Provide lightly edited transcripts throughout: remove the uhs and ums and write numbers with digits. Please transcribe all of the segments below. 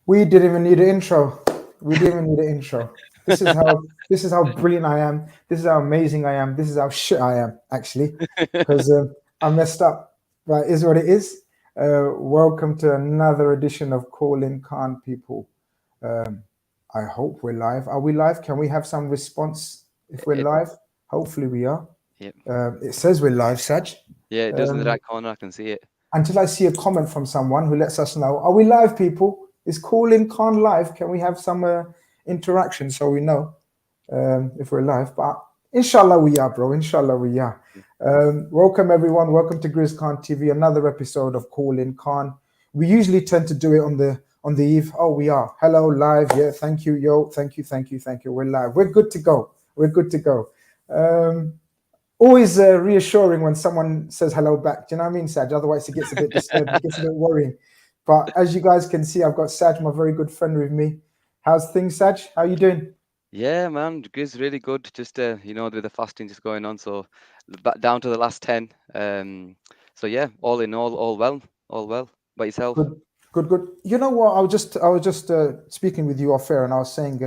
We didn't even need an intro. We didn't even need an intro. This is how brilliant I am. This is how amazing I am. This is how shit I am actually, because I messed up. But it is what it is. Welcome to another edition of Call In Khan, people. Um, I hope we're live. Are we live? Can we have some response if we're It, live? Hopefully we are. yeah, It says we're live, Saj. yeah, it does in the Um, right corner. I can see it. until I see a comment from someone who lets us know, are we live, people? Is Call In Khan live? Can we have some interaction so we know if we're live? But inshallah we are, bro. Inshallah we are. Yeah. Welcome everyone. Welcome to Grizz Khan TV. Another episode of Call In Khan. We usually tend to do it on the eve. Oh, we are. Hello, live. Yeah, thank you, yo. Thank you. We're live. We're good to go. We're good to go. Always reassuring when someone says hello back. Do you know what I mean, Saj? Otherwise, it gets a bit disturbing. It gets a bit worrying. But as you guys can see, I've got Saj, my very good friend, with me. How's things, Saj? How you doing? Yeah, man, Grizz really good. Just with the fasting just going on, so back down to the last 10. So yeah, all in all well, all well. By yourself? Good, good. You know what? I was just speaking with you off air, and I was saying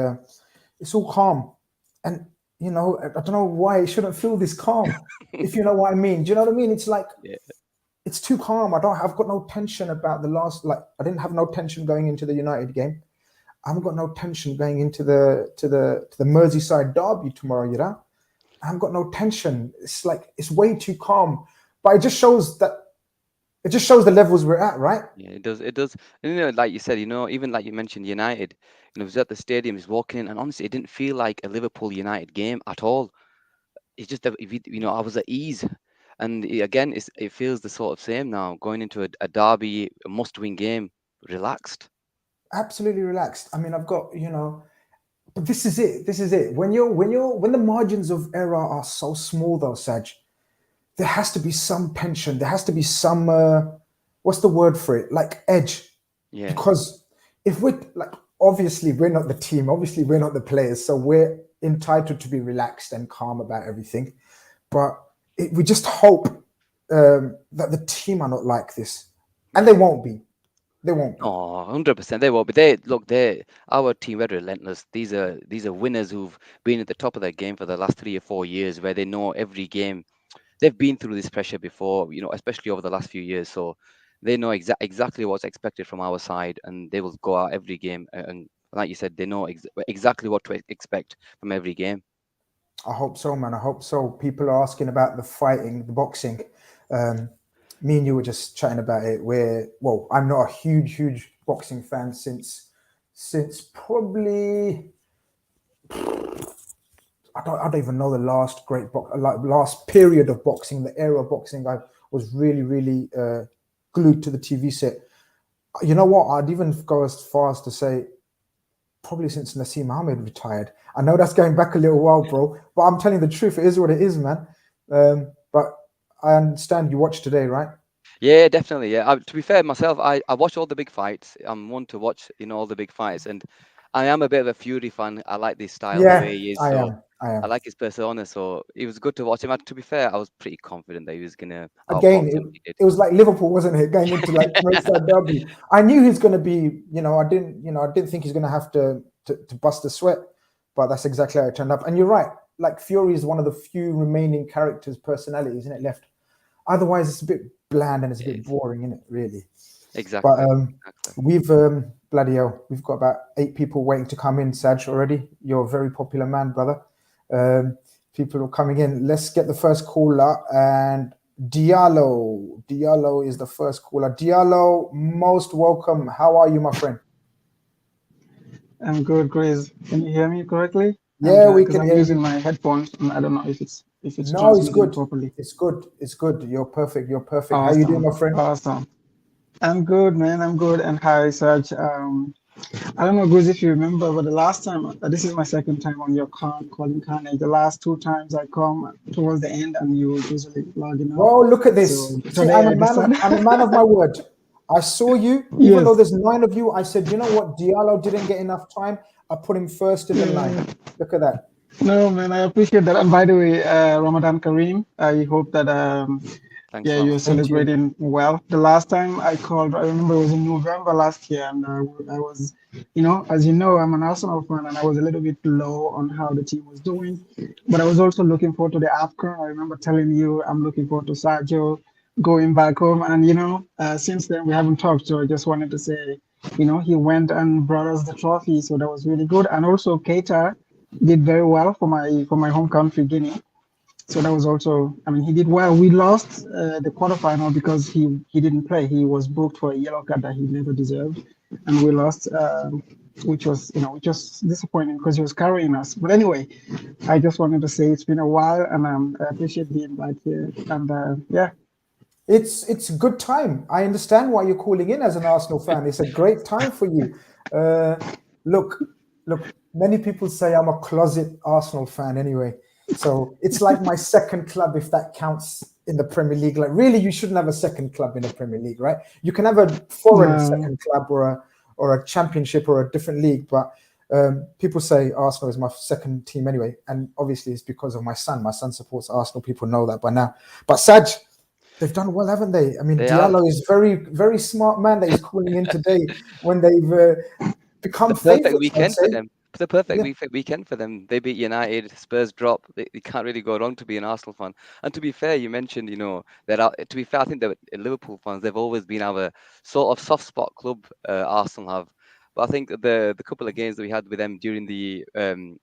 it's all calm, and I don't know why it shouldn't feel this calm. If you know what I mean. Do you know what I mean? It's like Yeah, it's too calm. I've got no tension about the last. Like I didn't have no tension going into the United game. I haven't got no tension going into the Merseyside derby tomorrow. I haven't got no tension. It's like it's way too calm. But it just shows the levels we're at, right? yeah, it does. It does. And, like you said, even like you mentioned, United. It was at the stadium, just walking in, and honestly, it didn't feel like a Liverpool United game at all. It's just that if I was at ease, and again, it feels the sort of same now going into a derby, a must-win game, relaxed. Absolutely relaxed. I mean, I've got but this is it. This is it. When the margins of error are so small, though, Saj, there has to be some tension. There has to be some what's the word for it? Like edge. Yeah. Because if we're like, obviously we're not the team, obviously we're not the players, so we're entitled to be relaxed and calm about everything. But we just hope that the team are not like this, and they won't be. They won't be. Oh, 100%. They will, but they our team. They're relentless. These are winners who've been at the top of their game for the last 3 or 4 years, where they know every game. They've been through this pressure before, especially over the last few years. So they know exactly what's expected from our side, and they will go out every game. And like you said, they know exactly what to expect from every game. I hope so, man. I hope so. People are asking about the fighting, the boxing. Um, Me and you were just chatting about it. Well, I'm not a huge boxing fan since probably I don't even know the last like last period of boxing, the era of boxing. I was really glued to the TV set. You know what? I'd even go as far as to say probably since Nassim Ahmed retired. I know that's going back a little while, bro, but I'm telling you the truth. It is what it is, man. But I understand you watched today, right? Yeah, definitely. Yeah. To be fair, myself, I watch all the big fights. I'm one to watch, all the big fights, and I am a bit of a Fury fan. I like this style, the Yeah, way he is. I So am. I I am. like his persona. So it was good to watch him. And to be fair, I was pretty confident that he was gonna Again, outbox him. He it was like Liverpool, wasn't it? Going into like Merseyside derby. I knew he's going to be. I didn't think he's going to have to bust a sweat, but that's exactly how it turned up. And you're right. Like Fury is one of the few remaining characters, personalities, isn't it, left? Otherwise, it's a bit bland and it's a bit did. boring, isn't it? Really. But Exactly. Exactly. we've bloody hell, we've got about 8 people waiting to come in. Saj already. You're a very popular man, brother. Um, People are coming in. Let's get the first caller. And Diallo is the first caller. Diallo, most welcome. How are you, my friend? I'm good, Chris. Can you hear me correctly? I'm Yeah, we because can I'm hear using you. my headphones. And I don't know if it's No, it's transmitting good. properly. It's good. It's good. You're perfect. You're perfect. How you doing, Awesome, my friend? awesome. I'm good, man. I'm good. And hi, Serge. I don't know, Chris, if you remember, but the last time, this is my second time on your call, calling Khan. And the last two times I come towards the end, and you usually logging out. Bro, look at this. So See, today I decided, I'm a man of my word. I saw you, even though yes, there's 9 of you. I said, you know what? Diallo didn't get enough time. I put him first in the line. yeah. Look at that. No, man, I appreciate that. And by the way, Ramadan Kareem, I hope that Thanks, Yeah, man. you're Same to you. celebrating well. The last time I called, I remember it was in November last year, and I was, as you know, I'm an Arsenal fan, and I was a little bit low on how the team was doing, but I was also looking forward to the AFCON. I remember telling you I'm looking forward to Sadio going back home, and since then we haven't talked, so I just wanted to say, he went and brought us the trophy, so that was really good, and also Keita did very well for my home country, Guinea. So that was also, I mean, he did well. We lost the quarterfinal because he didn't play. He was booked for a yellow card that he never deserved, and we lost, which was disappointing because he was carrying us. But anyway, I just wanted to say it's been a while, and I appreciate the invite here. And yeah, It's a good time. I understand why you're calling in as an Arsenal fan. It's a great time for you. Uh, look, look. Many people say I'm a closet Arsenal fan anyway. So it's like my second club, if that counts in the Premier League. Like, really, you shouldn't have a second club in the Premier League, right? You can have a foreign no, second club or a championship or a different league, but people say Arsenal is my second team anyway, and obviously it's because of my son. My son supports Arsenal. People know that by now. But Saj, they've done well, haven't they? I mean, They have Diallo is very, very smart man that he's calling in today when they've become the perfect favourites, I'd weekend for say. them. The perfect Yeah, weekend for them. They beat United, Spurs drop. They can't really go wrong to be an Arsenal fan. And to be fair, you mentioned, that to be fair, I think that Liverpool fans, they've always been our sort of soft spot club. Arsenal have. But I think the couple of games that we had with them during the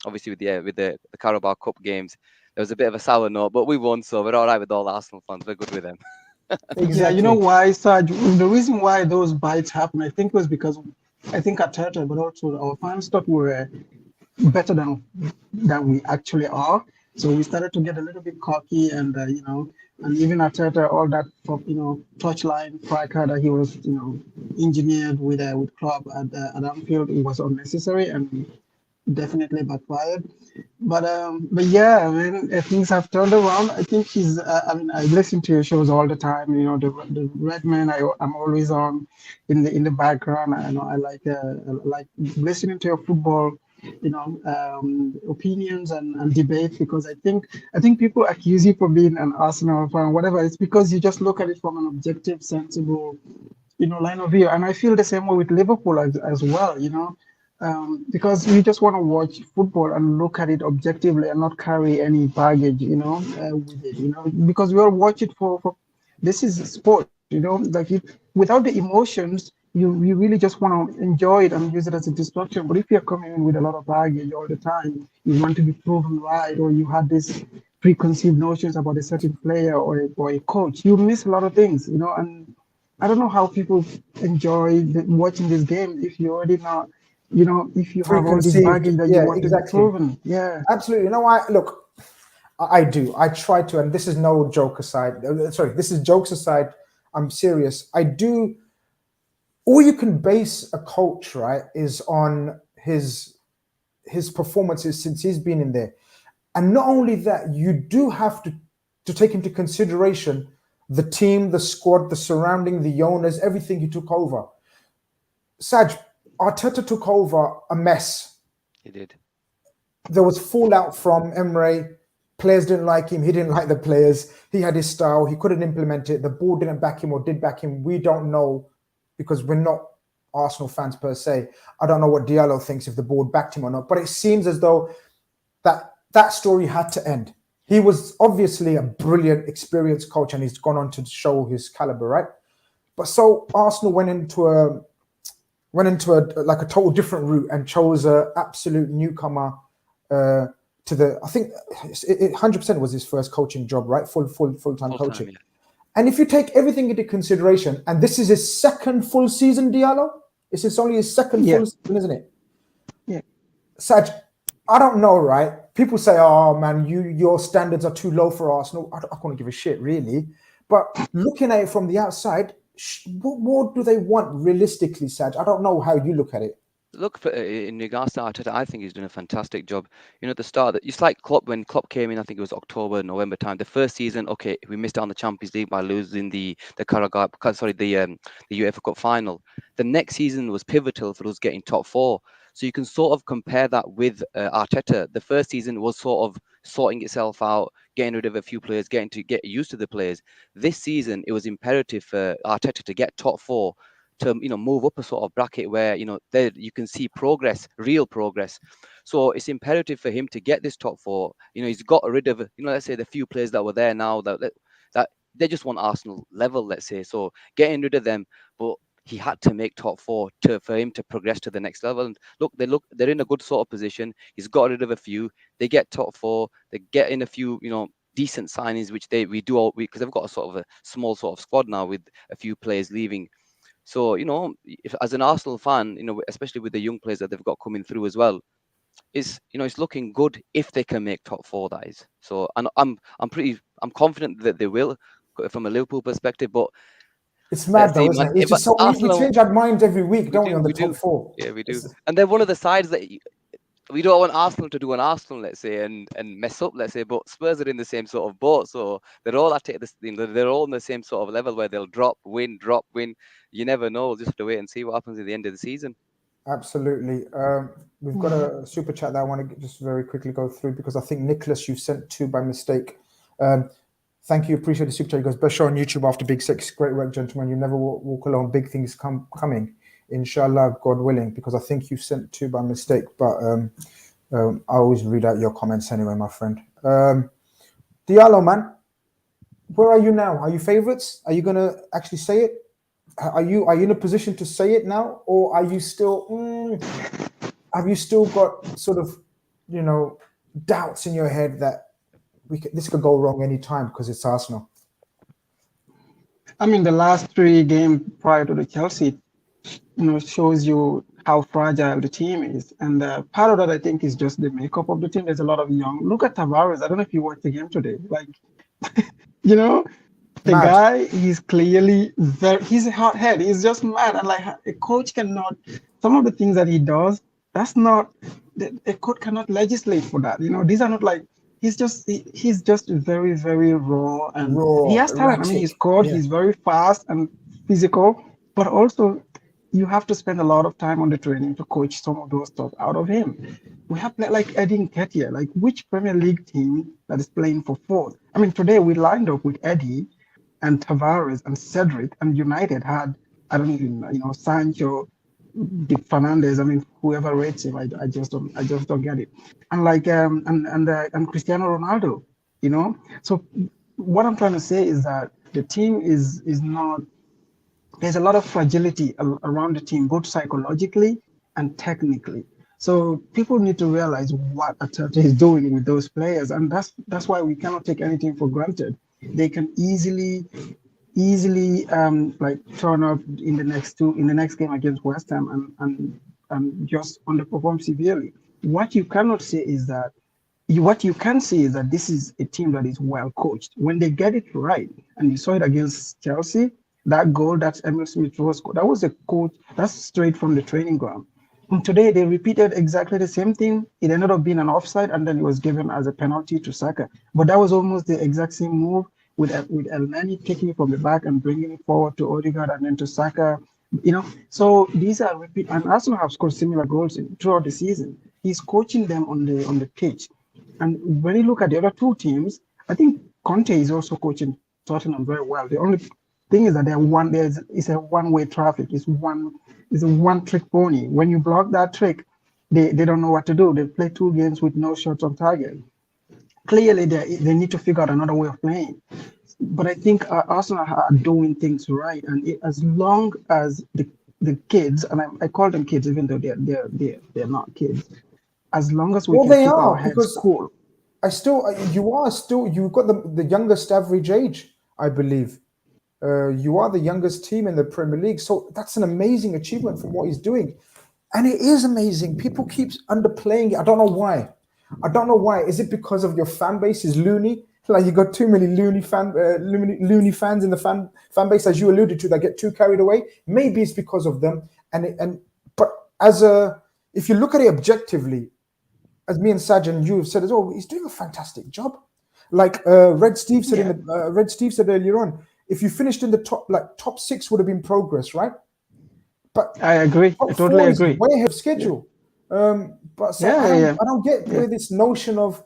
obviously with the Carabao Cup games, there was a bit of a sour note, but we won, so we're all right with all Arsenal fans. We're good with them. yeah, you know exactly. why, Sarge? The reason why those bites happened, I think, was because I think Arteta, but also our fans thought we were better than we actually are. So we started to get a little bit cocky, and even Arteta, all that touchline fracas that he was engineered with Klopp at Anfield, it was unnecessary and definitely backfired. But yeah, I mean, things have turned around. I think he's. I mean, I listen to your shows all the time. The Red Man. I'm always on in the background. I know I like listening to your football. Opinions and debate because I think people accuse you for being an Arsenal fan, whatever. It's because you just look at it from an objective, sensible line of view. And I feel the same way with Liverpool as well, because we just want to watch football and look at it objectively and not carry any baggage, with it, because we all watch it for this is sport, like without the emotions, you really just want to enjoy it and use it as a distraction. But if you're coming in with a lot of baggage all the time, you want to be proven right, or you had this preconceived notions about a certain player or a coach, you miss a lot of things, and I don't know how people enjoy watching this game if you already not, if you have all this Preconceived. baggage that you Yeah, want to be exactly. proven. Yeah. Absolutely. You know what? Look, I do. I try to, and this is no joke aside. Sorry, this is jokes aside. I'm serious. I do. All you can base a coach, right, is on his performances since he's been in there. And not only that, you do have to take into consideration the team, the squad, the surrounding, the owners, everything he took over. Saj, Arteta took over a mess. He did. There was fallout from Emre. Players didn't like him. He didn't like the players. He had his style. He couldn't implement it. The board didn't back him or did back him. We don't know because we're not Arsenal fans per se. I don't know what Diallo thinks if the board backed him or not. But it seems as though that story had to end. He was obviously a brilliant, experienced coach, and he's gone on to show his caliber, right? But so Arsenal went into a like a total different route and chose a absolute newcomer to the. I think 100% was his first coaching job, right? Full-time Full time, coaching. yeah. And if you take everything into consideration, and this is his second full season, Diallo, it's only his second Yeah. full season, isn't it? Yeah. Saj, I don't know, right? People say, "Oh man, your standards are too low for Arsenal." I don't want to give a shit, really. But looking at it from the outside, what more do they want realistically, Saj? I don't know how you look at it. Look, in regards to Arteta, I think he's done a fantastic job. At the start, it's like Klopp when Klopp came in. I think it was October, November time. The first season, okay, we missed out on the Champions League by losing the Carabao, sorry, the UEFA Cup final. The next season was pivotal for us getting top four. So you can sort of compare that with Arteta. The first season was sort of sorting itself out, getting rid of a few players, getting used to the players. This season, it was imperative for Arteta to get top four, to move up a sort of bracket where there you can see progress, real progress. So it's imperative for him to get this top four. He's got rid of let's say the few players that were there now that they just want Arsenal level, let's say. So getting rid of them, but he had to make top four for him to progress to the next level. And they're in a good sort of position. He's got rid of a few. They get top four. They get in a few decent signings, which we do all because they've got a sort of a small sort of squad now with a few players leaving. So if, as an Arsenal fan, especially with the young players that they've got coming through as well, it's looking good if they can make top four. That is. So, and I'm confident that they will from a Liverpool perspective, but it's mad though, isn't it? It's just so we change our minds every week, don't we, on the top four? Yeah, we do. And they're one of the sides that we don't want Arsenal to do an Arsenal, let's say, and mess up, let's say. But Spurs are in the same sort of boat, so they're all they're all on the same sort of level where they'll drop, win. You never know. We'll just have to wait and see what happens at the end of the season. Absolutely. We've got a super chat that I want to just very quickly go through because I think Nicholas, you've sent 2 by mistake. Thank you. Appreciate the super chat. He goes, best show on YouTube after Big Six. Great work, gentlemen. You never walk alone. Big things coming. Inshallah, God willing, because I think you sent 2 by mistake. But I always read out your comments anyway, my friend. Diallo, man, where are you now? Are you favourites? Are you going to actually say it? Are you in a position to say it now? Or are you still, have you still got sort of, doubts in your head that this could go wrong anytime because it's Arsenal? I mean, the last 3 games prior to the Chelsea, shows you how fragile the team is. And part of that, I think, is just the makeup of the team. There's a lot of young. Look at Tavares. I don't know if you watched the game today. Like, the mad guy, he's clearly he's a hothead. He's just mad. And like a coach cannot, some of the things that he does, that's not, a coach cannot legislate for that. These are not like, he's just very, very raw. And he has talent. I mean, he's cold. Yeah. He's very fast and physical, but also you have to spend a lot of time on the training to coach some of those stuff out of him. We have played like Eddie Nketiah, like which Premier League team that is playing for 4th? I mean, today we lined up with Eddie and Tavares and Cedric, and United had, I don't even, Sancho, Dick Fernandez. I mean, whoever rates him, I just don't get it. And like and Cristiano Ronaldo, So what I'm trying to say is that the team is not. There's a lot of fragility around the team, both psychologically and technically. So people need to realize what Arteta is doing with those players, and that's why we cannot take anything for granted. They can easily like turn up in the next game against West Ham and just underperform severely. What you cannot say is that what you can say is that this is a team that is well coached. When they get it right, and you saw it against Chelsea. That goal that Emil Smith Rowe scored, that was a coach, that's straight from the training ground. And today they repeated exactly the same thing. It ended up being an offside, and then it was given as a penalty to Saka. But that was almost the exact same move with El Nani taking it from the back and bringing it forward to Odegaard and then to Saka. So these are repeat, and Arsenal have scored similar goals throughout the season. He's coaching them on the pitch. And when you look at the other 2 teams, I think Kante is also coaching Tottenham very well. The only thing is that it's a one-way traffic. It's a one-trick pony. When you block that trick, they don't know what to do. They play 2 games with no shots on target. Clearly, they need to figure out another way of playing. But I think Arsenal are doing things right, and as long as the kids, and I call them kids even though they're not kids, as long as we can keep our heads cool. You've got the youngest average age, I believe. You are the youngest team in the Premier League. So that's an amazing achievement from what he's doing. And it is amazing. People keep underplaying it. I don't know why. Is it because of your fan base is loony? Like you got too many loony fans in the fan base, as you alluded to, that get too carried away. Maybe it's because of them. But if you look at it objectively, as me and Saj and you have said as well, he's doing a fantastic job. Like Red Steve said earlier on, if you finished in the top 6 would have been progress, right? But I agree. I totally agree. Way ahead of schedule. I don't get where this notion of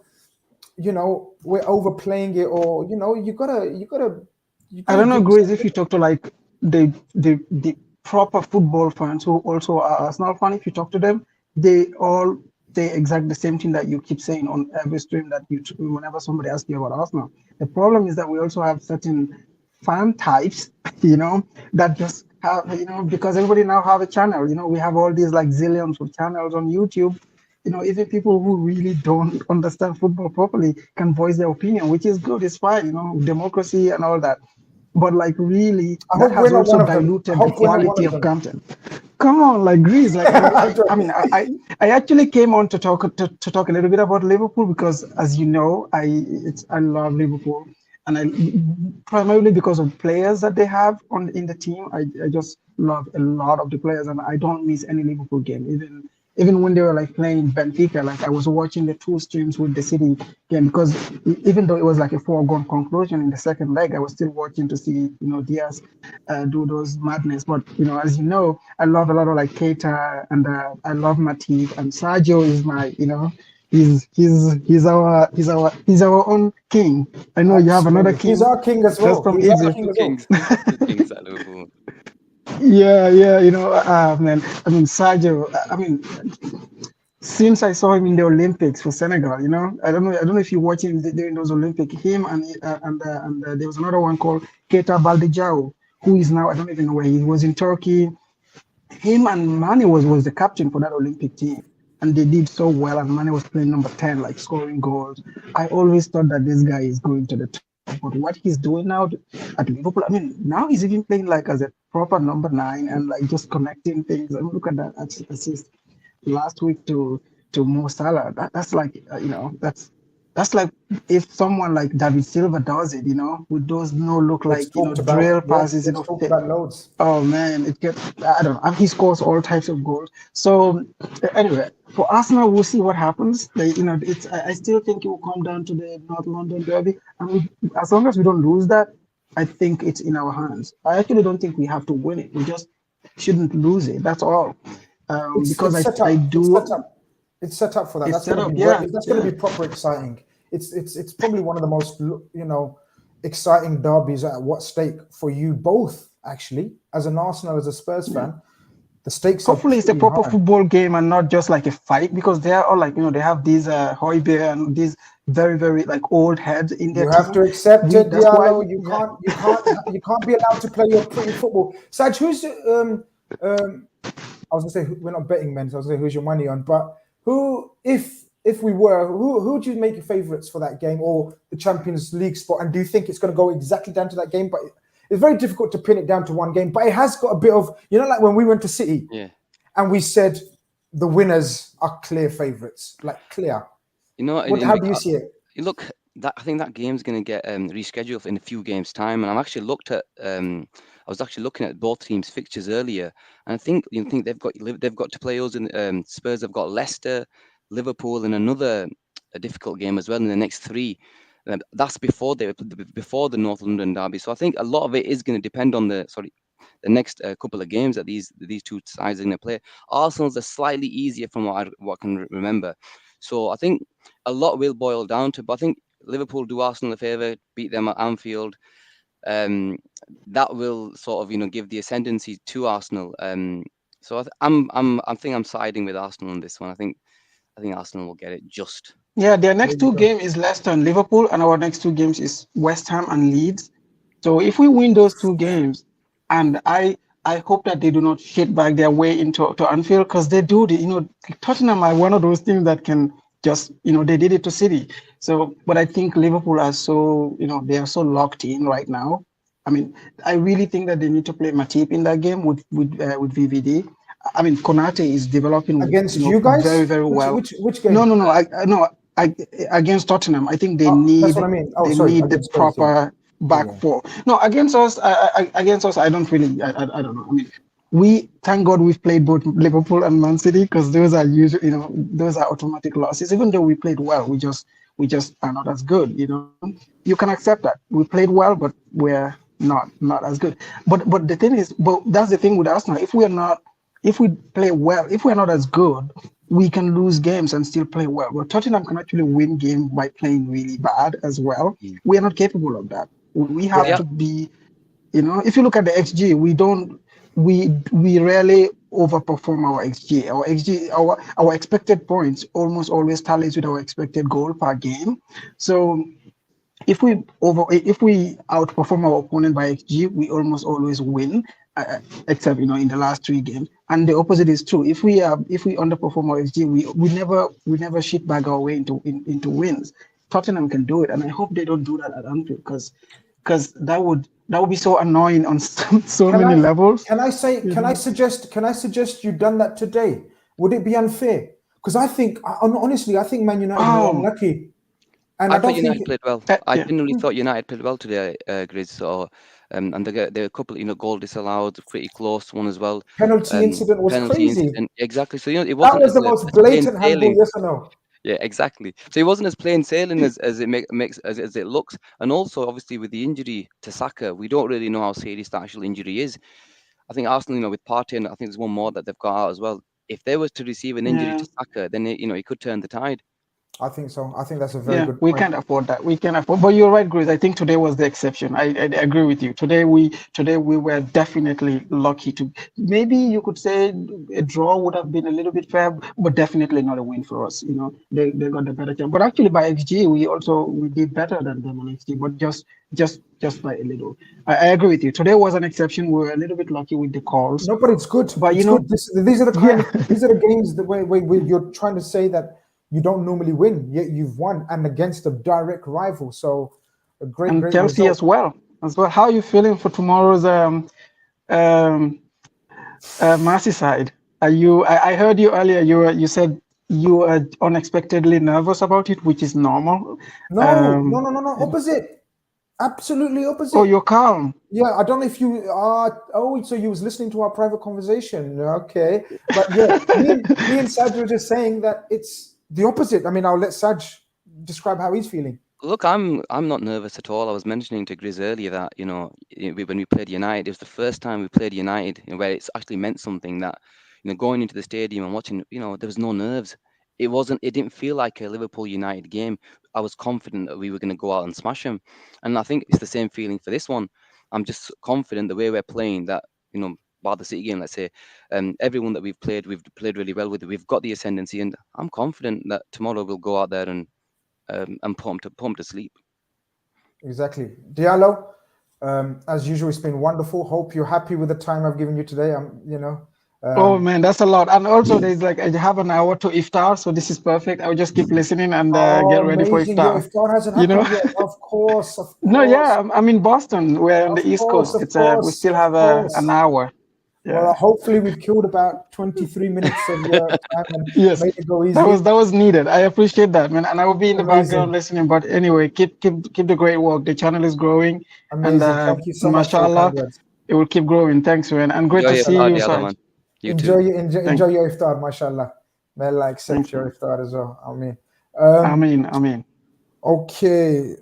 we're overplaying it, or I you gotta don't know, give Grace, yourself. if you talk to like the proper football fans who also are Arsenal fans, if you talk to them, they all say exactly the same thing that you keep saying on every stream that whenever somebody asks you about Arsenal. The problem is that we also have certain fan types, that just have, because everybody now have a channel, we have all these like zillions of channels on YouTube. Even people who really don't understand football properly can voice their opinion, which is good, it's fine, democracy and all that. But like really, I that hope we're has not also one of them. I diluted the hope we're not one quality of of them. content. Come on, like Greece, like I'm I joking. mean, I actually came on to talk a little bit about Liverpool because, as you know, I love Liverpool, and I primarily because of players that they have on in the team. I just love a lot of the players, and I don't miss any Liverpool game, even when they were like playing Benfica. Like I was watching the two streams with the City game because even though it was like a foregone conclusion in the second leg, I was still watching to see Diaz do those madness. But as you know, I love a lot of like Keita, and I love Matip, and Sadio is my he's our own king. I know you have another Absolutely. He's king our king as just well. from He's our Got Egypt. two king as well. kings. Got two kings at Liverpool. Yeah, man. I mean, Sadio. I mean, since I saw him in the Olympics for Senegal, I don't know if you watch him during those Olympics. Him and there was another one called Keita Baldejao, who is now I don't even know where he was in Turkey. Him and Mane was the captain for that Olympic team, and they did so well. And Mane was playing number 10, like scoring goals. I always thought that this guy is going to the top, but what he's doing now at Liverpool, I mean, now he's even playing like as a proper number 9 and like just connecting things. I mean, look at that assist last week to Mo Salah. That's like that's like if someone like David Silva does it, with those no look It's like talked about. drill Yeah, passes, it's talked about loads. oh man, it gets I don't know. He scores all types of goals. So anyway, for Arsenal, we'll see what happens. It's I still think it will come down to the North London derby, and as long as we don't lose that, I think it's in our hands. I actually don't think we have to win it. We just shouldn't lose it. That's all. It's Because it's set I up. It's set do. up. It's set up for that. It's That's set gonna up. be Yeah, that's gonna yeah. be proper exciting. It's probably one of the most exciting derbies at what stake for you both, actually, as an Arsenal, as a Spurs fan. The stakes are Hopefully, it's a pretty proper high. football game and not just like a fight because they are all like, they have these Højbjerg and these very, very like old heads in their You have team. to accept it, That's why, Diallo. You can't be allowed to play your pretty football. Saj, who's I was gonna say we're not betting men, so I was gonna say who's your money on, but who, if we were, who would you make your favourites for that game or the Champions League spot? And do you think it's gonna go exactly down to that game? But it's very difficult to pin it down to one game. But it has got a bit of, like when we went to City, Yeah. and we said the winners are clear favourites, like clear. How do you see it? Look, I think that game's going to get rescheduled in a few games' time, and I was actually looking at both teams' fixtures earlier, and I think they've got to play us, and Spurs have got Leicester, Liverpool, and another a difficult game as well in the next three. That's before the North London derby. So I think a lot of it is going to depend on the next couple of games that these two sides are going to play. Arsenal's are slightly easier from what I can remember. So I think a lot will boil down to, but I think Liverpool do Arsenal a favour, beat them at Anfield. That will sort of give the ascendancy to Arsenal. So I think I'm siding with Arsenal on this one. I think Arsenal will get it just. yeah, their There next you two go. games is Leicester and Liverpool, and our next two games is West Ham and Leeds. So if we win those two games, and I hope that they do not shit back their way to Anfield because they do. Tottenham are one of those teams that can just they did it to City. So, but I think Liverpool are so they are so locked in right now. I mean, I really think that they need to play Matip in that game with VVD. I mean, Konate is developing Against you very, guys? very Which well. which which No, game? no, no. I against Tottenham, I think they Oh, that's what I need mean. Oh, they sorry, need the against Spurs. Yeah, proper yeah, back yeah. four. No, against us, I don't really. I don't know. I mean, we thank God we've played both Liverpool and Man City because those are usually those are automatic losses. Even though we played well, we just are not as good. You can accept that we played well, but we're not as good. But the thing is, but that's the thing with Arsenal. If we are not if we play well, if we're not as good, we can lose games and still play well. But Tottenham can actually win games by playing really bad as well. Mm. We are not capable of that. We have Yeah, to be, if you look at the XG, we rarely overperform our XG. Our XG, our expected points almost always tallies with our expected goal per game. So if we outperform our opponent by XG, we almost always win, except in the last 3 games. And the opposite is true. If we underperform our XG, we never shit bag our way into wins. Tottenham can do it, and I hope they don't do that at Anfield because that would be so annoying on so Can many I levels. can I say can I suggest you done that today? Would it be unfair? Because honestly, I think Man United were Oh, unlucky, and I I thought don't think United played well. I yeah, genuinely thought United played well today, Grizz. So, and there were a couple, goal disallowed, pretty close one as well. penalty incident was Penalty crazy. incident, exactly. So it That wasn't was as the most as plain blatant handball. sailing. Yes or no? Yeah, exactly. So it wasn't as plain sailing as it makes as it looks. And also, obviously, with the injury to Saka, we don't really know how serious the actual injury is. I think Arsenal, with Partey, and I think there's one more that they've got out as well. If they was to receive an injury yeah. to Saka, then it could turn the tide. I think so. I think that's a very Yeah, good we point. can't afford that. We can't afford. But you're right, Grace. I think today was the exception. I agree with you. Today we were definitely lucky to. Maybe you could say a draw would have been a little bit fair, but definitely not a win for us. They got the better chance. But actually, by XG, we did better than them on XG, but just by a little. I agree with you. Today was an exception. We were a little bit lucky with the calls, No, but it's good. but It's good. These are the kind yeah. of these are the games that where you're trying to say that you don't normally win, yet you've won, and against a direct rival. So a great, And great Chelsea result. as well. How are you feeling for tomorrow's um Merseyside? I heard you earlier. You said you were unexpectedly nervous about it, which is normal. No, no, Um, no, no, no. Opposite. Absolutely oh, opposite. you're calm. Yeah, I don't know if you are. Oh, so you was listening to our private conversation. Okay, but yeah, me and Saj were just saying that it's the opposite. I mean, I'll let Saj describe how he's feeling. Look, I'm not nervous at all. I was mentioning to Grizz earlier that when we played United, it was the first time we played United, where it's actually meant something. That going into the stadium and watching, there was no nerves. It didn't feel like a Liverpool United game. I was confident that we were going to go out and smash them, and I think it's the same feeling for this one. I'm just confident the way we're playing that bar the City game, let's say, everyone that we've played really well with. We've got the ascendancy, and I'm confident that tomorrow we'll go out there and put 'em to sleep. Exactly, Diallo. As usual, it's been wonderful. Hope you're happy with the time I've given you today. Oh Um, man, that's a lot. And also, there's like I have an hour to iftar, so this is perfect. I'll just keep listening and get oh, ready for amazing! Your iftar. iftar hasn't You know? happened yet. Of course, of No, yeah, course, I'm in Boston. We're on of the East course, Coast. of We course, still of have an course. hour. Well, Yeah. hopefully we've killed about 23 minutes of your time and Yes, made it go that was easily. that was needed. I appreciate that, man. And I will be in the background Amazing, listening. But anyway, keep the great work. The channel is growing, and amazing. Thank you so much for your kind mashallah, words. it will keep growing. Thanks, man. And great Enjoy to your see Mashallah. start, you, the other Saj. man. You too. Thank, Enjoy your iftar, mashallah. May Allah accept thanks, your man. iftar as well. I mean, Amin. okay,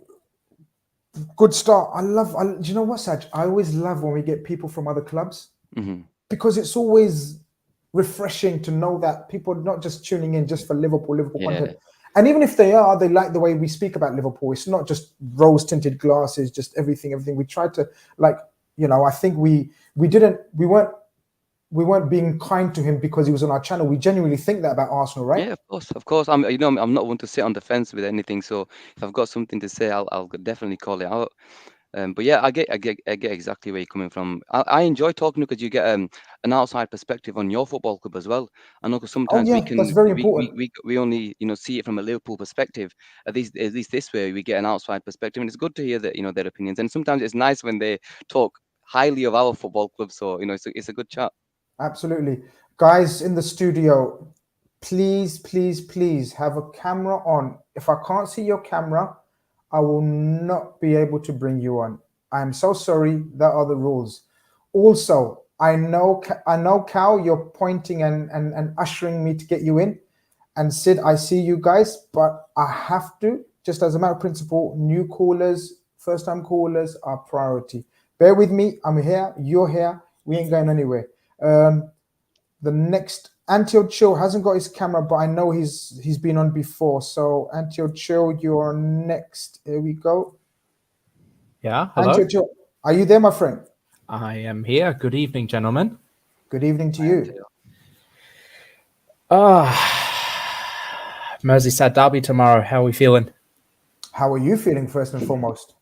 good start. Do you know what, Saj? I always love when we get people from other clubs Hmm. because it's always refreshing to know that people are not just tuning in just for Liverpool Yeah. content. And even if they are, they like the way we speak about Liverpool. It's not just rose tinted glasses, just everything. We try to like, I think we weren't being kind to him because he was on our channel. We genuinely think that about Arsenal, right? Yeah, of course, of course. I'm not one to sit on the fence with anything. So if I've got something to say, I'll definitely call it out. But yeah, I get exactly where you're coming from. I enjoy talking because you get an outside perspective on your football club as well. I know 'cause Oh sometimes we yeah, that's can very we, important. we, we, we only see it from a Liverpool perspective. At least this way we get an outside perspective, and it's good to hear that their opinions. And sometimes it's nice when they talk highly of our football club. So it's a good chat. Absolutely. Guys in the studio, please, please, please have a camera on. If I can't see your camera, I will not be able to bring you on. I'm so sorry. That are the rules. Also, I know, Cal, you're pointing and ushering me to get you in. And Sid, I see you guys, but I have to, just as a matter of principle, new callers, first time callers are priority. Bear with me. I'm here. You're here. We ain't going anywhere. Um, the next Antio Chill hasn't got his camera, but I know he's been on before. So Antio Chill, you're next. Here we go. Yeah, hello. Antio Chill, are you there, my friend? I am here. Good evening, gentlemen. Good evening to you. Merseyside derby tomorrow. How are we feeling? How are you feeling, first and foremost?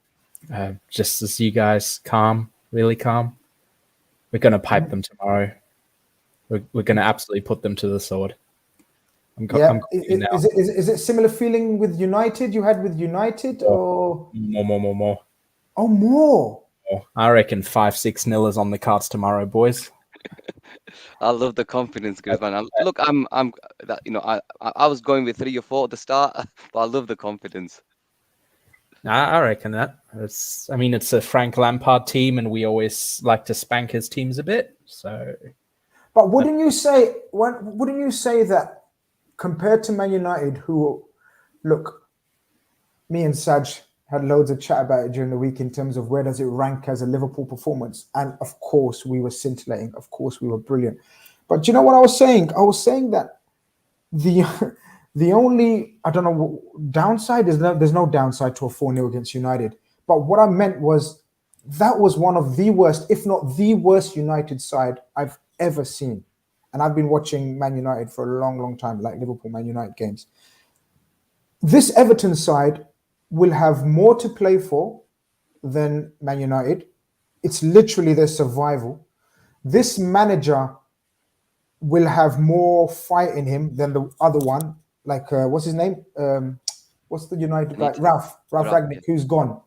Just as you guys, calm, really calm. We're going to pipe them tomorrow. We're going to absolutely put them to the sword. Yeah. Is it similar feeling with United you had with United or more? Oh, more. I reckon 5-6-0 is on the cards tomorrow, boys. I love the confidence, guys, man. Look, I'm that I was going with 3 or 4 at the start, but I love the confidence. I reckon that. It's a Frank Lampard team, and we always like to spank his teams a bit. So, but wouldn't you say that compared to Man United, who look, me and Saj had loads of chat about it during the week in terms of where does it rank as a Liverpool performance, and of course we were scintillating, of course we were brilliant. But do you know what I was saying? I was saying that the only, I don't know, downside is there's no downside to a 4-0 against United. But what I meant was that was one of the worst, if not the worst United side I've ever seen. And I've been watching Man United for a long, long time, like Liverpool, Man United games. This Everton side will have more to play for than Man United. It's literally their survival. This manager will have more fight in him than the other one. Like, what's his name? What's the United guy? Ralph Rangnick, who's gone.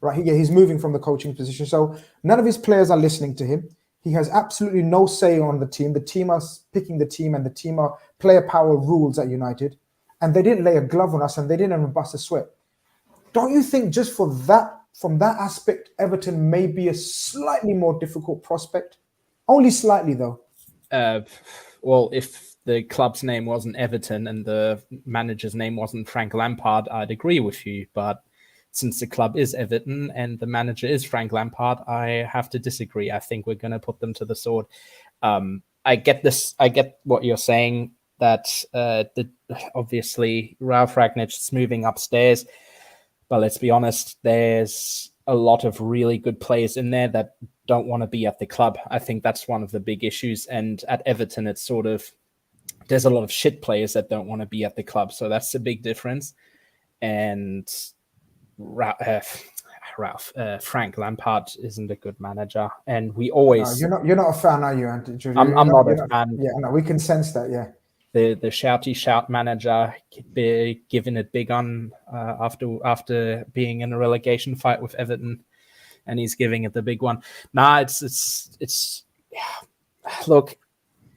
Right, he's moving from the coaching position. So none of his players are listening to him. He has absolutely no say on the team. The team are picking the team, and the team are player power rules at United. And they didn't lay a glove on us, and they didn't even bust a sweat. Don't you think just for that, from that aspect, Everton may be a slightly more difficult prospect? Only slightly, though. Well, if the club's name wasn't Everton and the manager's name wasn't Frank Lampard, I'd agree with you. But since the club is Everton and the manager is Frank Lampard, I have to disagree. I think we're going to put them to the sword. I get this. I get what you're saying, that obviously Ralph Rangnick's moving upstairs. But let's be honest, there's a lot of really good players in there that don't want to be at the club. I think that's one of the big issues. And at Everton, it's sort of, there's a lot of shit players that don't want to be at the club. So that's the big difference. And Frank Lampard isn't a good manager. And we always... No, you're not a fan, are you, Andy? I'm not a fan. Yeah, no, we can sense that, yeah. The shouty shout manager giving it big on after being in a relegation fight with Everton, and he's giving it the big one. Nah, it's look,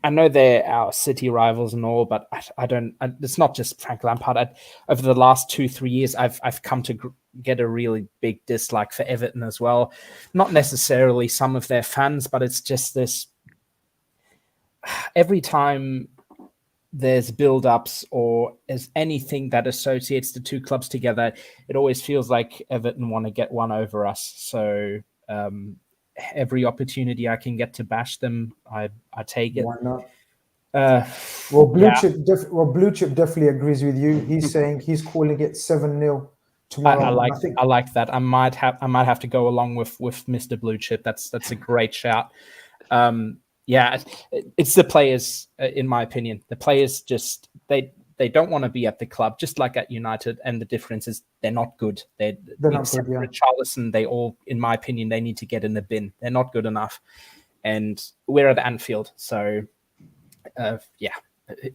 I know they're our city rivals and all, but I don't. It's not just Frank Lampard. Over the last 2-3 years, I've come to get a really big dislike for Everton as well. Not necessarily some of their fans, but it's just this. Every time there's build-ups or as anything that associates the two clubs together, it always feels like Everton want to get one over us. So every opportunity I can get to bash them, I take it. Why not? Blue Chip definitely agrees with you. He's saying he's calling it 7-0 tomorrow. I like that. I might have to go along with Mr. Blue Chip. That's a great shout. Yeah, it's the players, in my opinion. The players just they don't want to be at the club, just like at United. And the difference is they're not good. They're not good. Yeah. Richarlison, they all, in my opinion, they need to get in the bin. They're not good enough. And we're at Anfield, so yeah.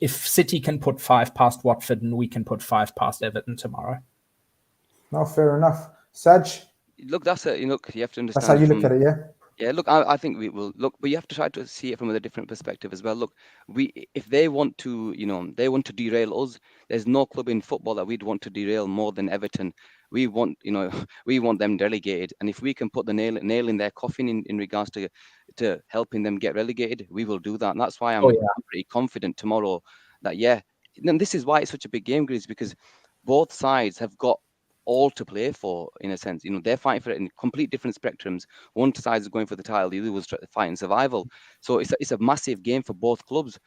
If City can put 5 past Watford, and we can put 5 past Everton tomorrow. No, fair enough. Saj? Look, you have to understand. That's how you look at it, yeah? Yeah, look, I think we will look, but you have to try to see it from a different perspective as well. Look, if they want to, they want to derail us. There's no club in football that we'd want to derail more than Everton. We want, we want them relegated, and if we can put the nail in their coffin in regards to helping them get relegated, we will do that. And that's why I'm pretty confident tomorrow that and this is why it's such a big game, Grizz, because both sides have got all to play for, in a sense. They're fighting for it in complete different spectrums. One side is going for the title, the other was fighting survival. So it's a massive game for both clubs.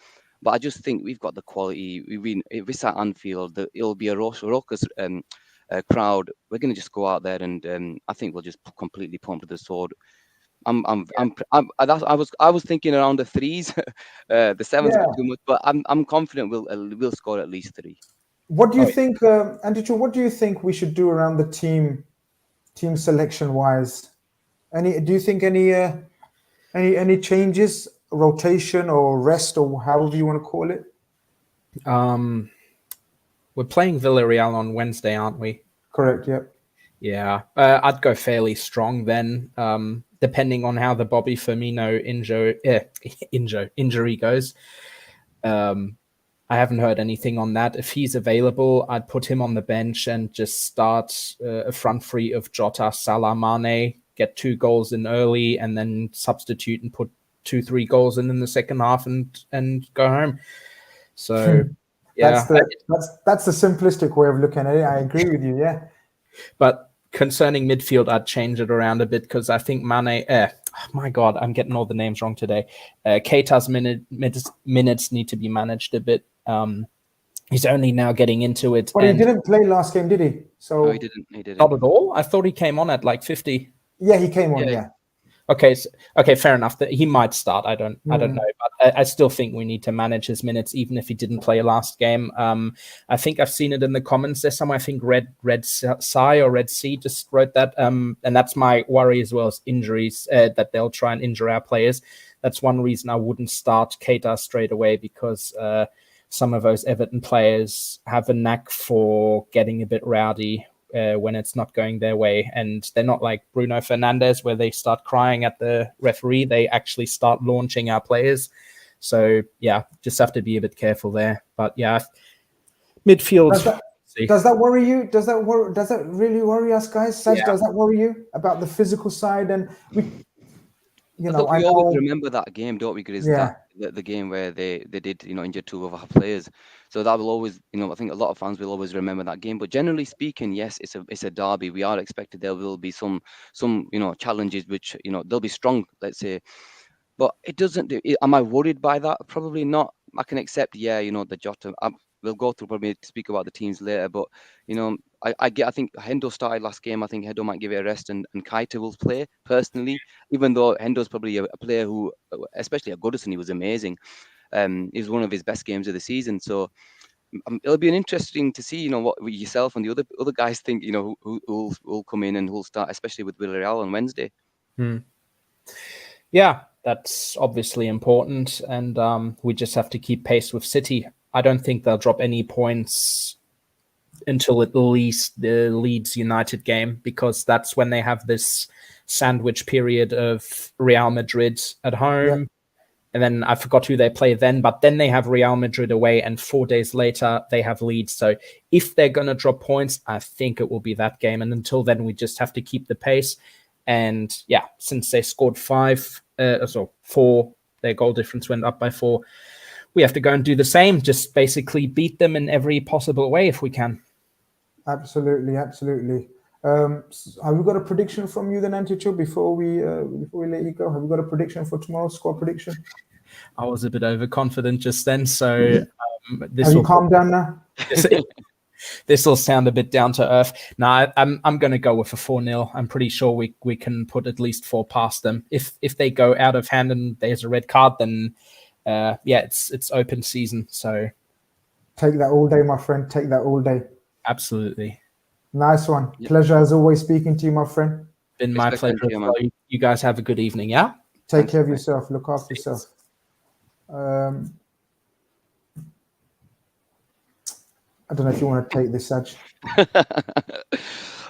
But I just think we've got the quality. If it's at Anfield, it'll be a raucous crowd. We're going to just go out there, and I think we'll just completely pump to the sword. I was thinking around the threes, the sevens a bit too much, but I'm confident we'll score at least 3. What do you think, Anticho? What do you think we should do around the team selection wise? Do you think any changes, rotation or rest or however you want to call it? We're playing Villarreal on Wednesday, aren't we? Correct. Yep. Yeah, I'd go fairly strong then, depending on how the Bobby Firmino injury goes. I haven't heard anything on that. If he's available, I'd put him on the bench and just start a front three of Jota, Salah, Mane, get 2 goals in early, and then substitute and put 2-3 goals in the second half and go home. So, yeah. That's the simplistic way of looking at it. I agree with you, yeah. But concerning midfield, I'd change it around a bit because I think Mane... my God, I'm getting all the names wrong today. Keita's minutes need to be managed a bit. He's only now getting into it. But he didn't play last game, did he? So no, he didn't. Not at all? I thought he came on at like 50. Yeah, he came on, yeah. Okay, fair enough. That he might start. I don't know, but I still think we need to manage his minutes, even if he didn't play last game. I think I've seen it in the comments there somewhere. I think Red C just wrote that, and that's my worry as well as injuries, that they'll try and injure our players. That's one reason I wouldn't start Keita straight away, because some of those Everton players have a knack for getting a bit rowdy when it's not going their way, and they're not like Bruno Fernandes where they start crying at the referee. They actually start launching our players. So yeah, just have to be a bit careful there. But yeah, midfield. Does that worry you? Does that really worry us, guys? Saj, does that worry you about the physical side? And we always remember that game, don't we? Because the game where they did injure 2 of our players. So that will always, I think a lot of fans will always remember that game. But generally speaking, yes, it's a derby. We are expected there will be some challenges which they'll be strong, let's say. But it doesn't. Am I worried by that? Probably not. I can accept, the Jota. We'll go through probably to speak about the teams later. But I think Hendo started last game. I think Hendo might give it a rest, and Kante will play personally. Even though Hendo's probably a player who, especially at Goodison, he was amazing. It was one of his best games of the season. So it'll be interesting to see, what yourself and the other guys think. Who will come in and who'll start, especially with Villarreal on Wednesday. Yeah, that's obviously important, and we just have to keep pace with City. I don't think they'll drop any points until at least the Leeds United game, because that's when they have this sandwich period of Real Madrid at home. Yeah. And then I forgot who they play then, but then they have Real Madrid away, and 4 days later they have Leeds. So if they're going to drop points, I think it will be that game. And until then, we just have to keep the pace. And yeah, since they scored 4, their goal difference went up by 4. We have to go and do the same, just basically beat them in every possible way if we can. Absolutely. Have we got a prediction from you then, Anticho, before we let you go? Have we got a prediction for tomorrow's score prediction? I was a bit overconfident just then, so have you calmed down now? This will sound a bit down to earth. No, I'm going to go with a 4-0. I'm pretty sure we can put at least 4 past them. If they go out of hand and there's a red card, then it's open season. So take that all day, my friend. Take that all day. Absolutely. Nice one. Yep. Pleasure as always speaking to you, my friend. Been my pleasure. You guys have a good evening, yeah? Take care of yourself. Look after yourself. I don't know if you want to take this, Saj.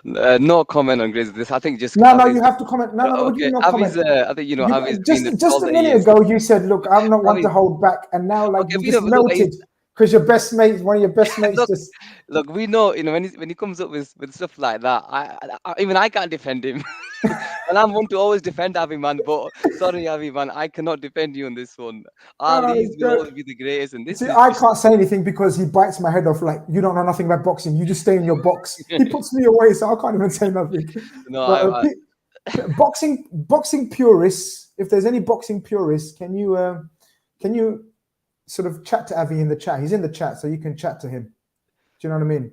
No comment on Grizz. This, I think, just no. You have to comment. No. Okay. Comment. I think Avi's just a minute ago you said, "Look, I'm not one to hold back,ck," and now you just melted because your best mate, one of your best mates, just look. We know, when he comes up with stuff like that, I can't defend him. And I'm one to always defend Avi, man. But sorry, Avi, man, I cannot defend you on this one. Ali's will always be the greatest, and this See, is I just can't say anything because he bites my head off like, you don't know nothing about boxing. You just stay in your box. He puts me away, so I can't even say nothing. no. But I boxing purists, if there's any boxing purists, can you sort of chat to Avi in the chat? He's in the chat, so you can chat to him. Do you know what I mean?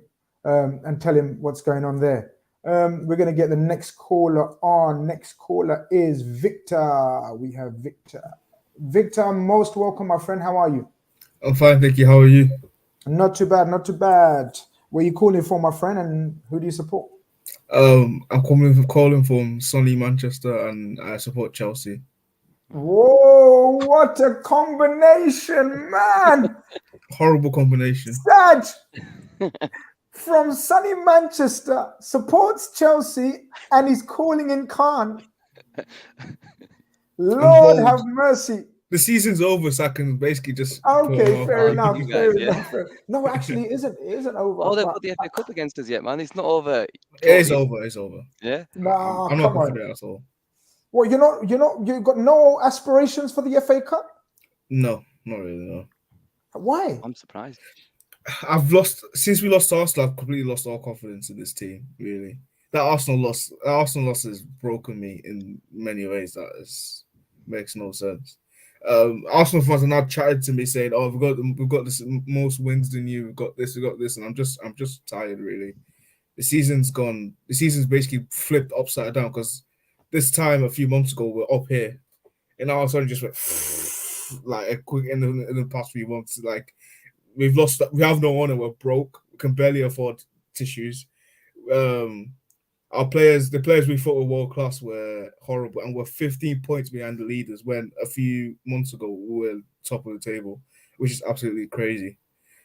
And tell him what's going on there. We're going to get the next caller on. Next caller is Victor. We have Victor. Victor, most welcome, my friend. How are you? I'm fine, thank you. How are you? Not too bad, not too bad. Where you calling for, my friend, and who do you support? I'm calling from sunny Manchester, and I support Chelsea. Whoa, what a combination, man! Horrible combination. Saj from sunny Manchester supports Chelsea and he's calling in Khan. Lord have mercy. The season's over, so I can basically just. Okay, fair enough. you Fair guys, yeah. enough. No, actually, it isn't over. Oh, they've but- got the FA Cup against us yet, man. It's not over. It is over. It's over. Yeah. Nah, I'm not come on. confident at all. Well, you got no aspirations for the FA Cup? No, not really. No. Why? I'm surprised. I've lost since we lost to Arsenal. I've completely lost all confidence in this team. Really, that Arsenal loss has broken me in many ways. Makes no sense. Arsenal fans are now chatting to me saying, "Oh, we've got this most wins than you. We've got this, and I'm just tired. Really, the season's gone. The season's basically flipped upside down because this time a few months ago we're up here, and all of a sudden just went like a quick in the past few months. Like we've lost. We have no honor. We're broke. We can barely afford tissues. The players we thought were world class were horrible, and we're 15 points behind the leaders when a few months ago we were top of the table, which is absolutely crazy.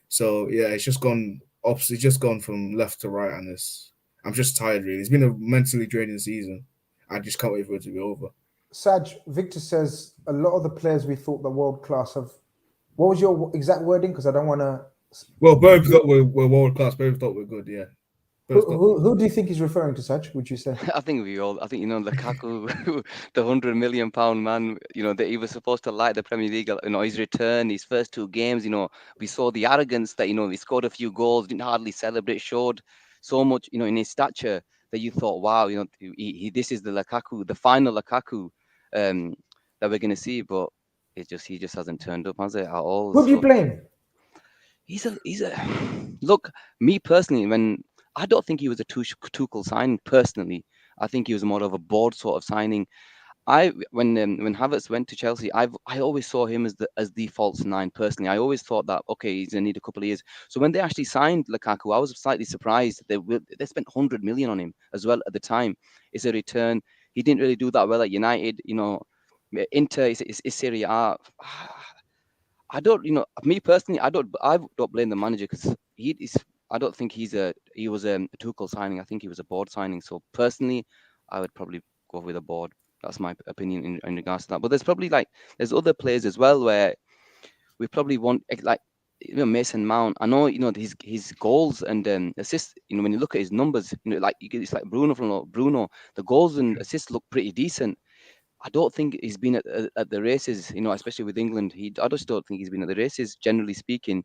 So yeah, it's just gone opposite. It's just gone from left to right, and I'm just tired. Really, it's been a mentally draining season. I just can't wait for it to be over. Saj, Victor says a lot of the players we thought were world class have. What was your exact wording? Because I don't want to. Well, both thought we're world class. Both thought we're good. Yeah. Who do you think he's referring to, Saj? Would you say? I think Lukaku, the £100 million man, that he was supposed to light the Premier League, his return, his first two games, we saw the arrogance that, he scored a few goals, didn't hardly celebrate, showed so much, in his stature that you thought, wow, this is the Lukaku, the final Lukaku that we're going to see, but he just hasn't turned up, has it, at all? Who do you blame? He's a look, me personally, I don't think he was a Tuchel signing personally. I think he was more of a board sort of signing. When Havertz went to Chelsea, I always saw him as the false nine personally. I always thought that he's gonna need a couple of years. So when they actually signed Lukaku, I was slightly surprised. They spent 100 million on him as well at the time. It's a return. He didn't really do that well at United. Inter is Serie A. I don't, me personally, I don't blame the manager because I don't think he was a Tuchel signing. I think he was a board signing. So personally, I would probably go with a board. That's my opinion in regards to that. But there's probably there's other players as well where we probably want Mason Mount. I know his goals and assists. When you look at his numbers, it's like Bruno. The goals and assists look pretty decent. I don't think he's been at the races, especially with England. I just don't think he's been at the races, generally speaking.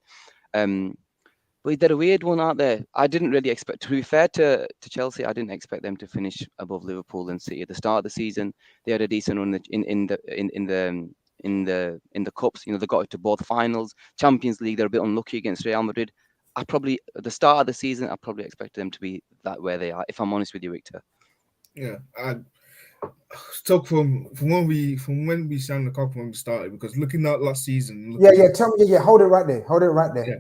But they're a weird one, aren't they? I didn't really expect. To be fair to Chelsea, I didn't expect them to finish above Liverpool and City at the start of the season. They had a decent run in the cups. They got it to both finals. Champions League, they're a bit unlucky against Real Madrid. At the start of the season, I probably expected them to be that where they are. If I'm honest with you, Victor. Yeah, I talk from when we signed the cup when we started, because looking at last season. Tell me, hold it right there. Yeah.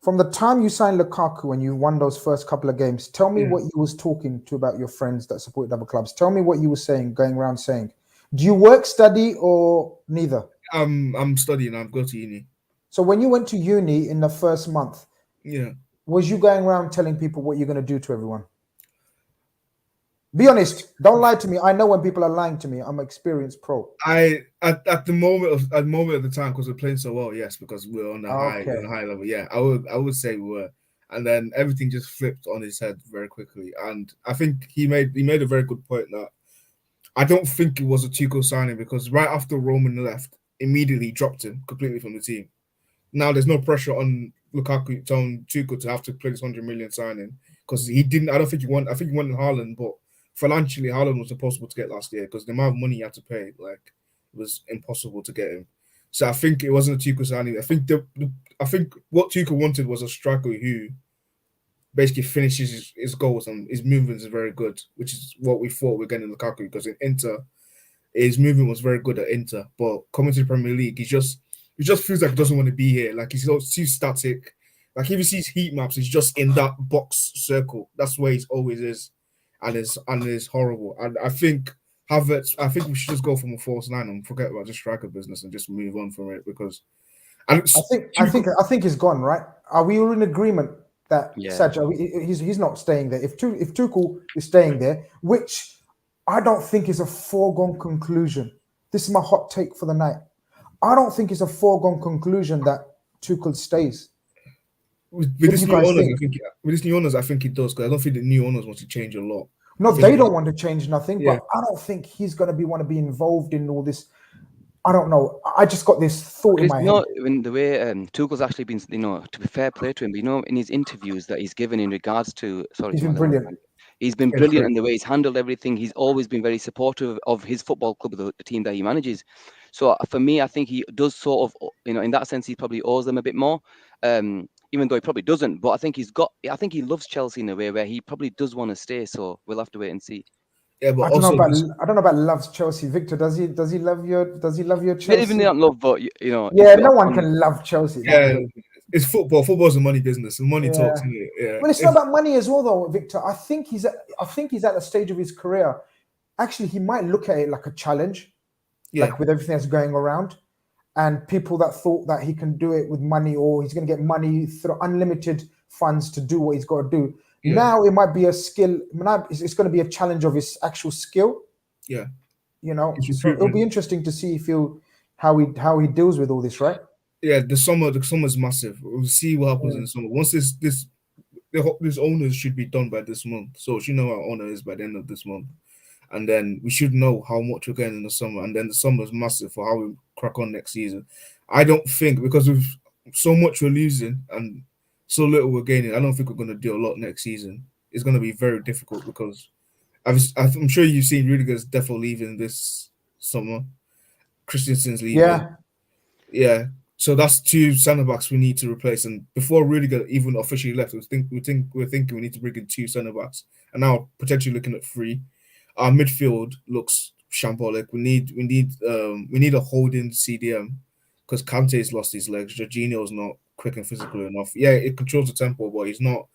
From the time you signed Lukaku and you won those first couple of games, tell me what you was talking to about your friends that supported other clubs. Tell me what you were saying, going around saying. Do you work, study, or neither? I'm studying. I'm going to uni. So when you went to uni in the first month, was you going around telling people what you're going to do to everyone? Be honest. Don't lie to me. I know when people are lying to me. I'm an experienced pro. At the moment of the time, because we're playing so well, yes, because we're on the high level. Yeah, I would say we were, and then everything just flipped on his head very quickly. And I think he made a very good point that I don't think it was a Tuchel signing because right after Roman left, immediately dropped him completely from the team. Now there's no pressure on Lukaku, on Tuchel to have to play this 100 million signing because he didn't. I don't think he won. I think he wanted Haaland, but financially Haaland was impossible to get last year because the amount of money you had to pay, like, it was impossible to get him. So I think it wasn't a Tuchel signing. I think what Tuchel wanted was a striker who basically finishes his goals and his movements is very good, which is what we thought we're getting Lukaku because in Inter, his movement was very good at Inter, but coming to the Premier League, he just feels like he doesn't want to be here. Like he's too static. Like if he sees heat maps, he's just in that box circle. That's where he always is, and it's horrible. And I think Havertz. I think we should just go from a false line and forget about just striker business and just move on from it because. I think he's gone, right? Are we all in agreement that Sadio, he's not staying there? If Tuchel is staying there, which I don't think is a foregone conclusion. This is my hot take for the night. I don't think it's a foregone conclusion that Tuchel stays. With this new owners, I think it does because I don't think the new owners want to change a lot. No, they don't want to change nothing, but I don't think he's going to want to be involved in all this. I don't know. I just got this thought in my head. When the way Tuchel's actually been, to be fair play to him, in his interviews that he's given in regards to, he's been brilliant. He's been brilliant in the way he's handled everything. He's always been very supportive of his football club, the team that he manages. So for me, I think he does sort of, in that sense, he probably owes them a bit more, even though he probably doesn't. But I think he loves Chelsea in a way where he probably does want to stay. So we'll have to wait and see. Yeah, but I don't know about loves Chelsea. Victor, does he love your Chelsea? Not even not love, but Yeah, no one can love Chelsea. Yeah, it's football. Football's a money business. And money talks. Yeah. Well, it's not about money as well, though, Victor. I think he's at a stage of his career. Actually, he might look at it like a challenge, like with everything that's going around, and people that thought that he can do it with money or he's going to get money through unlimited funds to do what he's got to do. Yeah. Now it might be a skill. It's going to be a challenge of his actual skill. Yeah, so it'll be interesting to see how he deals with all this, right? Yeah, the summer's massive. We'll see what happens in the summer. Once this owners should be done by this month, so we should know our owner is by the end of this month, and then we should know how much we're getting in the summer, and then the summer's massive for how we crack on next season. I don't think because of so much we're losing and so little we're gaining, I don't think we're going to do a lot next season. It's going to be very difficult because I'm sure you've seen Rudiger's defo leaving this summer. Christensen's leaving. Yeah. So that's two centre backs we need to replace. And before Rudiger even officially left, we're thinking we need to bring in two centre backs, and now potentially looking at three. Our midfield looks shambolic. We need a holding CDM because Kante's lost his legs. Jorginho's not quick and physical enough. Yeah, it controls the tempo, but he's not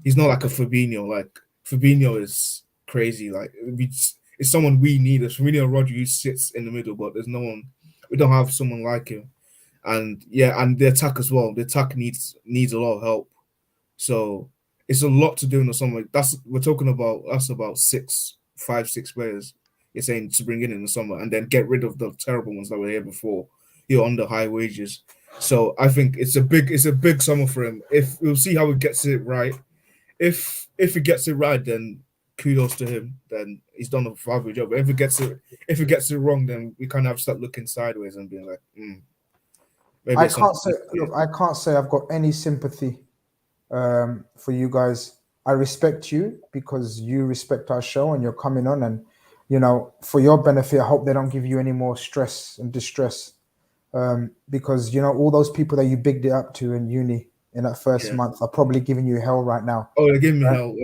like a Fabinho. Like Fabinho is crazy. Like it's someone we need. It's Fabinho Rodri who sits in the middle, but there's no one. We don't have someone like him. And the attack as well. The attack needs a lot of help. So it's a lot to do in the summer. We're talking about about 5, 6 players. You're saying to bring in the summer and then get rid of the terrible ones that were here before. You're under high wages. So I think it's a big summer for him. If we'll see how he gets it right. If he gets it right, then kudos to him. Then he's done a fabulous job. But if he gets it wrong, then we kind of start looking sideways and being like, I can't say I've got any sympathy for you guys. I respect you because you respect our show and you're coming on, and for your benefit, I hope they don't give you any more stress and distress. Because all those people that you bigged it up to in uni in that first month are probably giving you hell right now. Oh, they're giving me hell.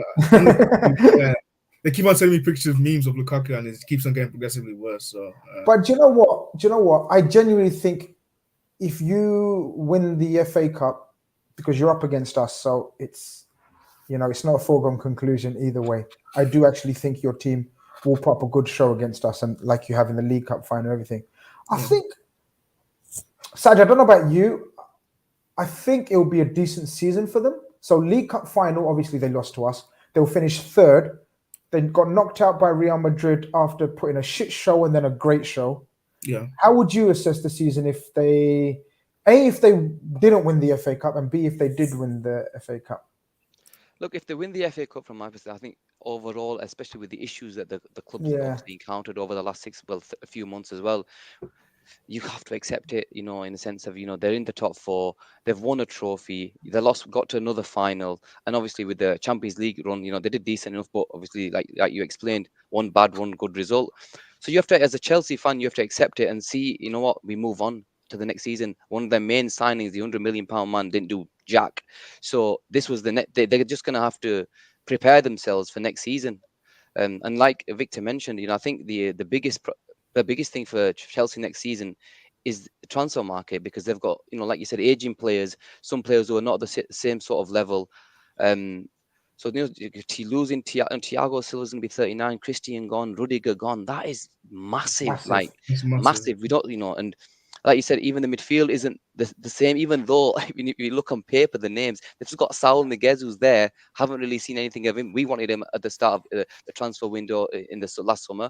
They keep on sending me pictures of memes of Lukaku, and it keeps on getting progressively worse. So, but do you know what? I genuinely think if you win the FA Cup, because you're up against us, so it's it's not a foregone conclusion either way. I do actually think your team will put up a good show against us, and like you have in the League Cup final and everything. I think. Sadio, I don't know about you. I think it will be a decent season for them. So League Cup final, obviously they lost to us. They'll finish third. They got knocked out by Real Madrid after putting a shit show and then a great show. Yeah. How would you assess the season if they didn't win the FA Cup, and B, if they did win the FA Cup? Look, if they win the FA Cup, from my perspective, overall, especially with the issues that the club's Yeah. obviously encountered over the last a few months as well. You have to accept it, you know, in the sense of, you know, they're in the top four, they've won a trophy, got to another final, and obviously with the Champions League run, you know, they did decent enough, but obviously, like you explained, one bad, one good result. So you have to, as a Chelsea fan, you have to accept it and see, you know what, we move on to the next season. One of their main signings, the £100 million man, didn't do jack. So this was the net. They're just going to have to prepare themselves for next season. And like Victor mentioned, you know, I think the biggest thing for Chelsea next season is the transfer market, because they've got, you know, like you said, aging players, some players who are not the same sort of level. So, you know, losing Thiago Silva's gonna be 39, Christian gone, Rudiger gone. That is massive, like It's massive. massive. We don't, you know, and like you said, even the midfield isn't the same. Even though if you look on paper, the names, they've just got Saul Niguez who's there. Haven't really seen anything of him. We wanted him at the start of the transfer window in the last summer.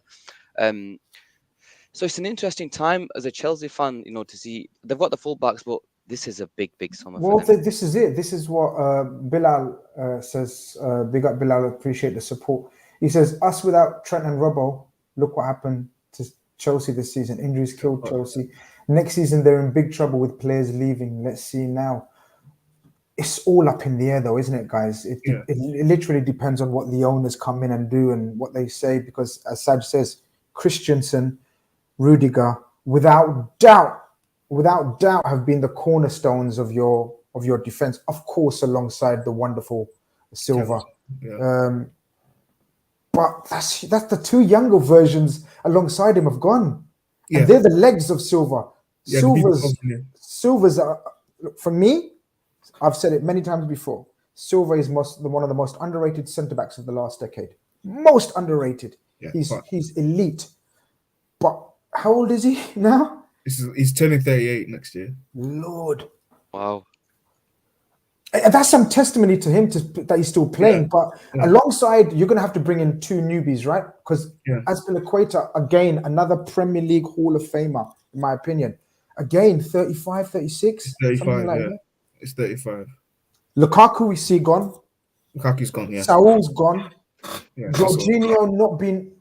So it's an interesting time as a Chelsea fan, you know, to see they've got the fullbacks, but this is a big summer Well, for them. this is it. This is what Bilal says. Big up Bilal, appreciate the support. He says, us without Trent and Robbo, look what happened to Chelsea this season. Injuries killed Chelsea. Next season, they're in big trouble with players leaving. Let's see now. It's all up in the air, though, isn't it, guys? It literally depends on what the owners come in and do and what they say, because as Saj says, Christensen, Rudiger, without doubt, have been the cornerstones of your defense. Of course, alongside the wonderful Silva. Yeah. But that's the two younger versions alongside him have gone, Yeah. and they're the legs of Silva. Yeah, Silva's for me. I've said it many times before. Silva is one of the most underrated centre backs of the last decade. Most underrated. Yeah, he's elite. But how old is he now? He's turning 38 next year. Lord. Wow. And that's some testimony to him that he's still playing. But alongside, you're going to have to bring in two newbies, right? Because Azpilicueta, again, another Premier League Hall of Famer, in my opinion. Again, 35, 36, 35, something like that. It's 35. Lukaku, we see gone. Lukaku's gone, yeah. Saul's gone. Yeah, Jorginho not been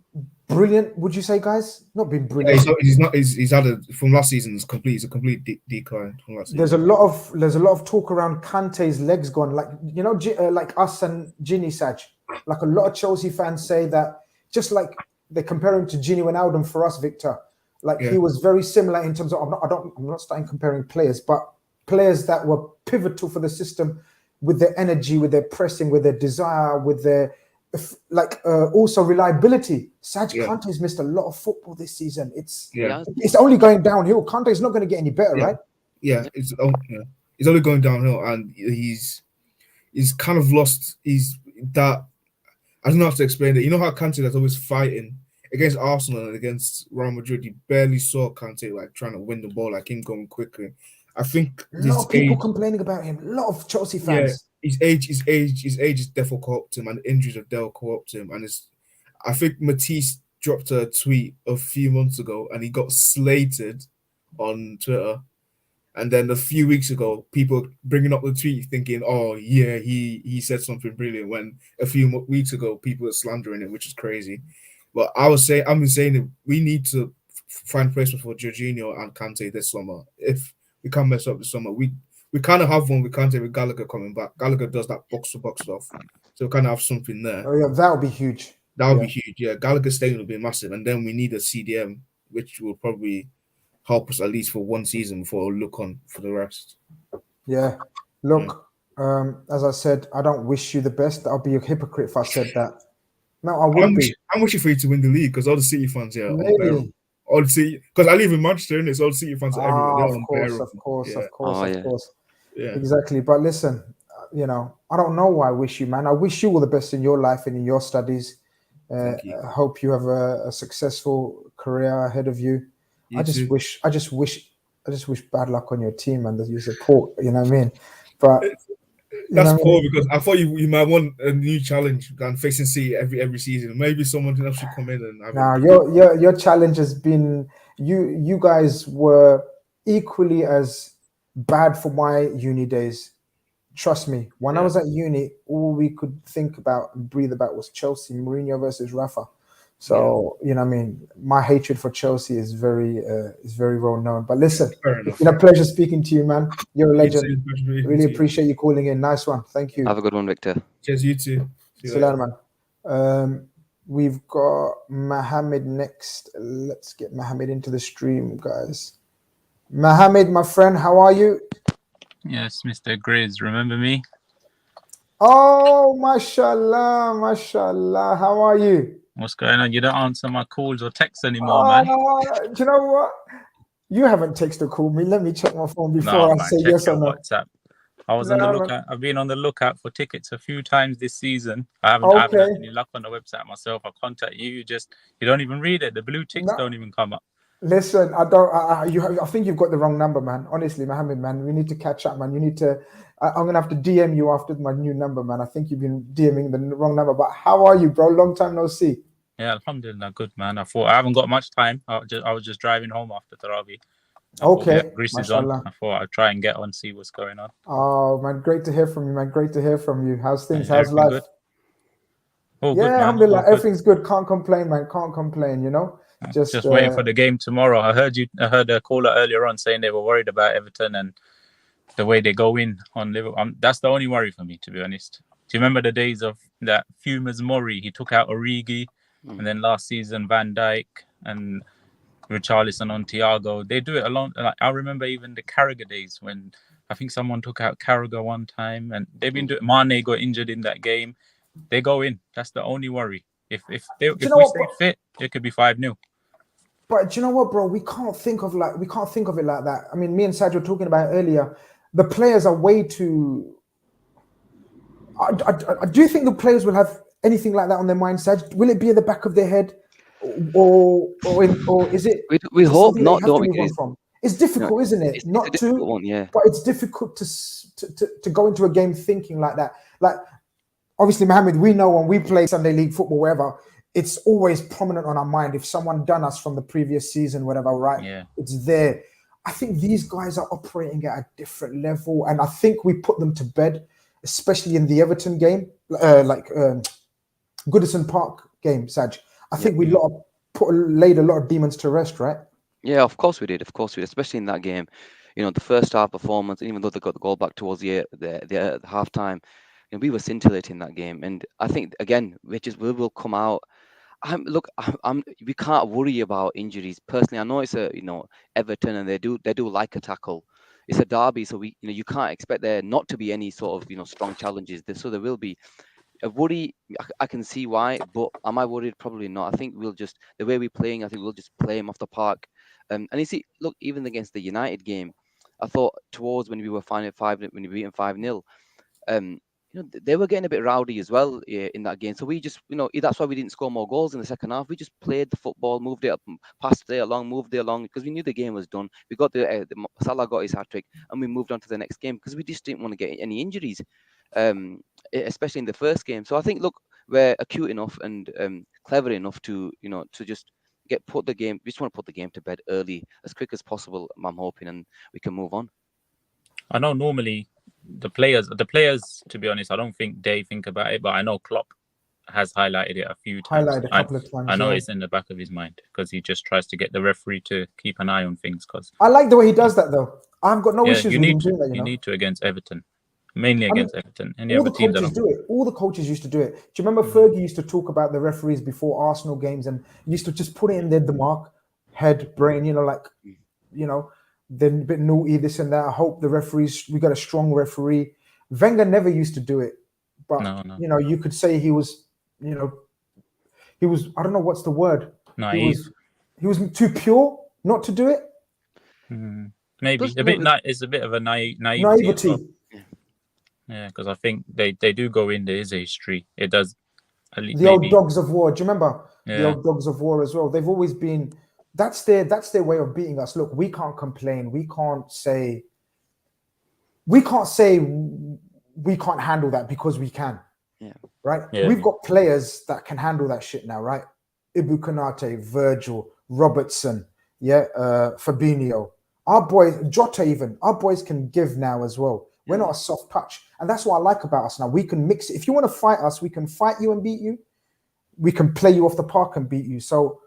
brilliant, would you say, guys? Not been brilliant. Yeah, he's had from last season. It's a complete decline from last season. There's a lot of talk around Kante's legs gone, like, you know, like us and Gini Saj. Like a lot of Chelsea fans say that, just like they compare him to Gini Wijnaldum for us, Victor. Like he was very similar in terms of I'm not starting comparing players, but players that were pivotal for the system with their energy, with their pressing, with their desire, with their also reliability. Kante's missed a lot of football this season. It's only going downhill. Kante's not going to get any better, right? Yeah, it's only going downhill, and he's kind of lost. He's that, I don't know how to explain it. You know how Kante that's always fighting against Arsenal and against Real Madrid. You barely saw Kante like trying to win the ball, like him going quickly. I think a lot of people complaining about him. A lot of Chelsea fans. His age is definitely co-opted him, and injuries have definitely co-opted him. And I think Matisse dropped a tweet a few months ago, and he got slated on Twitter. And then a few weeks ago, people bringing up the tweet thinking, "Oh yeah, he said something brilliant." When a few weeks ago, people were slandering it, which is crazy. But I've been saying that we need to find placement for Jorginho and Kante this summer. If we can't mess up this summer, we kind of have one with Kante with Gallagher coming back. Gallagher does that box-to-box stuff, so we kind of have something there. Oh yeah, that would be huge. That would be huge. Yeah, Gallagher staying will be massive, and then we need a CDM, which will probably help us at least for one season before we look on for the rest. Yeah. Look, as I said, I don't wish you the best. I'll be a hypocrite if I said that. No, I wouldn't be. I'm wishing for you to win the league, because all the City fans here are unbearable. All the City, because I live in Manchester, and it's all the City fans everywhere. Of course. Yeah. Exactly. But listen, you know, I don't know why I wish you, man. I wish you all the best in your life and in your studies. Thank you. I hope you have a successful career ahead of you. I just wish bad luck on your team and your support. You know what I mean? But that's cool, because I thought you might want a new challenge than facing City every season. Maybe someone else should come in and. Now your challenge has been you guys were equally as bad for my uni days. trust me, when I was at uni, all we could think about and breathe about was Chelsea, Mourinho versus Rafa. So, you know what I mean? My hatred for Chelsea is very well known. But listen, Fair it's enough. been a pleasure speaking to you, man. You're a You legend. too. Pleasure speaking Really to you. appreciate you calling in. Nice one. Thank you. Have a good one, Victor. Cheers, you too. See you See you later. later, man. We've got Mohammed next. Let's get Mohammed into the stream, guys. Mohammed, my friend, how are you? Yes, Mr. Grizz, remember me? Oh, mashallah, mashallah. How are you? What's going on? You don't answer my calls or texts anymore, man. Do you know what? You haven't texted or called me. Let me check my phone before No, I man, say check yes your or no. WhatsApp. I was No, on the man. lookout. I've been on the lookout for tickets a few times this season. I haven't had Okay. any luck on the website myself. I contact you, you don't even read it. The blue ticks No. don't even come up. Listen, I don't. I think you've got the wrong number, man. Honestly, Mohammed, man, we need to catch up, man. You need to. I'm gonna have to DM you after my new number, man. I think you've been DMing the wrong number. But how are you, bro? Long time no see. Yeah, alhamdulillah, good, man. I thought I haven't got much time. I was just driving home after Tarawih. Okay, Greece is on. I thought I'd try and get on, see what's going on. Oh man, great to hear from you, man. Great to hear from you. How's things? Hey, How's life? good? Oh, yeah, good, man. alhamdulillah, everything's good. Can't complain, man. Can't complain. You know, just waiting for the game tomorrow. I heard a caller earlier on saying they were worried about Everton and the way they go in on Liverpool. That's the only worry for me, to be honest. Do you remember the days of that Fumers Murray? He took out Origi, and then last season Van Dijk and Richarlison on Thiago. They do it alone. Like, I remember even the Carragher days when I think someone took out Carragher one time, and they've been doing. Mane got injured in that game. They go in. That's the only worry. If we stay fit, it could be 5-0. But do you know what, bro? We can't think of it like that. I mean, me and Sadio were talking about it earlier. The players are way too. Do you think the players will have anything like that on their mind, Saj? Will it be in the back of their head, or is it? We hope not. Don't we? It's difficult, isn't it? It's a difficult one, yeah. But it's difficult to go into a game thinking like that. Like, obviously, Mohammed, we know when we play Sunday League football, wherever, it's always prominent on our mind. If someone done us from the previous season, whatever, right? Yeah. It's there. I think these guys are operating at a different level, and I think we put them to bed, especially in the Everton game, Goodison Park game, Saj. I think we laid a lot of demons to rest, right? Yeah, of course we did. Especially in that game. You know, the first half performance, even though they got the goal back towards the half time, you know, we were scintillating that game. And I think again, we will come out. We can't worry about injuries. Personally, I know it's Everton, and they do like a tackle. It's a derby, so you can't expect there not to be any sort of strong challenges. So there will be a worry. I can see why, but am I worried? Probably not. I think the way we're playing, I think we'll just play them off the park. And you see, look, even against the United game, I thought towards when we were beaten 5-0, they were getting a bit rowdy as well in that game. So we just, that's why we didn't score more goals in the second half. We just played the football, moved it up, passed it along, moved it along, because we knew the game was done. We got Salah got his hat-trick, and we moved on to the next game because we just didn't want to get any injuries, especially in the first game. So I think, look, we're acute enough and clever enough to just put the game. We just want to put the game to bed early, as quick as possible. I'm hoping, and we can move on. I know normally the players, to be honest, I don't think they think about it, but I know Klopp has highlighted it a few times. Highlighted a couple of times. I know it's in the back of his mind because he just tries to get the referee to keep an eye on things. Because I like the way he does that, though. I've got no issues with him doing that. You need to against Everton, mainly against Everton. All the coaches do it. All the coaches used to do it. Do you remember Fergie used to talk about the referees before Arsenal games and used to just put it in the mark, head, brain, they're a bit naughty, this and that. I hope the referees, we got a strong referee. Wenger never used to do it. But, no. You could say he was, I don't know what's the word. Naive. He was too pure not to do it. Maybe. It's a bit of a naivety. Well. Yeah, because I think they do go in. There is a history. It does. Old dogs of war. Do you remember? Yeah. The old dogs of war as well. They've always been... That's their way of beating us. Look, we can't complain. We can't say we can't handle that because we can. Yeah. Right? Yeah. We've got players that can handle that shit now, right? Ibu Konate, Virgil, Robertson, Fabinho. Our boys, Jota even, our boys can give now as well. We're not a soft touch. And that's what I like about us now. We can mix it. If you want to fight us, we can fight you and beat you. We can play you off the park and beat you. So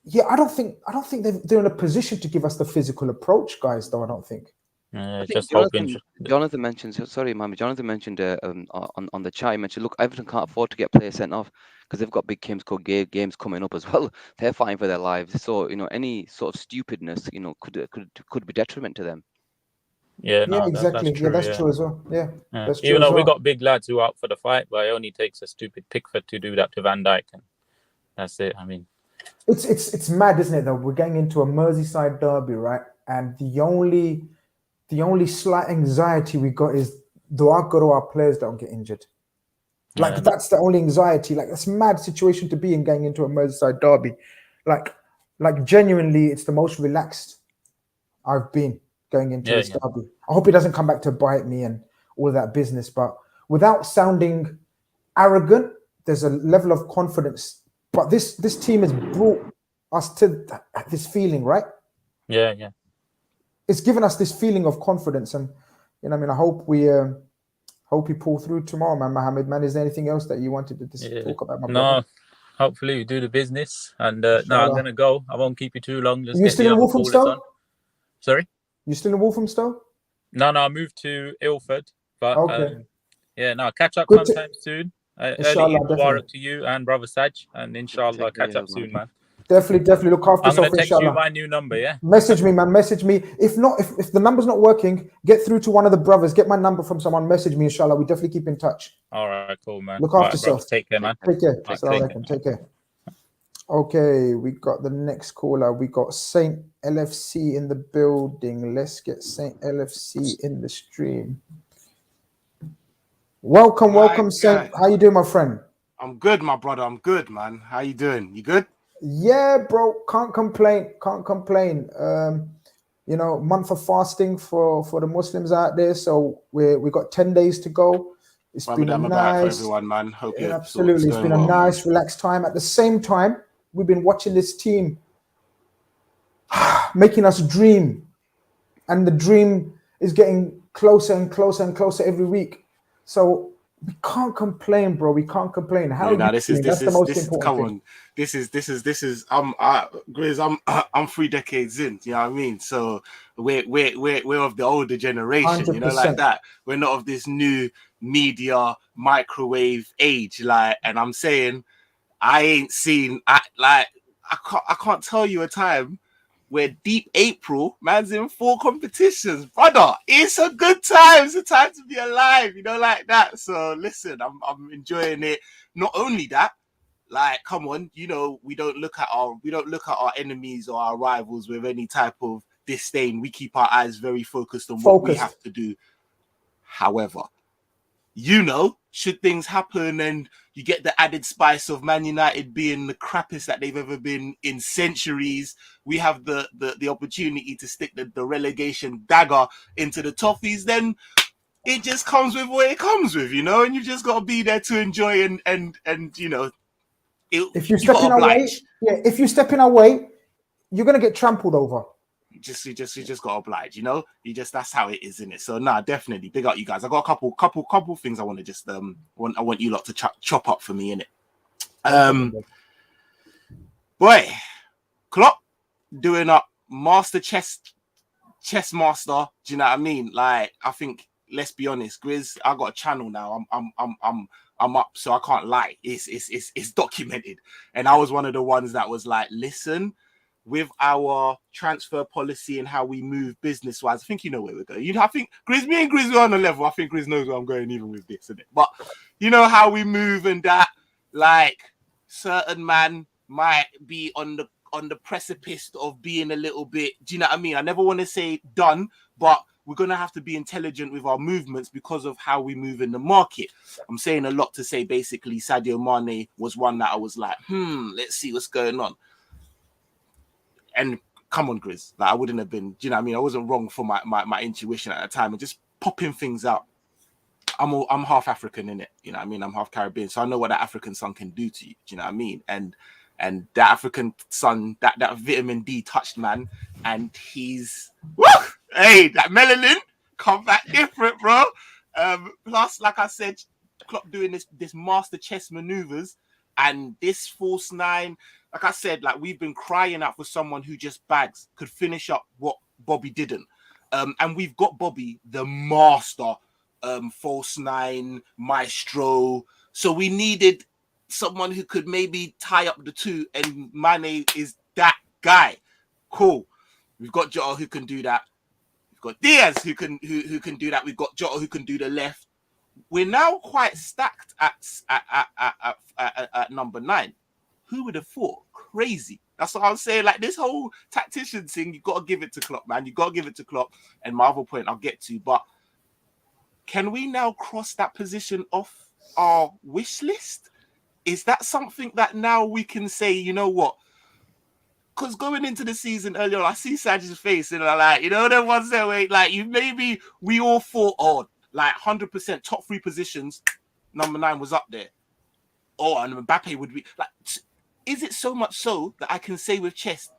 yeah, I don't think they're in a position to give us the physical approach, guys, though, I don't think. I think Just hoping. Jonathan mentioned. Sorry, Mohammed. Jonathan mentioned on the chat. He mentioned, look, Everton can't afford to get players sent off because they've got big games coming up as well. They're fighting for their lives. So any sort of stupidness, could be detriment to them. Yeah, Yeah, no, exactly. that's true. That's true as well. Yeah, that's true. Even as though we well. got big lads who are out for the fight, but it only takes a stupid Pickford to do that to Van Dijk, and that's it. I mean, it's mad, isn't it? Though we're getting into a Merseyside derby, right? And the only slight anxiety we got is, do our players don't get injured? Like that's the only anxiety. Like that's a mad situation to be in going into a Merseyside derby. Like genuinely, it's the most relaxed I've been going into this derby. I hope it doesn't come back to bite me and all that business. But without sounding arrogant, there's a level of confidence. But this team has brought us to this feeling, right? Yeah. It's given us this feeling of confidence, and I hope we pull through tomorrow, man. Mohammed, man, is there anything else that you wanted to talk about, my brother? No, hopefully we do the business. And no, I'm gonna go. I won't keep you too long. Just you still in Walthamstow? Sorry, you still in Walthamstow? No, I moved to Ilford, but okay. catch up Good sometime soon. Inshallah, Early Eid Mubarak to you and brother Saj, and inshallah catch up soon, man. Definitely look after yourself. I'm gonna text inshallah. you my new number, yeah. Message me, man. Message me. If not, if the number's not working, get through to one of the brothers. Get my number from someone. Message me, inshallah. We definitely keep in touch. All right, cool, man. Look after yourself. Brother, take care, man. Take care. Right, Take care. Okay, we got the next caller. We got Saint LFC in the building. Let's get Saint LFC in the stream. Welcome, Saint. How you doing, my friend? I'm good, my brother. I'm good, man. How you doing? You good? Yeah, bro. Can't complain. Month of fasting for the Muslims out there. So we got 10 days to go. It's been a nice for everyone, man. Hope you absolutely. It's been a nice, relaxed time. At the same time, we've been watching this team making us dream, and the dream is getting closer and closer and closer every week. So we can't complain, bro. We can't complain. That's the most important come thing. on. This is Grizz, I'm 3 decades in, you know what I mean? So we're of the older generation, 100%. like that. We're not of this new media microwave age, and I'm saying I ain't seen I can't tell you a time where deep April, man's in 4 competitions, brother. It's a good time. It's a time to be alive, like that. So listen, I'm enjoying it. Not only that, come on, we don't look at our enemies or our rivals with any type of disdain. We keep our eyes very focused on what we have to do. However, should things happen and you get the added spice of Man United being the crappiest that they've ever been in centuries, we have the opportunity to stick the relegation dagger into the toffees, then it just comes with what it comes with, and you just got to be there to enjoy and if you step in our way, if you step in our way, you're going to get trampled over. You just gotta oblige, that's how it is, innit? So definitely big up you guys. I got a couple things I want to just I want you lot to chop up for me, innit? Boy, Klopp doing up master chess master. Do you know what I mean? I think, let's be honest, Grizz, I got a channel now. I'm up, so I can't lie. It's documented, and I was one of the ones that was like, listen. With our transfer policy and how we move business-wise, I think you know where we're going. I think Grizz, me and Grizz are on a level. I think Grizz knows where I'm going even with this, isn't it? But you know how we move and that, certain man might be on the precipice of being a little bit, do you know what I mean? I never want to say done, but we're going to have to be intelligent with our movements because of how we move in the market. I'm saying a lot to say basically Sadio Mane was one that I was like, let's see what's going on. And come on, Grizz, I wouldn't have been, do you know what I mean? I wasn't wrong for my intuition at the time and just popping things out. I'm half African, innit? You know what I mean? I'm half Caribbean. So I know what that African sun can do to you. Do you know what I mean? And that African sun, that vitamin D touched man, and he's, hey, that melanin, come back different, bro. Plus, like I said, Klopp doing this master chess maneuvers and this false nine. Like I said, like we've been crying out for someone who just bags, could finish up what Bobby didn't. And we've got Bobby, the master false nine maestro. So we needed someone who could maybe tie up the two, and Mane is that guy. Cool. We've got Jota who can do that. We've got Diaz who can do that. We've got Jota who can do the left. We're now quite stacked at number 9. Who would have thought? Crazy. That's what I was saying. Like this whole tactician thing, you got to give it to Klopp, man. You got to give it to Klopp. And my other point I'll get to, but can we now cross that position off our wish list? Is that something that now we can say, you know what? Because going into the season earlier, I see Sanchez's face and I'm like, you know, the ones that wait, like we all thought, oh, like 100% top 3 positions, number 9 was up there. Oh, and Mbappe would be like, is it so much so that I can say with chest,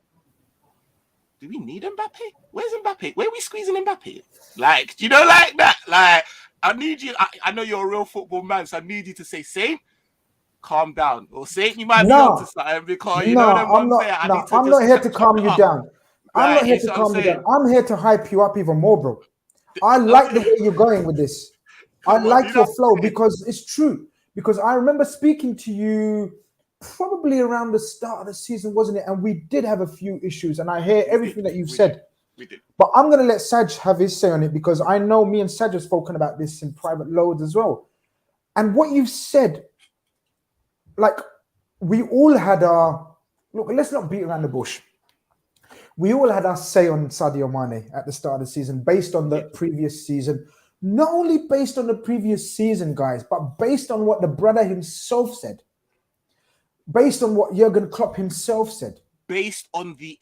do we need Mbappe? Where's Mbappe? Where are we squeezing Mbappe? Like, you know, like that. Like, I need you. I know you're a real football man, so I need you to say, Saint, calm down. Or Saint, you might be on to something because you know them ones there. I'm not here to calm you down. I'm not here to calm you down. I'm here to hype you up even more, bro. I like the way you're going with this. I like your flow because it's true. Because I remember speaking to you probably around the start of the season, wasn't it? And we did have a few issues, and I hear everything that you've said. We did. But I'm going to let Saj have his say on it because I know me and Saj have spoken about this in private loads as well. And what you've said, like, we all had our... Look, let's not beat around the bush. We all had our say on Sadio Mane at the start of the season based on the previous season. Not only based on the previous season, guys, but based on what the brother himself said. Based on what Jurgen Klopp himself said. Based on the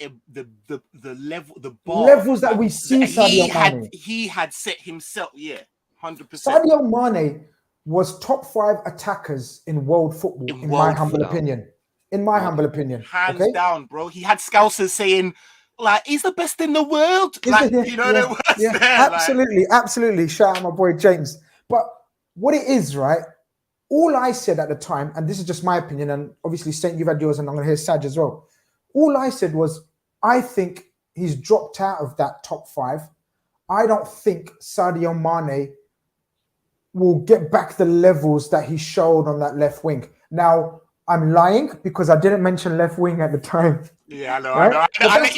level, the bar levels that we see Sadio Mane. He had set himself, 100%. Sadio Mane was top 5 attackers in world football, in my humble opinion. In my humble opinion. Hands down, bro. He had Scousers saying, like, he's the best in the world. Like, you know, there was there. Absolutely, absolutely. Shout out my boy James. But what it is, right? All I said at the time, and this is just my opinion, and obviously, Saint, you've had yours, and I'm going to hear Saj as well. All I said was, I think he's dropped out of that top 5. I don't think Sadio Mane will get back the levels that he showed on that left wing. Now, I'm lying because I didn't mention left wing at the time. Yeah, I know. Right? I know. I'll let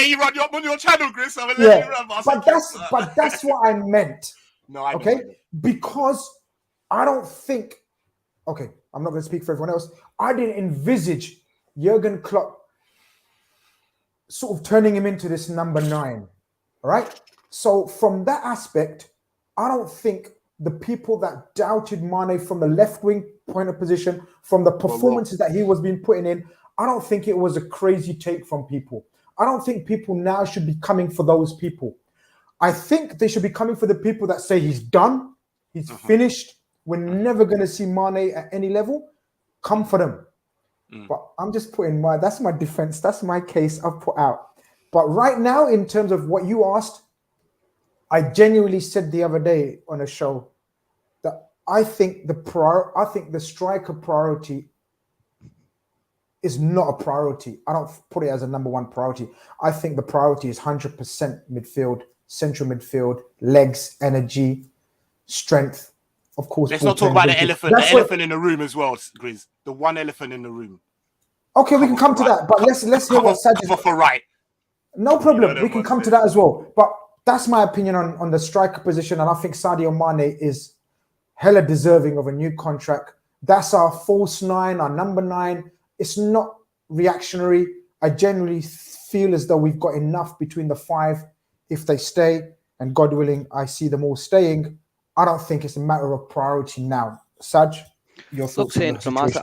you run on your channel, Chris. I'm gonna let you run. But that's what I meant. No, I okay? know. Because I don't think, okay, I'm not going to speak for everyone else. I didn't envisage Jurgen Klopp sort of turning him into this number 9, right? So from that aspect, I don't think the people that doubted Mane from the left wing point of position, from the performances that he was being putting in, I don't think it was a crazy take from people. I don't think people now should be coming for those people. I think they should be coming for the people that say he's done, he's finished, we're never going to see Mane at any level. Come for them. But I'm just putting that's my defense. That's my case I've put out. But right now, in terms of what you asked, I genuinely said the other day on a show that I think the striker priority is not a priority. I don't put it as a number 1 priority. I think the priority is 100% midfield, central midfield, legs, energy, strength. Of course. Let's not talk about the elephant in the room as well, Grizz. The one elephant in the room. Okay, we can come to that, but let's hear what Saj is. For right. No problem. We can come to that as well. But that's my opinion on the striker position, and I think Sadio Mane is hella deserving of a new contract. That's our false 9, our number 9. It's not reactionary. I generally feel as though we've got enough between the 5 if they stay, and God willing, I see them all staying. I don't think it's a matter of priority now. Saj, your thoughts? Look, from us,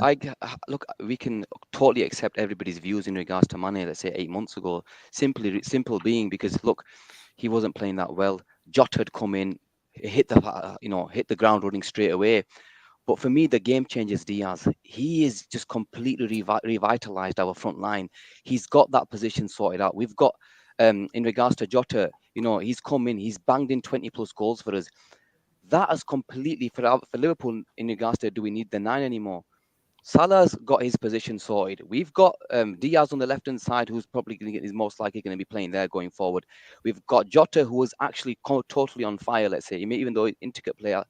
we can totally accept everybody's views in regards to Mane, let's say 8 months ago. Simple being because, look, he wasn't playing that well. Jota had come in, hit the ground running straight away. But for me, the game changer is Diaz. He is just completely revitalized our front line. He's got that position sorted out. We've got In regards to Jota, he's come in, he's banged in 20 plus goals for us. That has completely for Liverpool in regards to, do we need the 9 anymore? Salah's got his position sorted. We've got Diaz on the left hand side, who's probably is most likely going to be playing there going forward. We've got Jota, who was actually totally on fire. Let's say, even though he's an intricate player,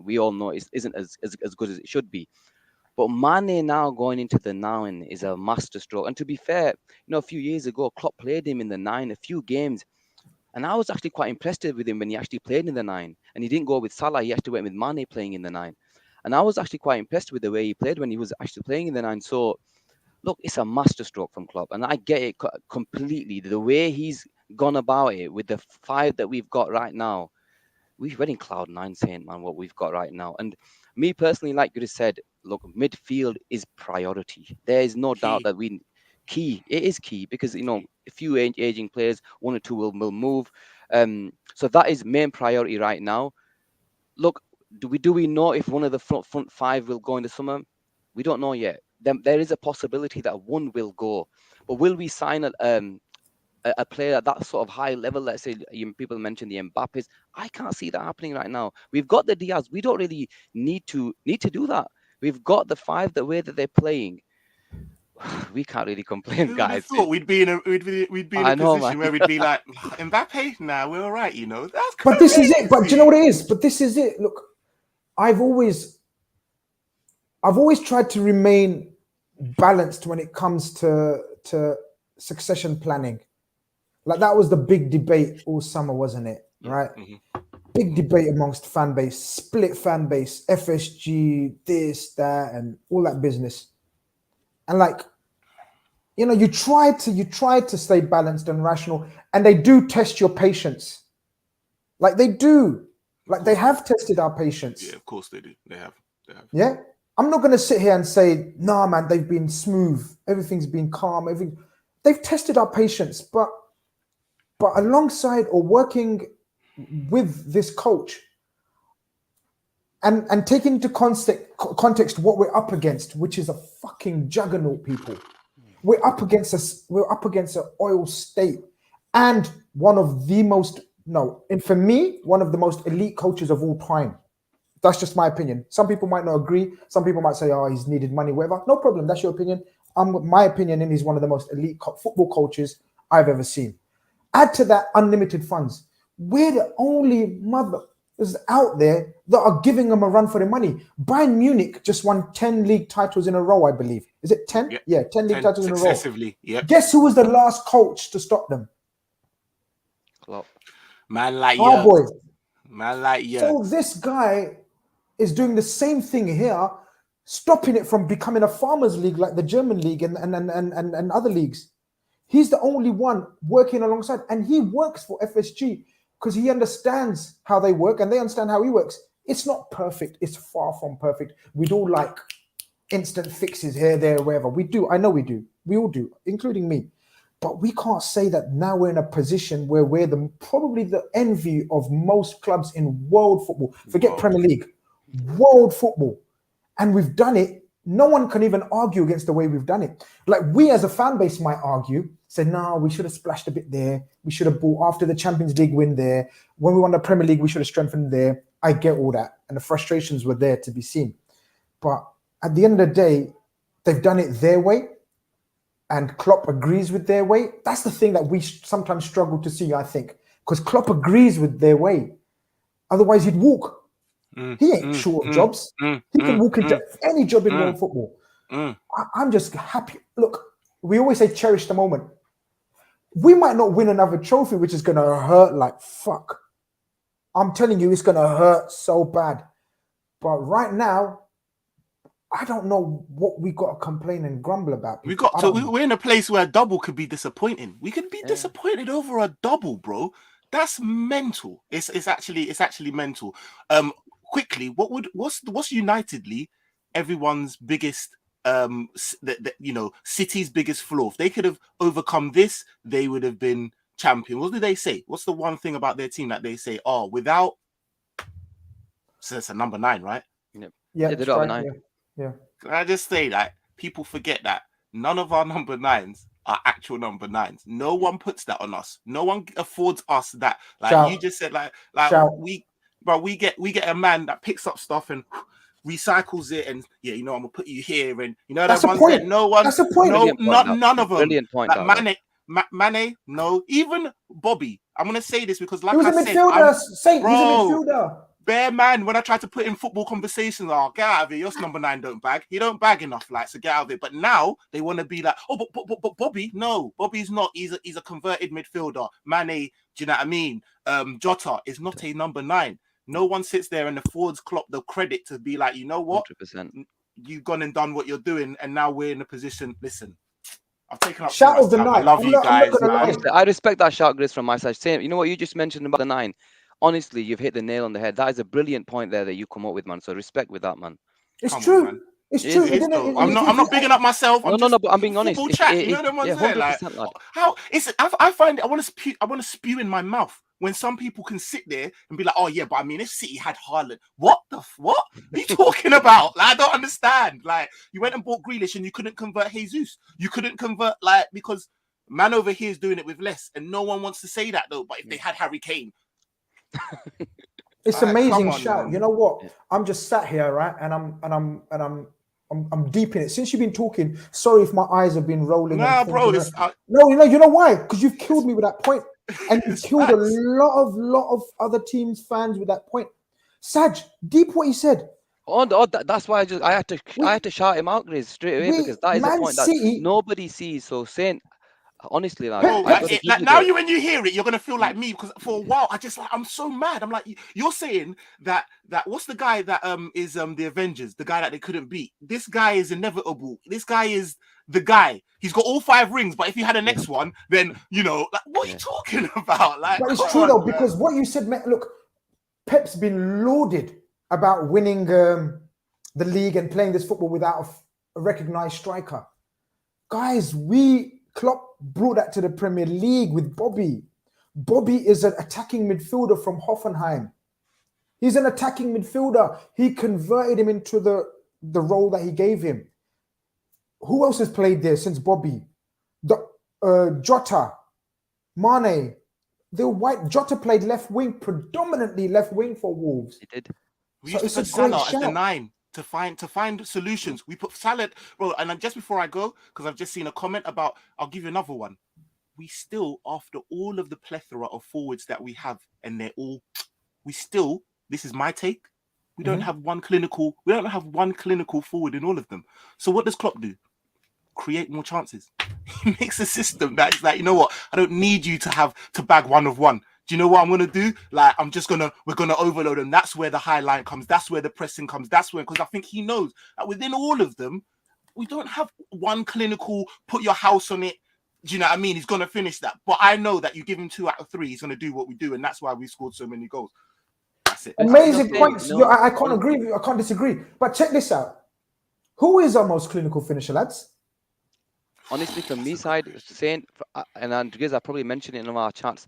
we all know isn't as good as it should be. But Mane now going into the 9 is a masterstroke. And to be fair, a few years ago, Klopp played him in the 9 a few games. And I was actually quite impressed with him when he actually played in the 9. And he didn't go with Salah, he actually went with Mane playing in the 9. And I was actually quite impressed with the way he played when he was actually playing in the 9. So, look, it's a masterstroke from Klopp. And I get it completely. The way he's gone about it with the 5 that we've got right now, we're in cloud 9 saying, man, what we've got right now. And me personally, like you just said, look, midfield is priority. There is no doubt that it is key because, a few aging players, 1 or 2 will move. So that is main priority right now. Look, do we know if one of the front 5 will go in the summer? We don't know yet. There is a possibility that one will go. But will we sign a player at that sort of high level? Let's say people mentioned the Mbappes. I can't see that happening right now. We've got the Diaz. We don't really need to do that. We've got the 5 the way that they're playing. We can't really complain, guys. Who thought we'd be in a position where we'd be like, Mbappe? Nah, we're all right, That's crazy. But this is it. But do you know what it is? But this is it. Look, I've always tried to remain balanced when it comes to succession planning. Like that was the big debate all summer, wasn't it? Right? Mm-hmm. Big debate amongst fan base, split fan base, FSG, this, that, and all that business. And like, you try to stay balanced and rational, and they do test your patience. Like they do. Like they have tested our patience. Yeah, of course they do. They have. Yeah. I'm not going to sit here and say, nah, man, they've been smooth. Everything's been calm. They've tested our patience, but alongside or working with this coach and taking into context what we're up against, which is a fucking juggernaut, people. We're up against an oil state and one of the most elite coaches of all time. That's just my opinion. Some people might not agree. Some people might say, oh, he's needed money, whatever. No problem. That's your opinion. My opinion is he's one of the most elite football coaches I've ever seen. Add to that unlimited funds. We're the only mothers out there that are giving them a run for their money. Bayern Munich just won 10 league titles in a row, I believe. Is it 10? Yep. Yeah, 10 league titles in a row. Successively, yep. Guess who was the last coach to stop them? Klopp. Man like our boy. Man like you. So this guy is doing the same thing here, stopping it from becoming a farmers league like the German league and other leagues. He's the only one working alongside, and he works for FSG because he understands how they work and they understand how he works. It's not perfect. It's far from perfect. We'd all like instant fixes here, there, wherever. We do. I know we do. We all do, including me. But we can't say that now we're in a position where we're probably the envy of most clubs in world football. Forget Premier League. World football. And we've done it. No one can even argue against the way we've done it. Like we as a fan base might argue, say, no, we should have splashed a bit there. We should have bought after the Champions League win there. When we won the Premier League, we should have strengthened there. I get all that. And the frustrations were there to be seen. But at the end of the day, they've done it their way. And Klopp agrees with their way. That's the thing that we sometimes struggle to see, I think. Because Klopp agrees with their way. Otherwise, he'd walk. He ain't short of jobs. He can walk into any job in world football. I'm just happy. Look, we always say cherish the moment. We might not win another trophy, which is going to hurt like fuck. I'm telling you, it's going to hurt so bad. But right now, I don't know what we got to complain and grumble about. We're in a place where a double could be disappointing. We could be disappointed over a double, bro. That's mental. It's actually mental. Quickly, what's unitedly everyone's biggest City's biggest flaw? If they could have overcome this, they would have been champion. What do they say? What's the one thing about their team that they say, without, so it's a number 9, right? Yeah, they don't have a 9. Yeah. Can I just say that people forget that none of our number 9s are actual number 9s. No one puts that on us. No one affords us that. Like Shout. you just said, like Shout. we get a man that picks up stuff and recycles it, and yeah, you know, I'm gonna put you here, and you know, That's the a ones point. that no one, That's a point. none of them. Brilliant point. Like Mane, no, even Bobby. I'm gonna say this because, like He was I a said, midfielder. Saint, he's a bro, midfielder. bare man. When I try to put in football conversations, oh, get out of here. Your number 9 don't bag. He don't bag enough, like, so get out of it. But now they want to be like, oh, but Bobby, no, Bobby's not. He's a converted midfielder. Mane, do you know what I mean? Jota is not a number 9. No one sits there and affords Klopp the credit to be like, you know what? 100%. You've gone and done what you're doing, and now we're in a position. Listen, I've taken up. Shout of the night. I love you guys. Honestly, I respect that shout, Grace, from my side. Saying, you know what you just mentioned about the 9. Honestly, you've hit the nail on the head. That is a brilliant point there that you come up with, man. So respect with that, man. It's Come true. on, man. It's true. I'm not bigging up myself. No, but I'm being honest. You know them ones there, like, how is it? I find it, I want to spew in my mouth when some people can sit there and be like, oh yeah, but I mean, if City had Haaland, what are you talking about? Like, I don't understand. Like, you went and bought Grealish and you couldn't convert Jesus. You couldn't convert, like, because man over here is doing it with less, and no one wants to say that though. But if they had Harry Kane. It's amazing on, shout. man. You know what? I'm just sat here, right, and I'm deep in it. Since you've been talking, sorry if my eyes have been rolling. Nah, bro. No, you know why? Because you've killed me with that point, and you've killed a lot of other teams' fans with that point. Saj, deep what you said. That's why I had to shout him out, Grace, straight away, because that is a point that nobody sees. So saying. Honestly, like, now when you hear it, you're gonna feel like me, because for a while I'm so mad. I'm like, you're saying that what's the guy that is the Avengers, the guy that they couldn't beat? This guy is inevitable. This guy is the guy. He's got all 5 rings, but if you had a next one, then you know, like, what are you talking about? Like, but it's true though, because what you said, man, look, Pep's been lauded about winning the league and playing this football without a recognized striker. Guys, Klopp brought that to the Premier League with Bobby. Bobby is an attacking midfielder from Hoffenheim. He's an attacking midfielder. He converted him into the role that he gave him. Who else has played there since Bobby? Jota, Mane. Jota played left wing, predominantly left wing for Wolves. He did. We used to put Salah as the 9. To find solutions. We put Salah, bro. And just before I go, because I've just seen a comment about, I'll give you another one. We still, after all of the plethora of forwards that we have, and this is my take, we don't have one clinical forward in all of them. So what does Klopp do? Create more chances. He makes a system that's like, you know what? I don't need you to bag 1 of 1. Do you know what I'm going to do? Like, we're going to overload them. That's where the high line comes. That's where the pressing comes. That's where, because I think he knows that within all of them, we don't have one clinical, put your house on it. Do you know what I mean? He's going to finish that. But I know that you give him 2 out of 3, he's going to do what we do. And that's why we scored so many goals. That's it. Amazing points. I can't agree with you. I can't disagree. But check this out. Who is our most clinical finisher, lads? Honestly, from me side, saying, and because I probably mentioned it in our chats,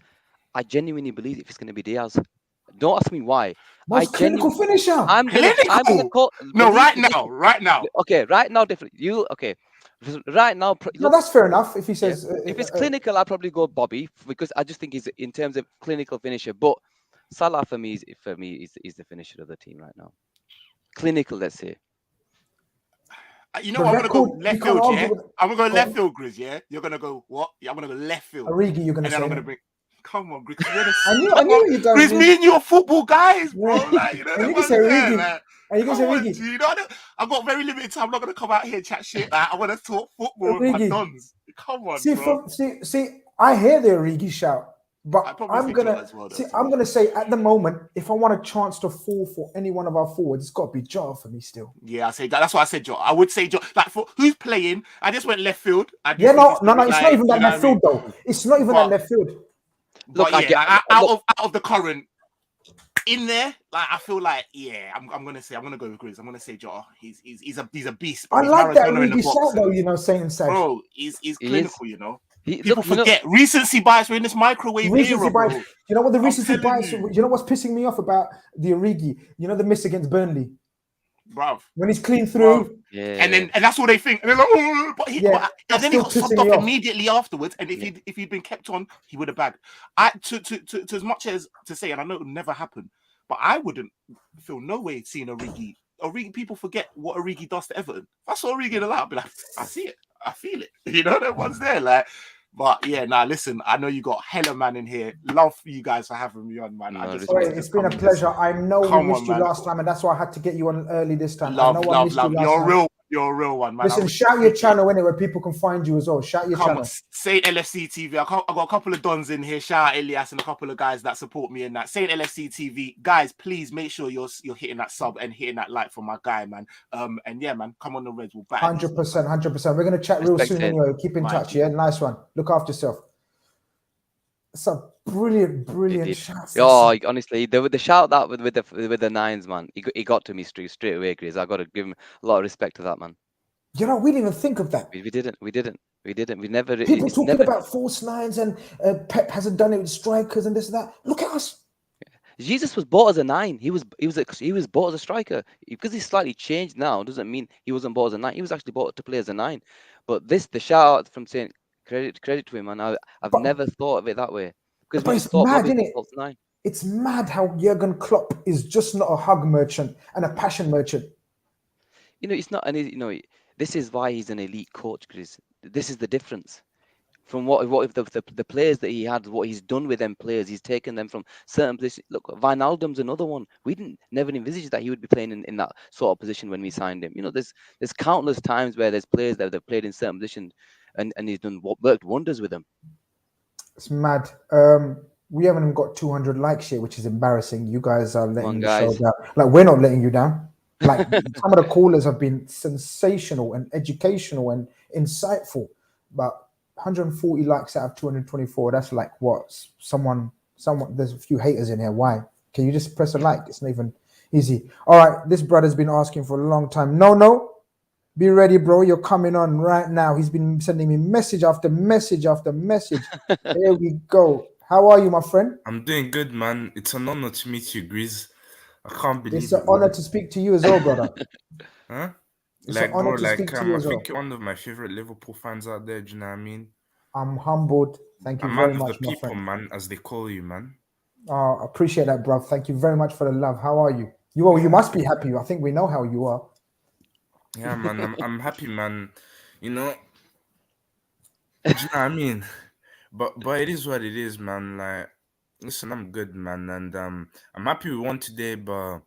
I genuinely believe if it's going to be Diaz. Don't ask me why. Most clinical finisher. I'm gonna call. No, right now. Okay, right now, definitely. Okay. Right now. No, that's fair enough. If he says, if it's clinical, I'd probably go Bobby, because I just think he's, in terms of clinical finisher. But Salah for me is the finisher of the team right now. Clinical, let's say. You know what? I'm going to go left field, yeah? I'm going to go left field, Grizz, yeah? You're going to go what? Yeah, I'm going to go left field. Origi, you're going to say. And then I'm going to bring... Come on, Grizz. I knew you don't. Grizz, me and you are football guys, bro. Like, you know, and you can say Origi. Like, and you can say Origi. You know, I've got very limited time. I'm not going to come out here and chat shit. Like, I want to talk football with my dons. Come on, bro. See, I hear the Origi shout. But I'm gonna say at the moment, if I want a chance to fall for any one of our forwards, it's got to be Jota for me still. Yeah, I say that. That's why I said Jota. I would say Jota. Like, for who's playing, I just went left field. No, it's not even that left field though. It's not even that left field. But yeah, out of the current in there, like I feel like I'm gonna go with Grizz. I'm gonna say Jota. He's a beast. I like that Origi shout though. You know, saying bro, he's clinical. You know. People forget recency bias. We're in this microwave era, bro. You know what the recency bias? You know what's pissing me off about the Origi? You know the miss against Burnley. bruv. When he's clean through, Yeah. And that's all they think. And they're like, oh, Yeah, and that's then he still got pissing subbed me off off. immediately afterwards. And if he'd been kept on, he would have bagged. To as much as to say, and I know it would never happen, but I wouldn't feel no way seeing Origi. People forget what Origi does to Everton. If I saw Origi in the line, I'd be like, I see it, I feel it. You know, that one's there. Like, but yeah, listen, I know you got hella man in here. Love for you guys for having me on, man. I just Sorry, it's been a pleasure. I know we missed you man. last time, and that's why I had to get you on early this time. Love. I missed you last time. You're a real one, man. Listen, shout your channel anyway, people can find you as well. Shout your channel. Saint LFC TV. I got a couple of dons in here. Shout out Elias and a couple of guys that support me in that. Saint LFC TV. Guys, please make sure you're hitting that sub and hitting that like for my guy, man. And yeah, man, come on the Reds. We'll back 100%. We're gonna chat real soon anyway. Keep in touch, yeah. Nice one. Look after yourself. It's a brilliant shout. Oh, honestly, the shout that with the nines, man, he got to me straight away, Grizz. I got to give him a lot of respect to that, man. You know, we didn't even think of that. We didn't. We never. People talking about false nines and Pep hasn't done it with strikers and this and that. Look at us. Jesus was bought as a 9. He was bought as a striker. Because he's slightly changed now doesn't mean he wasn't bought as a 9. He was actually bought to play as a 9. But the shout out from saying credit to him, man. I've never thought of it that way. Because but it's mad, isn't it? It's mad how Jurgen Klopp is just not a hug merchant and a passion merchant. You know, it's not, and you know, this is why he's an elite coach, because this is the difference from what if the players that he had, what he's done with them players, he's taken them from certain positions. Look, Wijnaldum's another one. We never envisaged that he would be playing in that sort of position when we signed him. You know, there's countless times where there's players that have played in certain positions, and he's worked wonders with them. It's mad. We haven't even got 200 likes here, which is embarrassing. You guys are letting the show down. Like, we're not letting you down. Like, some of the callers have been sensational and educational and insightful. But 140 likes out of 224, that's like what? Someone, there's a few haters in here. Why? Can you just press a like? It's not even easy. All right, this brother's been asking for a long time. No. Be ready, bro. You're coming on right now. He's been sending me message after message after message. Here we go. How are you, my friend? I'm doing good, man. It's an honor to meet you, Grizz. I can't believe it's an honor to speak to you as well, brother. Huh? It's an honor to speak to you as well. I think you're one of my favorite Liverpool fans out there. Do you know what I mean? I'm humbled. Thank you I'm very one much, of the my people, friend. man, as they call you, man. I appreciate that, bro. Thank you very much for the love. How are you? You must be happy. I think we know how you are. Yeah, man. I'm happy, man. You know, do you know what I mean? But it is what it is, man. Like, listen, I'm good, man, and I'm happy we won today. But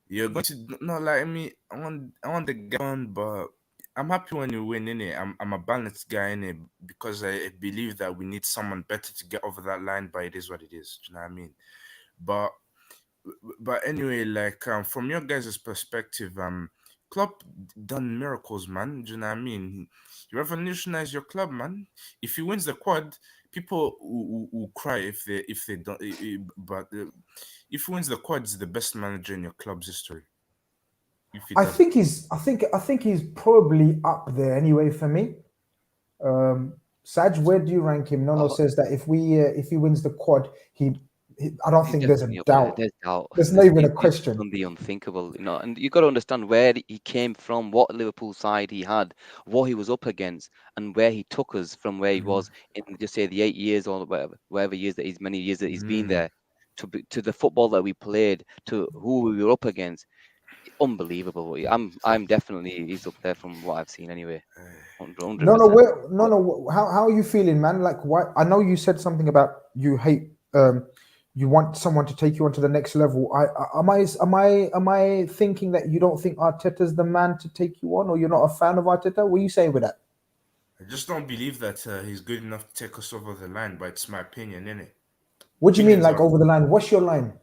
you're going to not like me. I want the gun, but I'm happy when you win, innit? I'm a balanced guy, innit? Because I believe that we need someone better to get over that line. But it is what it is. Do you know what I mean? But anyway, like from your guys' perspective, Klopp done miracles, man. Do you know what I mean? You revolutionized your club, man. If he wins the quad, people will cry if they don't. But if he wins the quad, he's the best manager in your club's history. I think he's probably up there anyway for me. Saj, where do you rank him? Nono says that if he wins the quad, I don't think there's a doubt. There's not even a question. On the unthinkable, you know, and you got to understand where he came from, what Liverpool side he had, what he was up against, and where he took us from where he was in just say the 8 years or whatever years that many years that he's been there, to the football that we played, to who we were up against. Unbelievable. I'm definitely he's up there from what I've seen anyway. 100%. No. How are you feeling, man? Like, why? I know you said something about you hate. You want someone to take you on to the next level. Am I thinking that you don't think Arteta's the man to take you on, or you're not a fan of Arteta? What are you saying with that? I just don't believe that he's good enough to take us over the line, but it's my opinion, innit? What do you mean, like over the line? What's your line?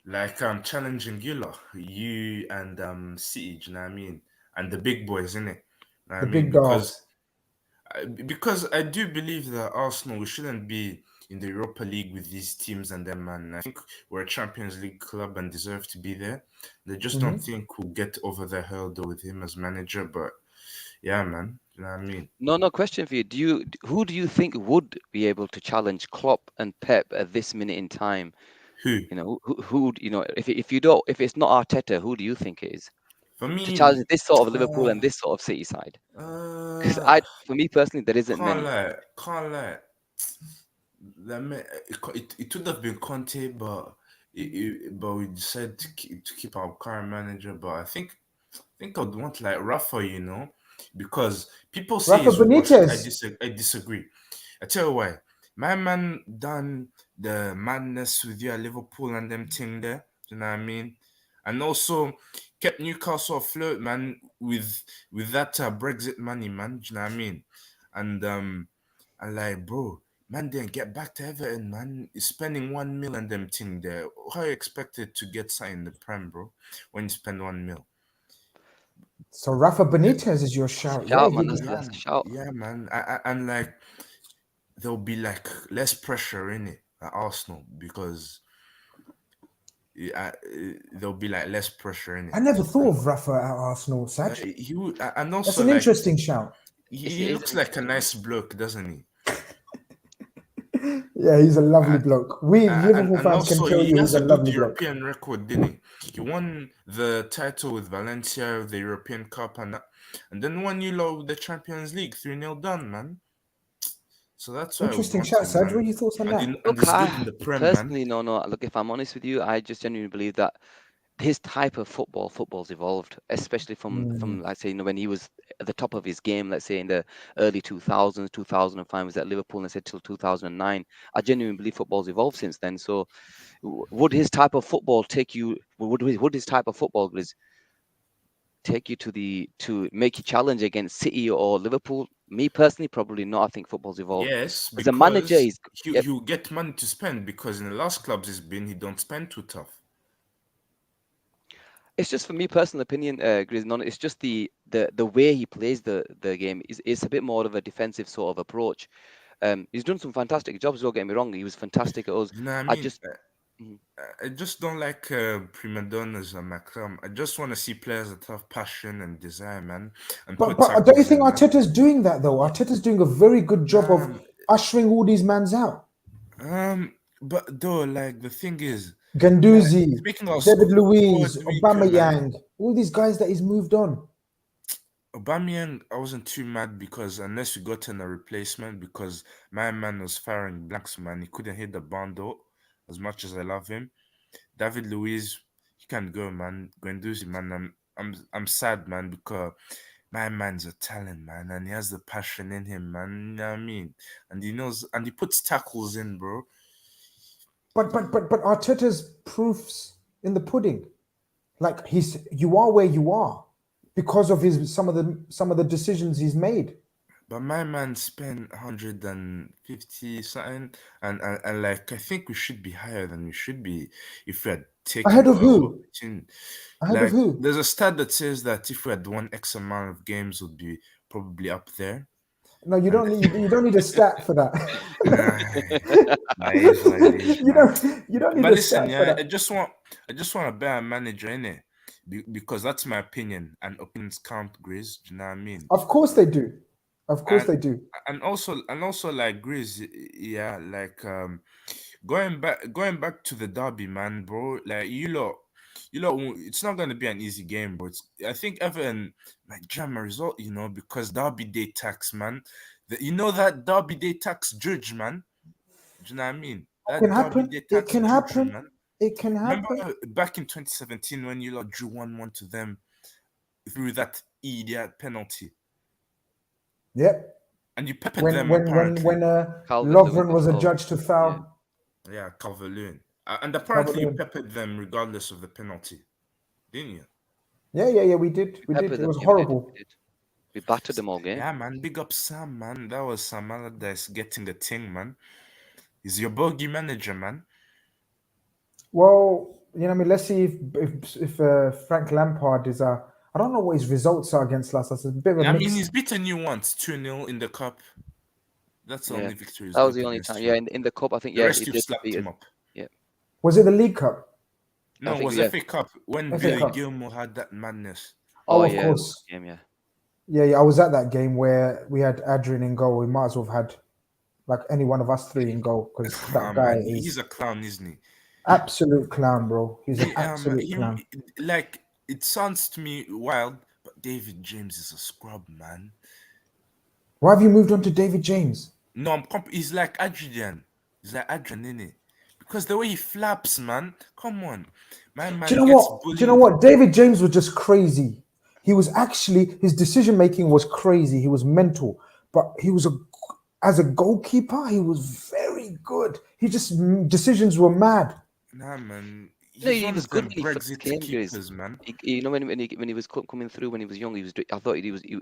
Like I'm challenging you and City, do you know what I mean? And the big boys, innit? The big dogs. Because I do believe that Arsenal, we shouldn't be in the Europa League with these teams and them, man. I think we're a Champions League club and deserve to be there. They just don't think we'll get over the hurdle with him as manager. But yeah, man, you know what I mean? No question for you. Who do you think would be able to challenge Klopp and Pep at this minute in time? Who? You know, who you know, if it's not Arteta, who do you think it is For to me, challenge this sort of Liverpool and this sort of City side? Because for me personally, there isn't can't many. lie, can't lie. It would have been Conte, but we decided to keep our current manager. But I think I'd want like Rafa, because people say Rafa he's washed. I Benitez. disagree. I tell you why. My man done the madness with you at Liverpool and them thing there. Do you know what I mean? And also kept Newcastle afloat, man, with that Brexit money, man. Do you know what I mean? And like, bro, man, didn't get back to Everton, man. He's spending 1 mil and them thing there. How you expected to get signed in the Prem, bro? When you spend 1 mil? So Rafa Benitez is your shout. Yeah, Shout, man, that's a shout. Yeah, man. And like there'll be like less pressure in it at Arsenal because there'll be like less pressure in it. I never thought of Rafa at Arsenal, Saj. And That's also an like interesting shout. he looks like a nice bloke, doesn't he? Yeah, he's a lovely Uh, bloke. We Liverpool and fans can also tell he you has he's a a good lovely bloke. European record, didn't he? He won the title with Valencia, the European Cup, and then won the Champions League 3-0 done, man. So that's why I would Interesting want shout, him, Saj. man. What are your thoughts on that? And Look, he's good in the Prem, man. personally, no. Look, if I'm honest with you, I just genuinely believe that his type of football's evolved, especially from let's say, when he was at the top of his game, let's say in the early 2000s, 2005, was at Liverpool, and I said till 2009. I genuinely believe football's evolved since then. So, would his type of football take you? Would his type of football take you to make you challenge against City or Liverpool? Me personally, probably not. I think football's evolved. Yes, As a manager, because he's you get money to spend, because in the last clubs he's been, he don't spend too tough. it's just for me personal opinion, Grizz. It's just the way he plays the game is a bit more of a defensive sort of approach. He's done some fantastic jobs. Don't get me wrong. He was fantastic at us. You know what I I mean? just I just don't like prima donnas and Macron. I just want to see players that have passion and desire, man, and But put don't you tackles think in, man. Arteta's doing that though? Arteta's doing a very good job of ushering all these mans out. But though, like the thing is, Ganduzi, speaking of David squad Luiz, weaker, man, Aubameyang, all these guys that he's moved on. Aubameyang, I wasn't too mad because unless we got in a replacement, because my man was firing blanks, man. He couldn't hit the bando as much as I love him. David Luiz, he can go, man. Guendouzi, man. I'm sad, man, because my man's a talent, man, and he has the passion in him, man. You know what I mean? And he knows, and he puts tackles in, bro. But Arteta's proofs in the pudding. Like you are where you are because of some of the decisions he's made. But my man spent 150 something, and like I think we should be higher than we should be if we had taken Ahead of who? Ahead of who? There's a stat that says that if we had won X amount of games, would be probably up there. No, you don't need a stat for that. That is what it is, you don't need but a listen, stat for that. I just want a better manager in it, because that's my opinion, and opinions count, Grizz. Do you know what I mean? Of course they do. Of course they do. And also like Grizz, yeah, like going back to the derby, man, bro. Like you lot, it's not gonna be an easy game, bro. I think Everton might jam a result, because derby day tax, man. That derby day tax judge, man. Do you know what I mean? That It can derby happen. day It tax can judge, happen. man. It can happen. Remember back in 2017 when you lot drew 1-1 to them through that idiot penalty? Yep. And you peppered them apparently. When Lovren was adjudged to foul. Yeah, Calvert-Lewin. And apparently you peppered them regardless of the penalty, didn't you? Yeah, we did. It was horrible. We battered them all game. Yeah, man. Big up Sam, man. That was Sam Allardyce getting the thing, man. He's your bogey manager, man. Well, let's see if Frank Lampard is I don't know what his results are against us. That's a bit of a mix. He's beaten you once, 2-0 in the cup. That's the only victory. That was the only time. Yeah, in the cup, I think. The Yeah, rest you slapped him up. Yeah. Was it the League Cup? No, it was FA Cup when Billy Gilmore had that madness. Oh, of course. Yeah. Yeah, I was at that game where we had Adrian in goal. We might as well have had like any one of us three in goal because that guy he's a clown, isn't he? Absolute clown, bro. He's an He, absolute clown. like it sounds to me wild, but David James is a scrub, man. Why have you moved on to David James? No, he's like Adrian. He's like Adrian, innit? Because the way he flaps, man. Come on, my Do you man know gets what? Do you know bullied. what? David James was just crazy. He was actually his decision making was crazy. He was mental, but he was as a goalkeeper, he was very good. He just decisions were mad. Nah, man. You know, He's he one was of good them when he first Brexit came, guys. keepers, man. You know, when he was coming through when he was young, I thought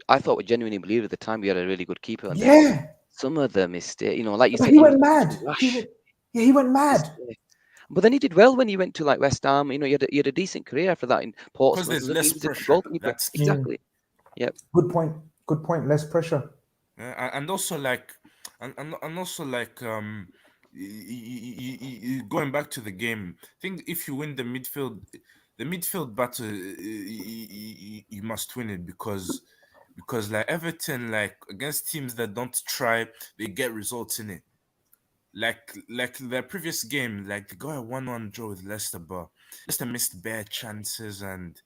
I thought genuinely believed at the time we had a really good keeper, and then Yeah, some of the mistakes, you know, like you but said, he he was went just mad. rash. He went Just, mad. but then he did well when he went to like West Ham. You know, he had a decent career after that in Because Portsmouth. there's He less was a good pressure. goalkeeper. That's key. Exactly. Yep. Good point. Good point. Less pressure. And also like, and also like, going back to the game. I think if you win the midfield battle, you must win it because like Everton, like against teams that don't try, they get results in it. Like their previous game, like they got a 1-1 draw with Leicester, but Leicester missed bare chances and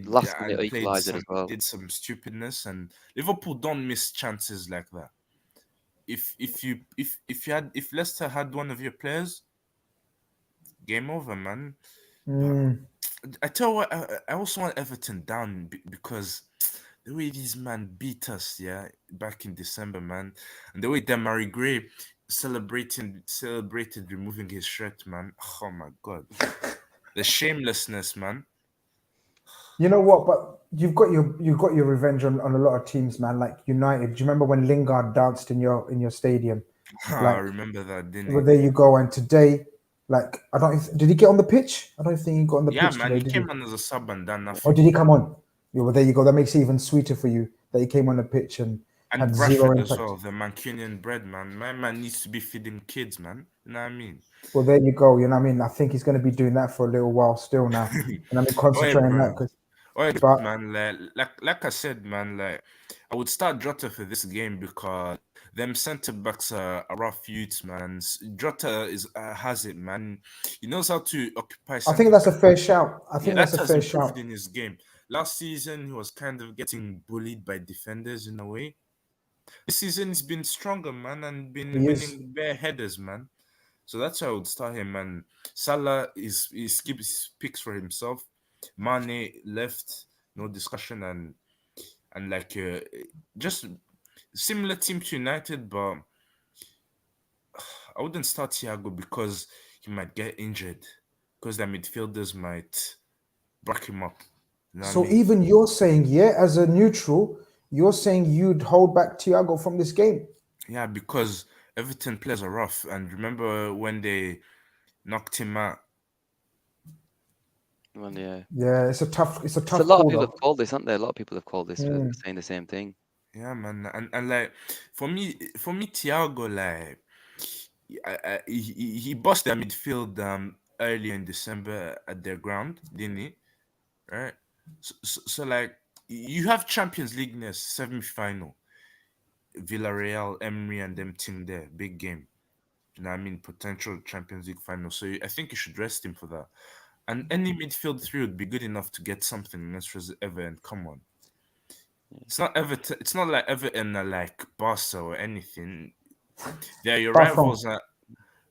Last minute equaliser as well. did some stupidness, and Liverpool don't miss chances like that. If Leicester had one of your players, game over, man. Mm. I tell you what, I also want Everton down because the way these man beat us, yeah, back in December, man, and the way Demary Gray celebrated removing his shirt, man. Oh my god, the shamelessness, man. You know what? But you've got your revenge on a lot of teams, man. Like United. Do you remember when Lingard danced in your stadium? I Like, remember that, didn't well, he? there you go. And today, like, I don't. Did he get on the pitch? I don't think he got on the Yeah, pitch man, today. he Did he? came on as a sub and done Or nothing. did he come on? Yeah, well, there you go. That makes it even sweeter for you that he came on the pitch and And had zero Rashford as impact. well, the Mancunian bread, man. My man needs to be feeding kids, man. You know what I mean? Well, there you go. You know what I mean? I think he's going to be doing that for a little while still now. And I mean, Oh, yeah, concentrating on that. bro. Oh, yeah, But man. Like I said, man. Like I would start Jota for this game because them centre backs are rough youths, man. Jota has it, man. He knows how to occupy I think centre that's a back. fair shout. I Yeah, think that's that a has fair improved shout. in his game. Last season, he was kind of getting bullied by defenders in a way. This season, he's been stronger, man, and been He is. winning bare headers, man. So that's why I would start him, man. Salah picks for himself. Mane left, no discussion, and like just similar team to United, but I wouldn't start Thiago because he might get injured, because their midfielders might back him up. You know what I So mean? even you're saying, yeah, as a neutral, you're saying you'd hold back Thiago from this game. Yeah, because Everton players are rough, and remember when they knocked him out. Well, yeah. Yeah, it's a tough It's a call lot of people have though. called this, haven't they? A lot of people have called this, Mm. saying the same thing. Yeah, man, and like for me, Thiago, like he bossed their midfield earlier in December at their ground, didn't he? Right. So like you have Champions League next semi-final, Villarreal, Emery, and them team there, big game. You know what I mean? Potential Champions League final. So I think you should rest him for that. And any midfield three would be good enough to get something against Everton. Come on. It's not Everton. It's not like Everton are like Barca or anything. They're your Far from. rivals.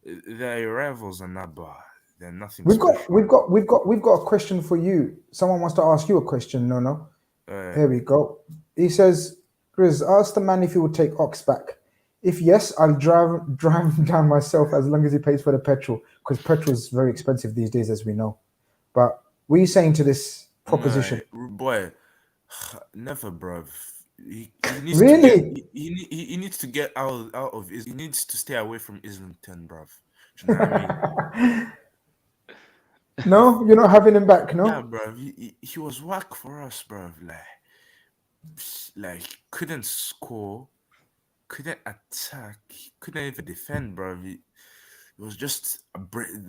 They're your rivals, and that, but they're nothing We've special. we've got a question for you. Someone wants to ask you a question. No. Here we go. He says, Grizz, ask the man if he would take Ox back. If yes, I'll drive him down myself as long as he pays for the petrol, because petrol is very expensive these days, as we know. But what are you saying to this proposition? Nah, boy, never, bruv. He needs to get Really? he needs to get out of he needs to stay away from Islington, bruv. Do you know what I mean? No, you're not having him back, Yeah, no? bruv. He was whack for us, bruv. Like couldn't score, couldn't attack, couldn't even defend, bruv. He was just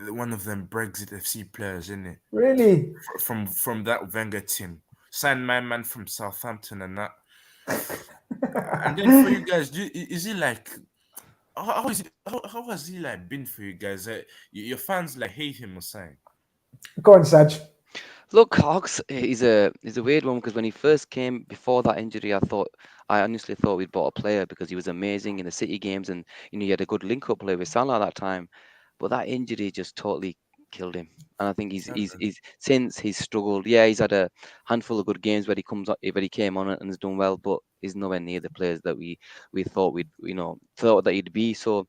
one of them Brexit FC players, isn't it? Really? From that Wenger team. Signed my man from Southampton and that. And then for you guys, is it like how is it? How has he like been for you guys? Your fans like hate him or something? Go on, Saj. Look, Hawks is a weird one because when he first came before that injury, I honestly thought we'd bought a player because he was amazing in the City games and he had a good link-up play with Salah at that time. But that injury just totally killed him. And I think Yeah, man. he's since he's struggled. Yeah, he's had a handful of good games where he came on it and has done well, but he's nowhere near the players that we thought thought that he'd be. So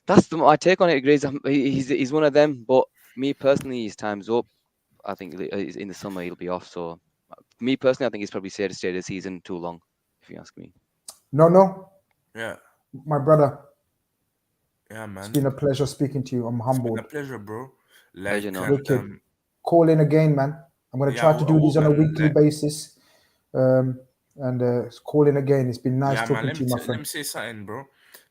that's my take on it, Grace. He's one of them, but me personally, his time's up. I think in the summer he'll be off. So me personally, I think he's probably stayed the season too long, if you ask me. No, Yeah, my brother. yeah, It's man. been a pleasure speaking to you. I'm It's been a humbled. pleasure, bro. Pleasure, Like, no. and Wicked. Call in again, man. I'm gonna yeah, try to I do these will, on a man. weekly Like, basis. And call in again. It's been nice yeah, man. talking to you, my Let friend. me say something, bro.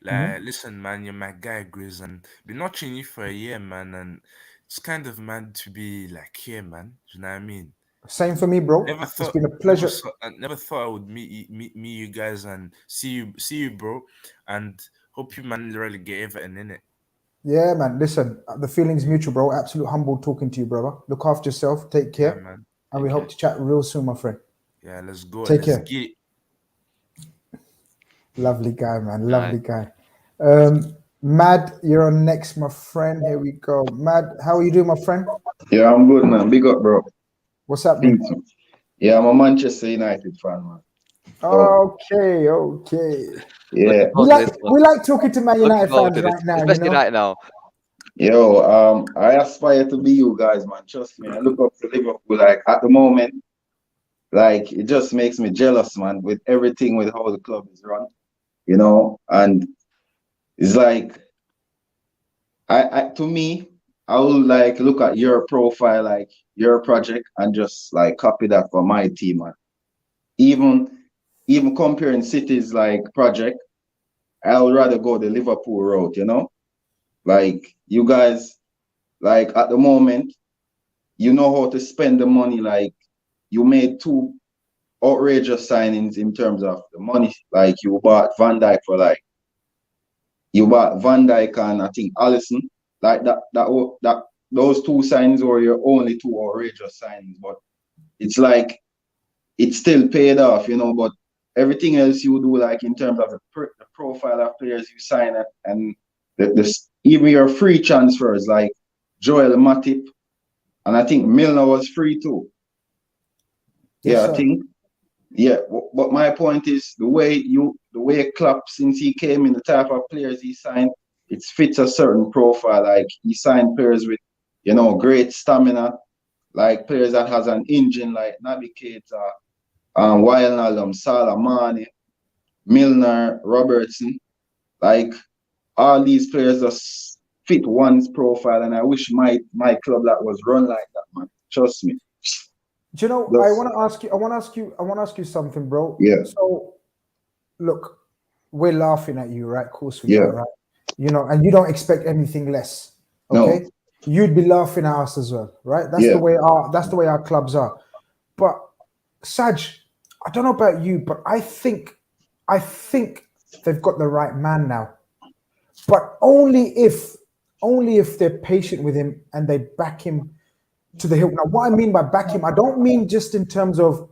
Mhm. Like, listen, man, you're my guy, Grizz, and been watching you for a year, man, and it's kind of mad to be like here, man. You know what I mean? Same for me, bro. Never It's thought, been a pleasure. I never thought I would meet you guys and see you, bro, and hope you man really get Everton in it. Yeah, man. Listen, the feeling's mutual, bro. Absolute humble talking to you, brother. Look after yourself. Take Yeah, care. man. And we Take hope care. to chat real soon, my friend. Yeah, let's go. Take Let's care. get it. Lovely guy, man. Nice. Lovely guy. Mad, you're on next, my friend. Here we go. Mad, how are you doing, my friend? Yeah, I'm good, man. Big up, bro. What's Think happening? so. Yeah, I'm a Manchester United fan, man. So, Okay. Looking yeah. We forward to like this one. we like talking to Man Looking United forward fans to this, right now, you especially know. right now. Yo, I aspire to be you guys, man. Trust me. I look up to Liverpool, like, at the moment, like, it just makes me jealous, man, with everything, with how the club is run, and it's like, to me, I will, like, look at your profile, like, your project, and just, like, copy that for my team, man. Even, even comparing cities, like, project, I would rather go the Liverpool route. Like, you guys, like, at the moment, you know how to spend the money. Like, you made two outrageous signings in terms of the money. Like, you bought Van Dijk and I think Allison. Like, that those two signings were your only two outrageous signings. But it's like, it still paid off. But everything else you do, like, in terms of the profile of players you sign and even your free transfers, like Joel Matip, and I think Milner was free too. Yes, Yeah, I sir. think. Yeah, but my point is the way Klopp, since he came in, the type of players he signed, it fits a certain profile. Like, he signed players with, great stamina, like players that has an engine, like Navigator, Wijnaldum, Salah, Mane, Milner, Robertson. Like, all these players just fit one's profile, and I wish my club that was run like that, man. Trust me. Do you know, I Just want to ask you, I want to ask you something, bro. yeah, So, look, we're laughing at you, right? Of course we yeah. are, right? And you don't expect anything less, No, okay? You'd be laughing at us as well, right? That's yeah. the way our clubs are. But Saj, I don't know about you, but I think they've got the right man now. But only if they're patient with him and they back him to the hilt. Now, what I mean by back him, I don't mean just in terms of,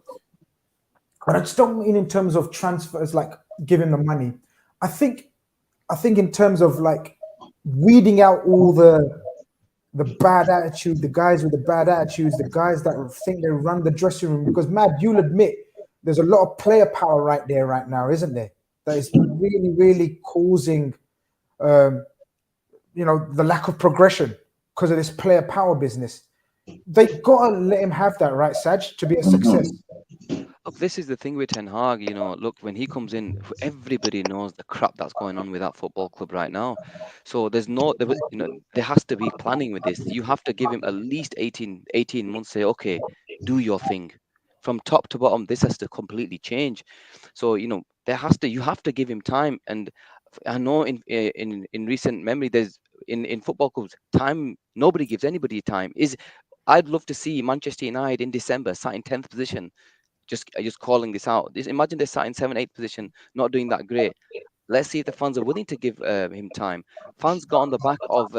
but I just don't mean in terms of transfers, like giving the money. I think, in terms of like weeding out all the bad attitude, the guys with the bad attitudes, the guys that think they run the dressing room. Because Mad, you'll admit there's a lot of player power right there right now, isn't there? That is really, really causing, the lack of progression because of this player power business. They gotta let him have that, right, Saj, to be a success. Mhm. Look, this is the thing with Ten Hag. Look, when he comes in, everybody knows the crap that's going on with that football club right now. So there has to be planning with this. You have to give him at least 18 months. Say, okay, do your thing. From top to bottom, this has to completely change. So you have to give him time. And I know in recent memory, there's in football clubs, time nobody gives anybody time. I'd love to see Manchester United in December sat in 10th position, just calling this out. Imagine they sat in 7th, 8th position, not doing that great. Let's see if the fans are willing to give him time. Fans got on the back of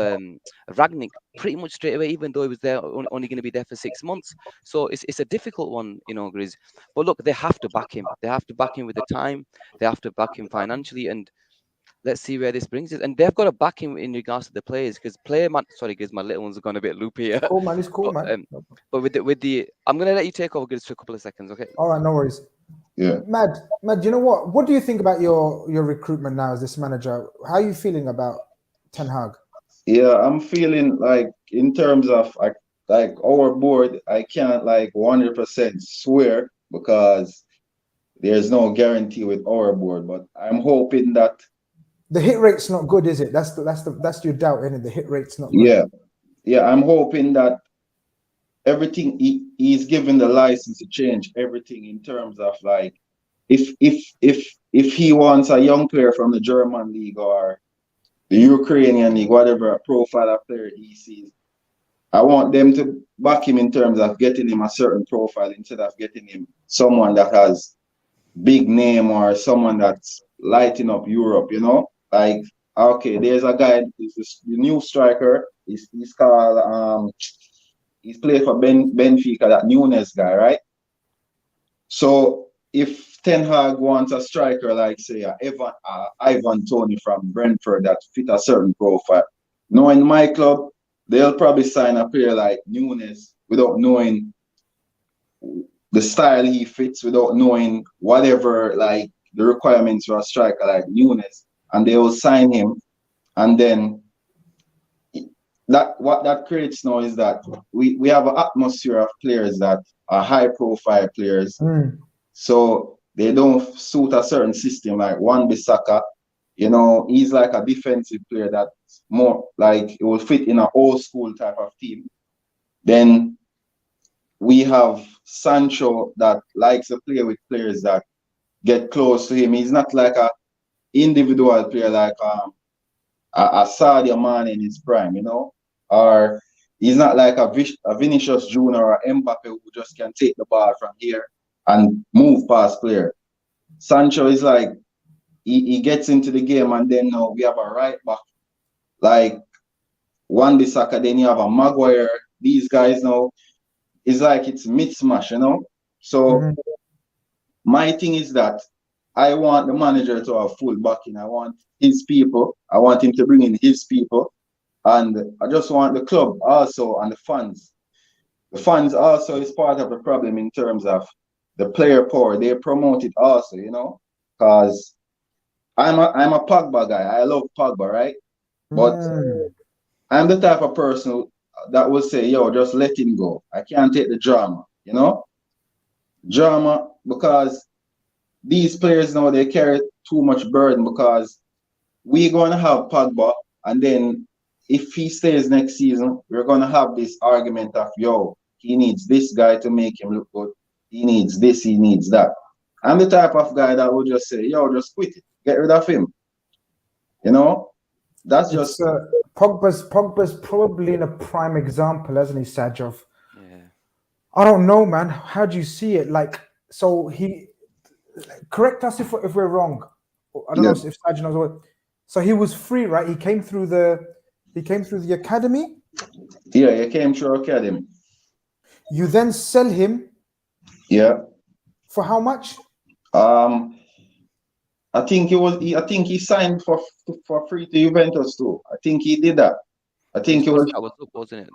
Ragnick pretty much straight away, even though he was there only going to be there for 6 months. So it's a difficult one, Grizz. But look, they have to back him. They have to back him with the time. They have to back him financially, and let's see where this brings us. And they've got to back him in regards to the players, because sorry, Grizz, my little ones are going a bit loopy here. Cool, man. It's cool, man. But with the, I'm going to let you take over, Grizz, for a couple of seconds, okay? All right, no worries. Yeah. Mad, you know what? What do you think about your recruitment now as this manager? How are you feeling about Ten Hag? Yeah, I'm feeling like in terms of like our board, I can't like 100% swear because there's no guarantee with our board. But I'm hoping that the hit rate's not good, is it? That's your doubt, isn't it? The hit rate's not good. Yeah. I'm hoping that everything he's given the license to change everything in terms of like if he wants a young player from the German league or the Ukrainian league, whatever profile of player he sees, I want them to back him in terms of getting him a certain profile instead of getting him someone that has big name or someone that's lighting up Europe, Like, okay, there's a guy, the new striker, he's called he's played for Benfica, that Nunes guy, right? So if Ten Hag wants a striker like, say, Ivan Toney from Brentford that fit a certain profile, knowing my club, they'll probably sign a player like Nunes without knowing the style he fits, without knowing whatever, like, the requirements for a striker like Nunes, and they will sign him, and then what that creates now is that we have an atmosphere of players that are high profile players. So they don't suit a certain system, like Wan-Bissaka, he's like a defensive player that's more like it will fit in an old school type of team. Then we have Sancho that likes to play with players that get close to him. He's not like a individual player like a Sadio Mane in his prime, or he's not like a Vinicius Junior or Mbappe who just can take the ball from here and move past player. Sancho is like, he gets into the game, and then now we have a right back like Wan-Bissaka, then you have a Maguire. These guys now, it's like it's mismatch, So my thing is that I want the manager to have full backing. I want his people. I want him to bring in his people. And I just want the club also and the fans. The fans also is part of the problem in terms of the player power. They promote it also, because I'm a Pogba guy. I love Pogba, right? But I'm the type of person that will say, yo, just let him go. I can't take the drama, Drama, because these players now, they carry too much burden, because we're going to have Pogba, and then if he stays next season, we're going to have this argument of, yo, he needs this guy to make him look good. He needs this, he needs that. I'm the type of guy that will just say, yo, just quit it. Get rid of him. That's just... Pogba's probably in a prime example, hasn't he, Sajov? Yeah. I don't know, man. How do you see it? Like, so correct us if we're wrong. I don't know if Sajov knows what. So he was free, right? He came through the academy. Yeah, he came through academy. You then sell him. Yeah. For how much? I think he signed for free to Juventus too. I think he did that. I think it was. That was up, wasn't it?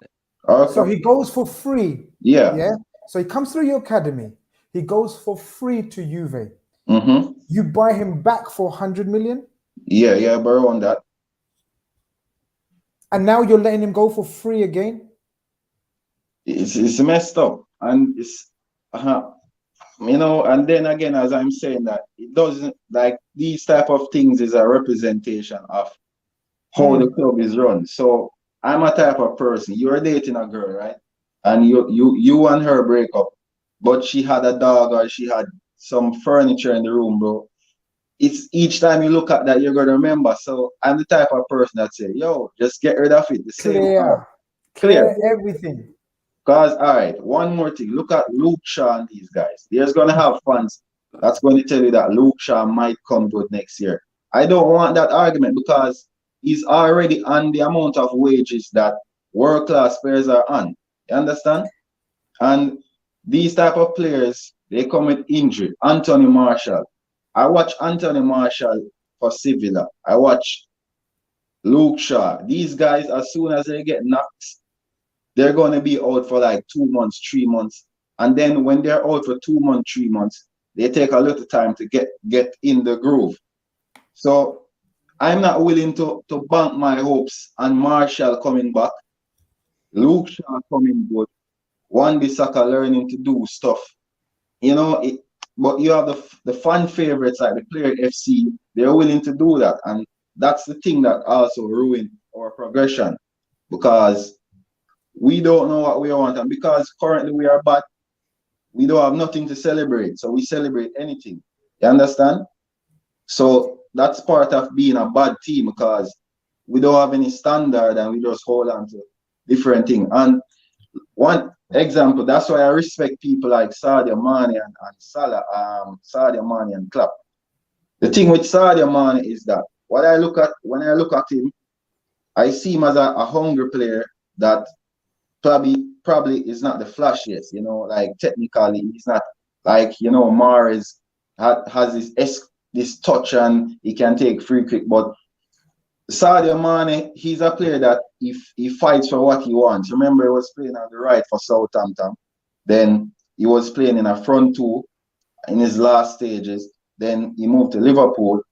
Okay. So he goes for free. Yeah. Yeah. So he comes through your academy. He goes for free to Juve. You buy him back for 100 million. Yeah, but around that. And now you're letting him go for free again. It's messed up, and it's and then again, as I'm saying, that it doesn't, like, these type of things is a representation of how the club is run. So I'm a type of person. You're dating a girl, right? And you and her break up, but she had a dog or she had some furniture in the room, bro. It's each time you look at that, you're gonna remember. So I'm the type of person that say, yo, just get rid of it. Clear everything. Because, all right, one more thing. Look at Luke Shaw and these guys. There's going to have fans that's going to tell you that Luke Shaw might come good next year. I don't want that argument because he's already on the amount of wages that world class players are on. You understand? And these type of players, they come with injury. Anthony Marshall. I watch Anthony Marshall for Sevilla. I watch Luke Shaw. These guys, as soon as they get knocked, they're going to be out for like 2 months, 3 months. And then when they're out for 2 months, 3 months, they take a little time to get in the groove. So I'm not willing to bank my hopes on Marshall coming back, Luke Shaw coming good, Wan Bissaka learning to do stuff. You know, but you have the fan favorites like the Player FC, they're willing to do that. And that's the thing that also ruined our progression because we don't know what we want. And because currently we are bad, we don't have nothing to celebrate. So we celebrate anything. You understand? So that's part of being a bad team because we don't have any standard and we just hold on to different things. And one example, that's why I respect people like Sadio Mane and Salah, Sadio Mane and Klopp. The thing with Sadio Mane is that when I look at him, I see him as a hungry player that probably is not the flashiest, you know, like technically he's not like, you know, Mahrez has this touch and he can take free kick, but Sadio Mane, he's a player that if he fights for what he wants. Remember, he was playing on the right for Southampton. Then he was playing in a front two in his last stages. Then he moved to Liverpool.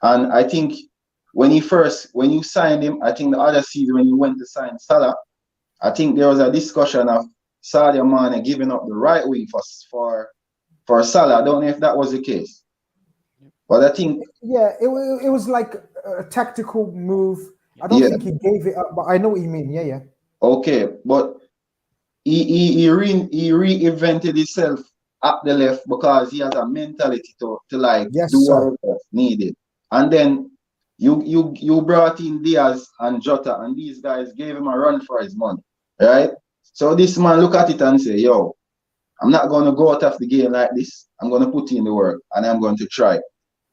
And I think when you signed him, I think the other season when you went to sign Salah, I think there was a discussion of Sadio Mane giving up the right wing for Salah. I don't know if that was the case. But I think it was like a tactical move. I don't think he gave it up, but I know what you mean. Yeah. Okay, but he reinvented himself at the left because he has a mentality to like do whatever needed. And then you brought in Diaz and Jota, and these guys gave him a run for his money, right? So this man look at it and say, yo, I'm not going to go out of the game like this. I'm going to put in the work and I'm going to try.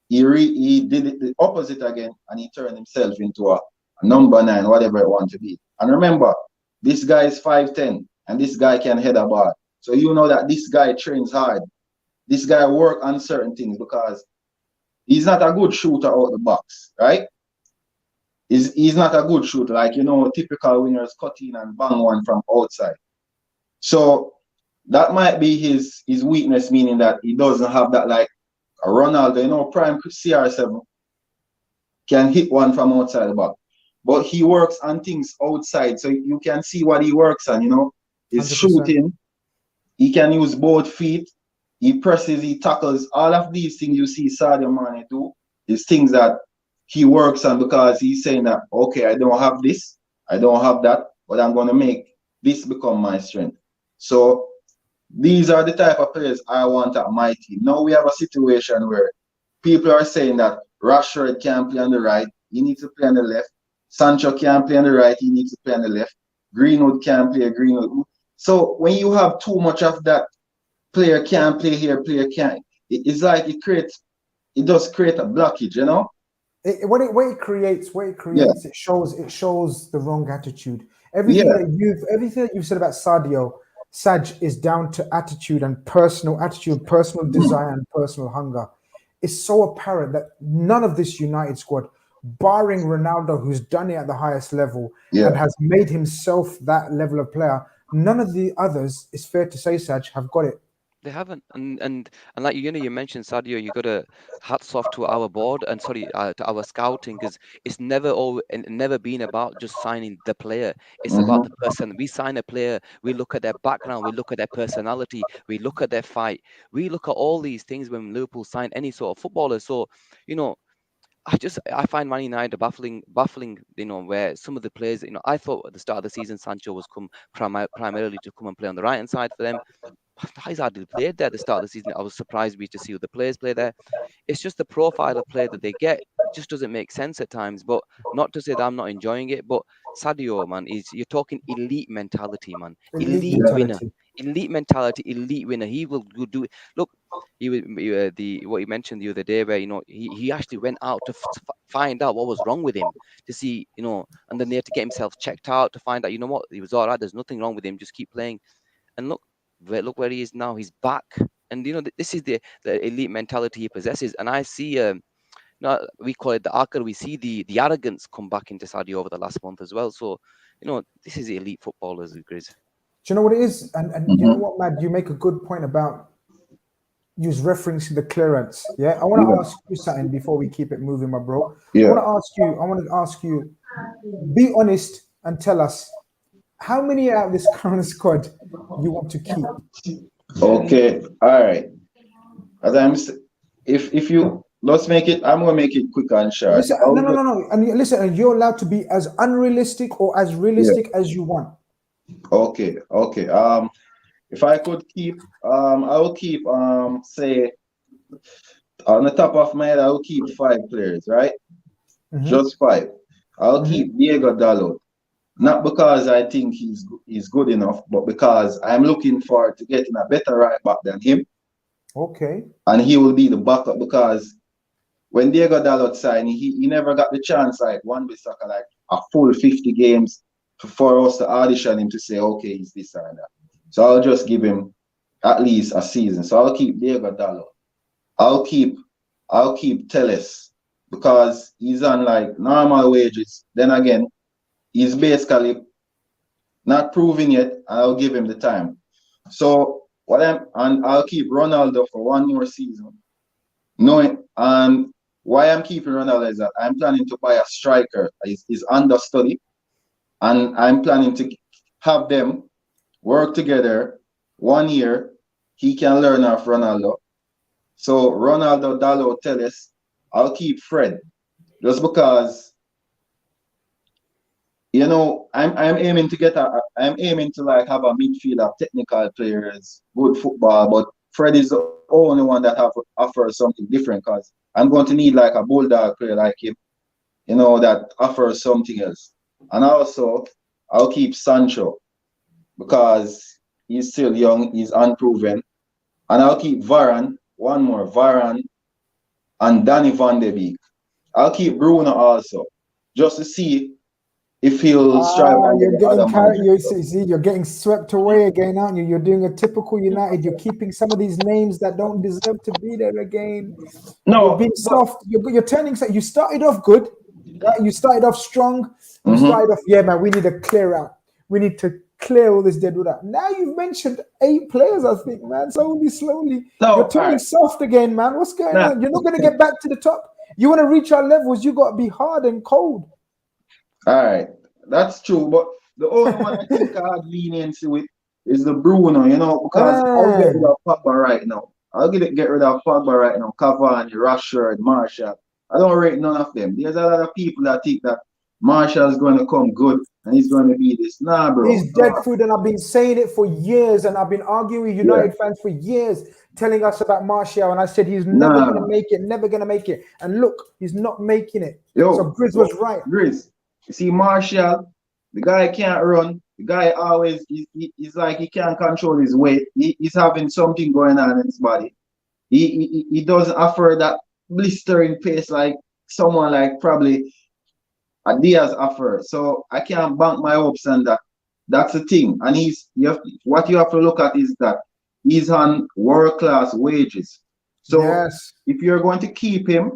He did it the opposite again, and he turned himself into a number 9, whatever it wants to be. And remember, this guy is 5'10", and this guy can head a ball. So you know that this guy trains hard. This guy work on certain things because he's not a good shooter out the box, right? He's not a good shooter, like, you know, typical winners cut in and bang one from outside. So that might be his weakness, meaning that he doesn't have that, like, a Ronaldo, you know, prime CR7 can hit one from outside the box. But he works on things outside, so you can see what he works on, you know. His 100%. Shooting, he can use both feet, he presses, he tackles. All of these things you see Sadio Mane do is things that he works on because he's saying that, okay, I don't have this, I don't have that, but I'm going to make this become my strength. So these are the type of players I want at my team. Now we have a situation where people are saying that Rashford can't play on the right, he needs to play on the left. Sancho can't play on the right, he needs to play on the left. Greenwood can't play Greenwood. So when you have too much of that, player can't play here, player can't, it's like it does create a blockage, you know? What it creates, it shows the wrong attitude. Everything that you've said about Sadio, Saj, is down to attitude, personal desire and personal hunger. It's so apparent that none of this United squad, barring Ronaldo, who's done it at the highest level and has made himself that level of player, none of the others, it's fair to say, Saj, have got it. They haven't, and like you mentioned Sadio, you got to hats off to our board and to our scouting, because it's never been about just signing the player. It's about the person. We sign a player, we look at their background, we look at their personality, we look at their fight, we look at all these things when Liverpool sign any sort of footballer. So, you know, I find Man United baffling, you know, where some of the players, you know, I thought at the start of the season Sancho was primarily to come and play on the right hand side for them. He's hardly played there at the start of the season. I was surprised to see the players play there. It's just the profile of play that they get. It just doesn't make sense at times. But not to say that I'm not enjoying it. But Sadio, man, you're talking elite mentality, man. Elite winner. Elite mentality, elite winner. He will do it. Look, what you mentioned the other day, where he actually went out to find out what was wrong with him, to see and then they had to get himself checked out to find out what, he was all right. There's nothing wrong with him. Just keep playing, and look where he is now. He's back, and this is the elite mentality he possesses. And I see we call it the akar. We see the arrogance come back into Sadio over the last month as well. So this is elite footballers, Grizz. Do you know what it is? And you know what, Mad? You make a good point about use referencing the clearance. Yeah, I want to ask you something before we keep it moving, my bro. Yeah. I want to ask you, be honest and tell us how many out of this current squad you want to keep. Okay, all right. If you let's make it, I'm gonna make it quick and short. Listen, no. And listen, you're allowed to be as unrealistic or as realistic as you want. Okay. If I could keep, I will keep, say, on the top of my head, I will keep 5 players, right? Mm-hmm. Just 5. I'll keep Diego Dalot, not because I think he's good enough, but because I'm looking forward to getting a better right back than him. Okay. And he will be the backup, because when Diego Dalot signed, he never got the chance, like Wan-Bissaka, like a full 50 games for us to audition him to say, okay, he's this or that. So I'll just give him at least a season. So I'll keep Diego Dalot. I'll keep Telles, because he's on like normal wages. Then again, he's basically not proving yet. I'll give him the time. So I'll keep Ronaldo for 1 more season. Why I'm keeping Ronaldo is that I'm planning to buy a striker. He's understudy, and I'm planning to have them work together 1 year. He can learn off Ronaldo. So Ronaldo, Dalot, Telles. I'll keep Fred, just because I'm aiming to like have a midfield of technical players, good football, but Fred is the only one that offers something different, because I'm going to need like a bulldog player like him, that offers something else. And also I'll keep Sancho, because he's still young, he's unproven. And I'll keep Varane, 1 more, Varane and Danny Van de Beek. I'll keep Bruno also, just to see if he'll strive. You're getting swept away again, aren't you? You're doing a typical United. You're keeping some of these names that don't deserve to be there again. No, you're being soft. You're turning. You started off good, right? You started off strong. You started off, man. We need to clear out. We need to clear all this dead wood out. Now you've mentioned 8 players, I think, man. Slowly. You're turning soft again, man. What's going on? You're not going to get back to the top. You want to reach our levels, you got to be hard and cold. All right, that's true. But the only one I think I have leniency with is the Bruno, because I'll get rid of Pogba right now. Get rid of Pogba right now. Cavani, Rashford, Martial. I don't rate none of them. There's a lot of people that think that Martial is going to come good and he's going to be this. Nah, bro. He's dead food, and I've been saying it for years, and I've been arguing with United fans for years, telling us about Martial, and I said he's never going to make it, never going to make it. And look, he's not making it. So Grizz was right. Grizz, you see Martial, the guy can't run. The guy always, he's like he can't control his weight. He's having something going on in his body. He doesn't offer that blistering pace like someone like probably a Diaz offer. So I can't bank my hopes on that. That's the thing. And what you have to look at is that he's on world-class wages. So if you're going to keep him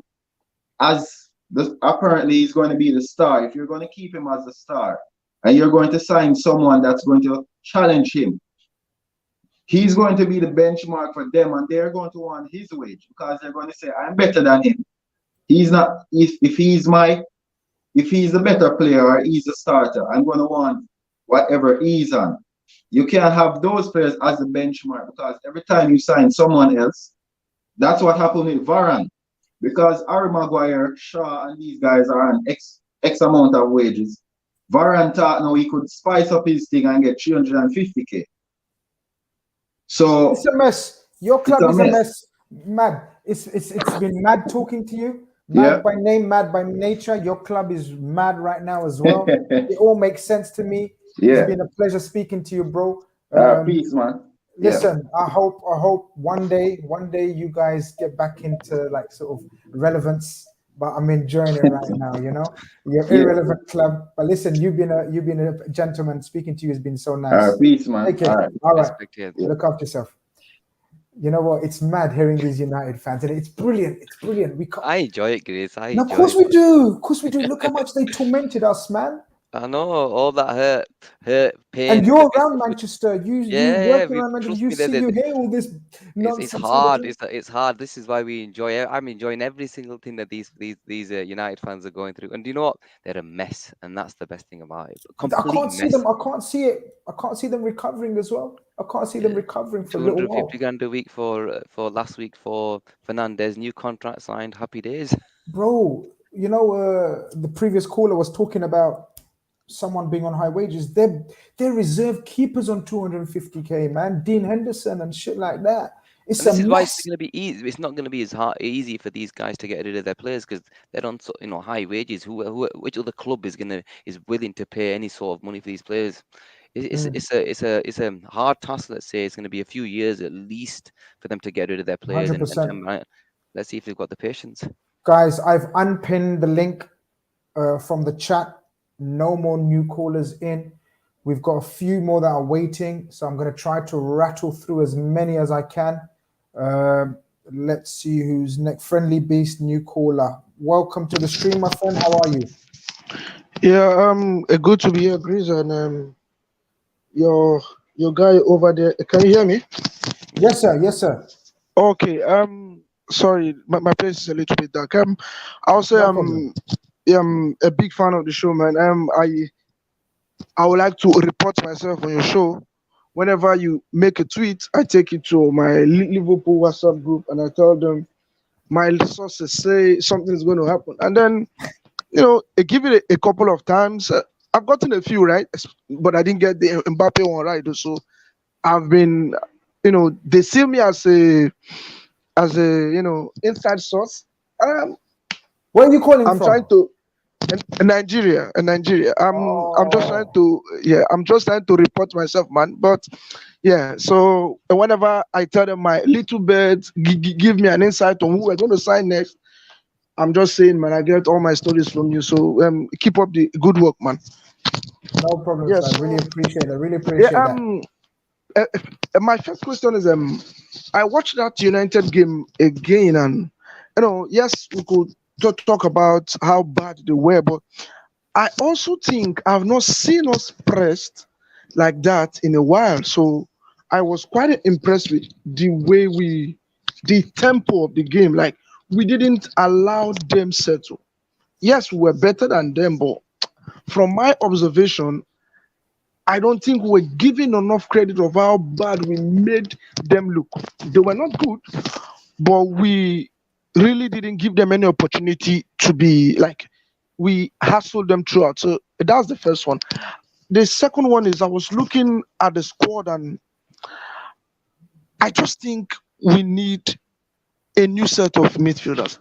apparently he's going to be the star. If you're going to keep him as the star and you're going to sign someone that's going to challenge him, he's going to be the benchmark for them, and they're going to want his wage, because they're going to say, I'm better than him. He's not, if he's the better player or he's a starter, I'm going to want whatever he's on. You can't have those players as the benchmark, because every time you sign someone else, that's what happened with Varane. Because Harry Maguire, Shaw, and these guys are on X amount of wages. Varane thought he could spice up his thing and get 350k. So it's a mess. Your club is a mess. Mad. It's been mad talking to you. Mad by name, mad by nature. Your club is mad right now as well. It all makes sense to me. It's been a pleasure speaking to you, bro. Peace, man. Listen, I hope one day you guys get back into like sort of relevance. But I'm enjoying it right now. You know, you're Yeah. irrelevant club. But listen, you've been a gentleman. Speaking to you has been so All nice. right, peace, man. Take care. All right. All right. Respect here. Yeah. Look after yourself. You know what? It's mad hearing these United fans, and it's brilliant. It's brilliant. We can't. I enjoy it, Grace. I No, of enjoy course it. we do. Of course we do. Look how much they tormented us, man. I know all that hurt, pain. And you're around Manchester. You Yeah, working around Manchester. trust You me, see, you hear all this it's nonsense all the hard. time. It's hard. This is why we enjoy it. I'm enjoying every single thing that these United fans are going through. And do you know what? They're a mess, and that's the best thing about it. I Complete can't see mess. them. I can't see it. I can't see them recovering as well. I can't see them Yeah. recovering for a little 250 while. grand a week for last week for Fernandez. New contract signed. Happy days. Bro, you know, the previous caller was talking about someone being on high wages. They're reserve keepers on 250k, man. Dean Henderson and shit like that. It's And a this is why it's mess. going to be easy. It's not going to be as easy for these guys to get rid of their players because they're on high wages. Which other club is willing to pay any sort of money for these players? It's a hard task. Let's say it's going to be a few years at least for them to get rid of their players, 100%. let's see if they've got the patience. Guys, I've unpinned the link from the chat. No more new callers in. We've got a few more that are waiting, so I'm going to try to rattle through as many as I can. Let's see who's next. Friendly Beast, new caller. Welcome to the stream, my friend. How are you? Yeah, good to be here, Grizz, and your guy over there. Can you hear me? Yes, sir. Yes, sir. Okay. Sorry, my place is a little bit dark. I'll say No problem. I'm a big fan of the show, man. I would like to report myself on your show. Whenever you make a tweet, I take it to my Liverpool WhatsApp group and I tell them my sources say something is going to happen, and then I give it a couple of times. I've gotten a few right, but I didn't get the Mbappe one right. So I've been, they see me as a inside source. Where are you calling I'm from? trying to Nigeria. I'm just trying to I'm just trying to report myself, man. But yeah, so whenever I tell them my little birds give me an insight on who we're going to sign next, I'm just saying, man, I get all my stories from you. So keep up the good work, man. No problem, Yes. sir. I really appreciate it. Really appreciate that. My first question is I watched that United game again, and yes, we could talk about how bad they were, but I also think I've not seen us pressed like that in a while. So I was quite impressed with the tempo of the game. Like, we didn't allow them settle. Yes, we were better than them, but from my observation, I don't think we're giving enough credit of how bad we made them look. They were not good, but we really didn't give them any opportunity to be like, we hassled them throughout. So that's the first one. The second one is I was looking at the squad and I just think we need a new set of midfielders.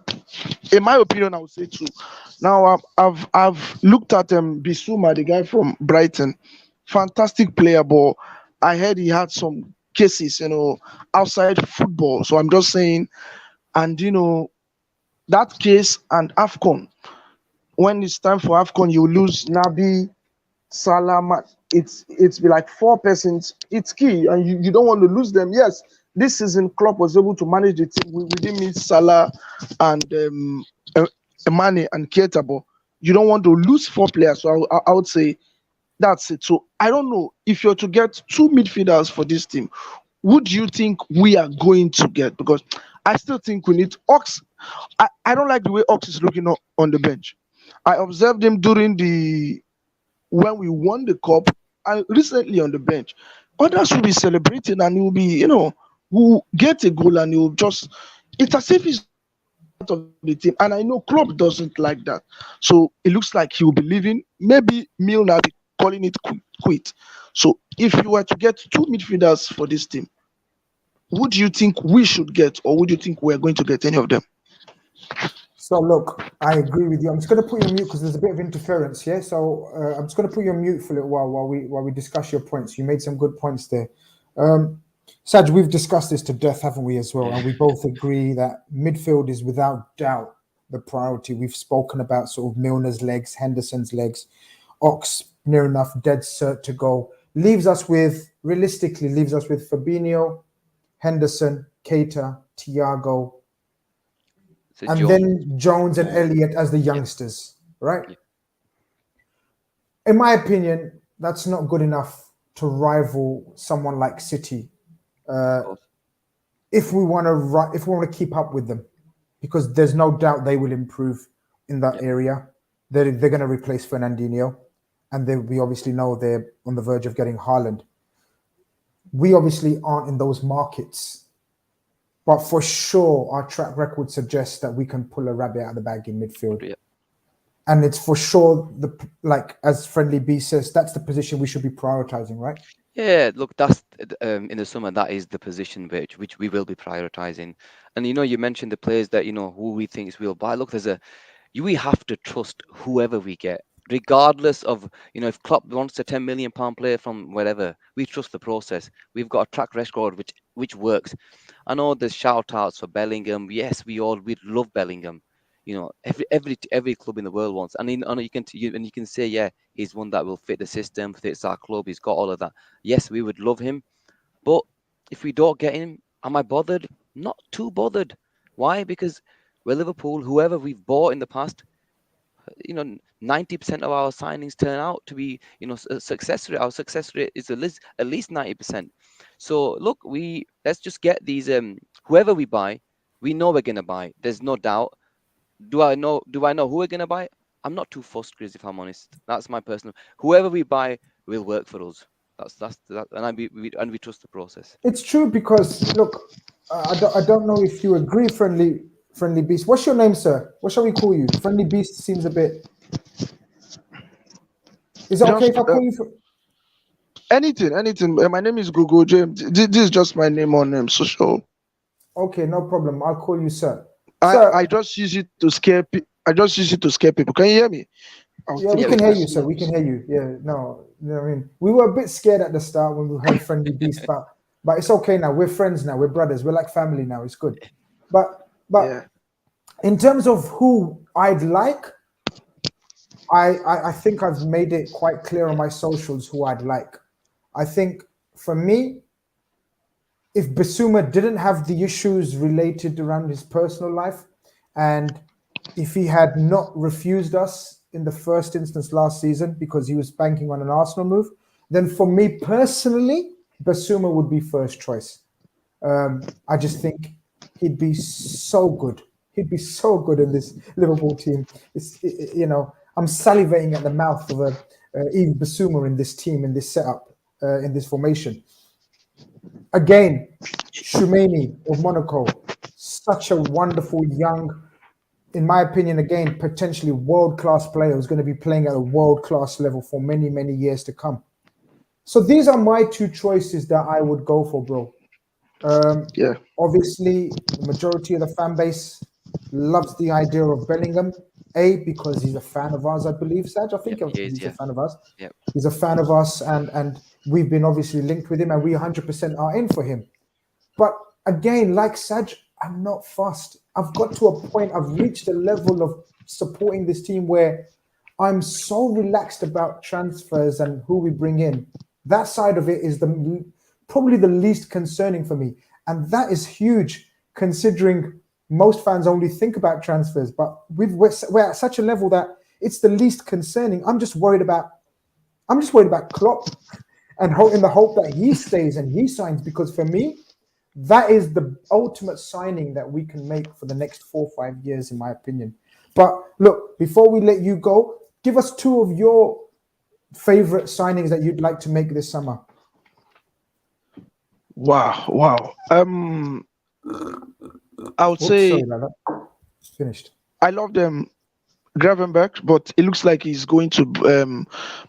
In my opinion, I would say two. Now I've looked at Bissouma, the guy from Brighton, fantastic player, but I heard he had some cases, outside football. So I'm just saying, and that case and AFCON, when it's time for AFCON, you lose Nabi, Salah. It's be like 4 persons. It's key, and you don't want to lose them. Yes, this season Klopp was able to manage the team. We didn't miss Salah and Mane and Keita, but you don't want to lose 4 players. So I would say that's it. So I don't know if you're to get 2 midfielders for this team, who do you think we are going to get? Because I still think we need Ox. I don't like the way Ox is looking on the bench. I observed him during when we won the cup and recently on the bench. Others will be celebrating and he will be, will get a goal and he will just, it's as if he's part of the team. And I know Klopp doesn't like that. So it looks like he will be leaving. Maybe Milner be calling it quit. So if you were to get 2 midfielders for this team, who do you think we should get, or would you think we're going to get any of them? So look, I agree with you. I'm just going to put you on mute because there's a bit of interference here. So I'm just going to put you on mute for a little while we discuss your points. You made some good points there. Saj, we've discussed this to death, haven't we, as well? And we both agree that midfield is without doubt the priority. We've spoken about sort of Milner's legs, Henderson's legs, Ox near enough, dead cert to go. Realistically, leaves us with Fabinho, Henderson, Keita, Thiago, So and Jones, then Jones and Elliott as the youngsters, right? In my opinion, that's not good enough to rival someone like City. If we want to keep up with them, because there's no doubt they will improve in that area. They're going to replace Fernandinho, and we obviously know they're on the verge of getting Haaland. We obviously aren't in those markets, but for sure our track record suggests that we can pull a rabbit out of the bag in midfield. Yeah. And it's for sure, as Friendly B says, that's the position we should be prioritizing, right? Yeah, look, that's in the summer. That is the position which we will be prioritizing. And you mentioned the players that who we think we'll buy. Look, we have to trust whoever we get, regardless of if Klopp wants a £10 million player from wherever. We trust the process. We've got a track record which works. I know there's shout outs for Bellingham. Yes, we love Bellingham. Every club in the world wants, and you can say, yeah, he's one that will fit the system, fits our club. He's got all of that. Yes, we would love him, but if we don't get him, am I bothered? Not too bothered. Why? Because we're Liverpool. Whoever we've bought in the past, 90% of our signings turn out to be, a success rate. Our success rate is at least 90%. So look, let's just get these. Whoever we buy, we know we're gonna buy. There's no doubt. Do I know who we're gonna buy? I'm not too fussed, Chris, if I'm honest. That's my personal. Whoever we buy will work for us. That's and we trust the process. It's true because look, I don't know if you agree, friendly beast. What's your name, sir? What shall we call you? Friendly beast seems a bit. Is it okay if I call you? Anything. My name is Google James. This is just my name on social. Okay, no problem. I'll call you sir. I just use it to scare people. Can you hear me? Yeah, we can hear you, sir. We can hear you. Yeah, no, I mean, we were a bit scared at the start when we heard Friendly Beast, but it's okay now. We're friends now. We're brothers. We're like family now. It's good. But in terms of who I'd like, I think I've made it quite clear on my socials who I'd like. I think for me, if Bissouma didn't have the issues related around his personal life, and if he had not refused us in the first instance last season because he was banking on an Arsenal move, then for me personally, Bissouma would be first choice. I just think he'd be so good. He'd be so good in this Liverpool team. I'm salivating at the mouth of Yves Bissouma in this team, in this setup, in this formation. Again, Tchouaméni of Monaco, such a wonderful young, in my opinion, again, potentially world-class player who's going to be playing at a world-class level for many, many years to come. So these are my two choices that I would go for, bro. Obviously, the majority of the fan base loves the idea of Bellingham, because he's a fan of ours, I believe, Saj. I think he's a fan of us. Yep. He's a fan of us, and we've been obviously linked with him, and we 100% are in for him. But again, like Saj, I'm not fussed. I've got to a point, I've reached a level of supporting this team where I'm so relaxed about transfers and who we bring in. That side of it is probably the least concerning for me. And that is huge, considering most fans only think about transfers. But we're at such a level that it's the least concerning. I'm just worried about Klopp and in the hope that he stays and he signs, because for me, that is the ultimate signing that we can make for the next 4 or 5 years, in my opinion. But look, before we let you go, give us two of your favorite signings that you'd like to make this summer. Wow. I would say sorry about that. Finished. I love them, Gravenberch, but it looks like he's going to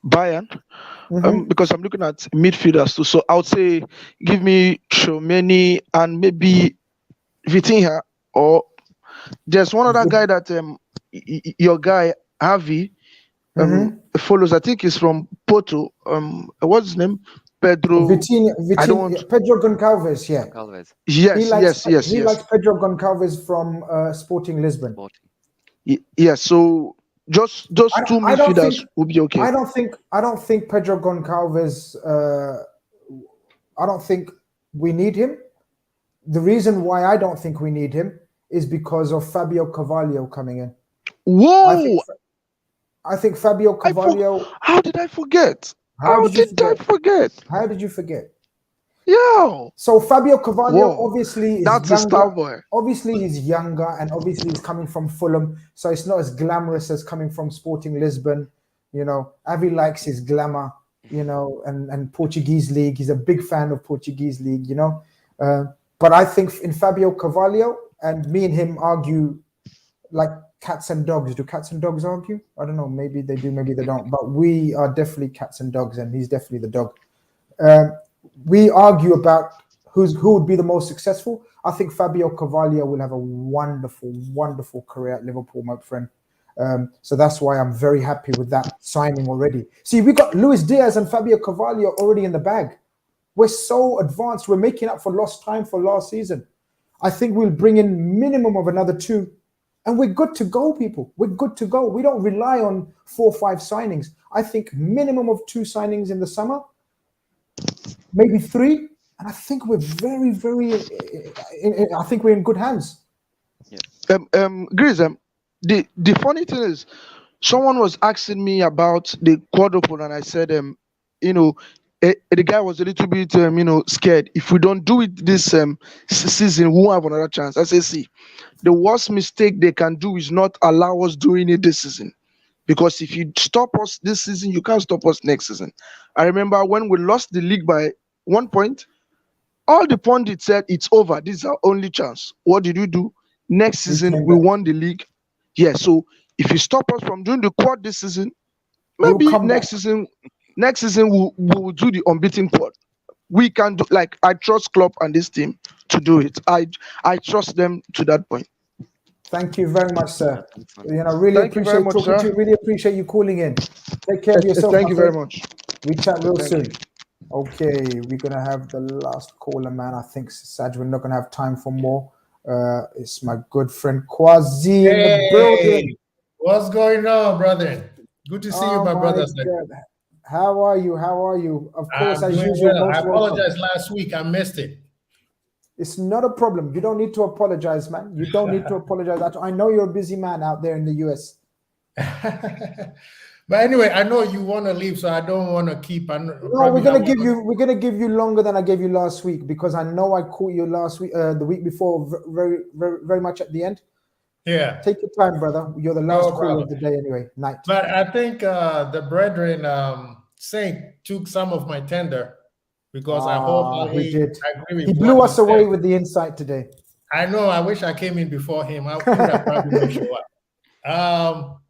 Bayern. Because I'm looking at midfielders too. So I would say give me Tchouaméni and maybe Vitinha, or there's one other guy that your guy Javi follows. I think he's from Porto. What's his name? Pedro. I don't want. Pedro Goncalves, yeah. Goncalves. Yes. He likes Pedro Goncalves from Sporting Lisbon. Sporting. Yes. So just those two I don't midfielders think- will be okay. I don't think Pedro Goncalves. I don't think we need him. The reason why I don't think we need him is because of Fabio Carvalho coming in. Whoa! I think Fabio Carvalho. How did I forget? How did you forget? How did you forget? Yeah. So Fabio Carvalho Whoa. obviously is That's a younger. star boy. Obviously he's younger, and obviously he's coming from Fulham, so it's not as glamorous as coming from Sporting Lisbon. You know, Avi likes his glamour. You know, and Portuguese league. He's a big fan of Portuguese league. You know, but I think in Fabio Carvalho, and me and him argue like cats and dogs. Do cats and dogs argue? I don't know. Maybe they do, maybe they don't. But we are definitely cats and dogs, and he's definitely the dog. We argue about who would be the most successful. I think Fabio Carvalho will have a wonderful, wonderful career at Liverpool, my friend. So that's why I'm very happy with that signing already. See, we got Luis Diaz and Fabio Carvalho already in the bag. We're so advanced. We're making up for lost time for last season. I think we'll bring in minimum of another 2. And we're good to go, people. We're good to go. We don't rely on 4 or 5 signings. I think minimum of 2 signings in the summer, maybe 3. And I think we're very, very. I think we're in good hands. Yeah. Grizz, the funny thing is, someone was asking me about the quadruple, and I said, the guy was a little bit, scared. If we don't do it this season, we won't have another chance. I say, see, the worst mistake they can do is not allow us doing it this season. Because if you stop us this season, you can't stop us next season. I remember when we lost the league by 1 point, all the pundits said it's over. This is our only chance. What did we do? Next season, we won the league. Yeah, so if you stop us from doing the quad this season, maybe next season we'll do the unbeaten quad. We can do, like, I trust Klopp and this team to do it. I trust them to that point. Thank you very much, sir. Really appreciate talking to you. Really appreciate you calling in. Take care of yourself. Thank you very much. We chat real soon. Okay, we're gonna have the last caller, man. I think, Saj, we're not gonna have time for more. It's my good friend Kwazi in the building. What's going on, brother? Good to see you, my brother. How are you? How are you? Of course, I'm as doing usual. well. I apologize last week. I missed it. It's not a problem. You don't need to apologize, man. You don't need to apologize. I know you're a busy man out there in the US. But anyway, I know you want to leave, so I don't want to keep. No, we're gonna give you longer than I gave you last week, because I know I caught you last week, the week before, very, very, very much at the end. Yeah. Take your time, brother. You're the last caller of the day anyway. Night. But I think the brethren Saint took some of my tender, because I hope he did. agree with he blew what us he away said. with the insight today. I know. I wish I came in before him. I would have probably not show up.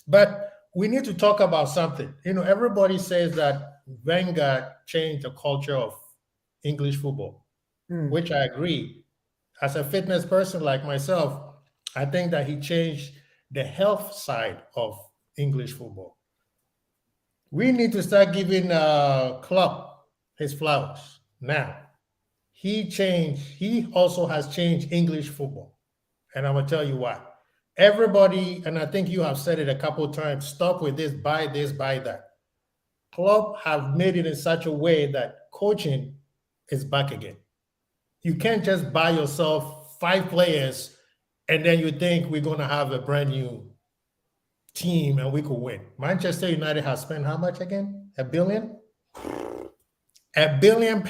But we need to talk about something. Everybody says that Wenger changed the culture of English football, which I agree. As a fitness person like myself, I think that he changed the health side of English football. We need to start giving Klopp his flowers now. He also has changed English football. And I'm going to tell you why. Everybody, and I think you have said it a couple of times, stop with this, buy that. Klopp have made it in such a way that coaching is back again. You can't just buy yourself 5 players and then you think we're going to have a brand new team and we could win. Manchester United has spent how much again? $1 billion? £1 billion.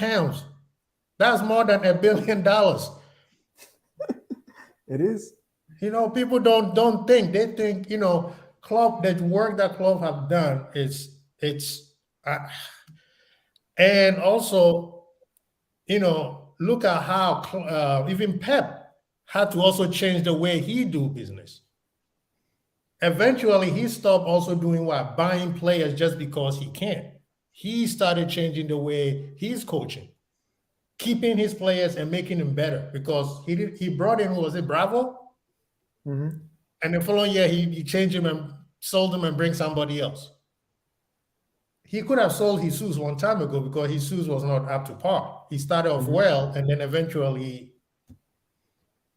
That's more than $1 billion. It is. People don't think. They think, Klopp, the work that Klopp have done and also, look at how even Pep had to also change the way he do business. Eventually, he stopped also doing what? Buying players just because he can. He started changing the way he's coaching, keeping his players and making them better, because he brought in, was it Bravo? Mm-hmm. And the following year, he changed him and sold him and bring somebody else. he could have sold Jesus one time ago because Jesus was not up to par. He started off well, and then eventually,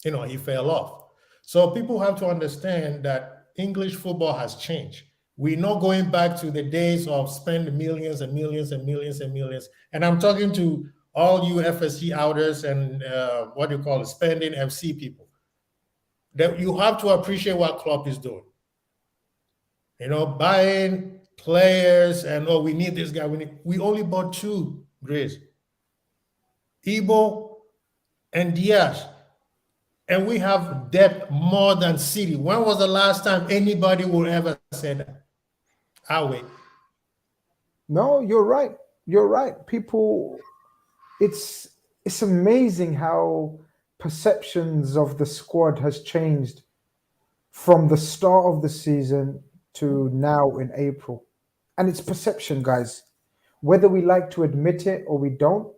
he fell off. So people have to understand that English football has changed. We're not going back to the days of spending millions and millions and millions and millions. And I'm talking to all you FSC outers and what do you call it, spending FC people. That you have to appreciate what Klopp is doing. Buying players and we need this guy. We only bought 2, Grace. Igbo and Diaz. And we have depth more than City. When was the last time anybody would ever say that? I'll wait. No, you're right. You're right. People, it's amazing how perceptions of the squad has changed from the start of the season to now in April. And it's perception, guys. Whether we like to admit it or we don't,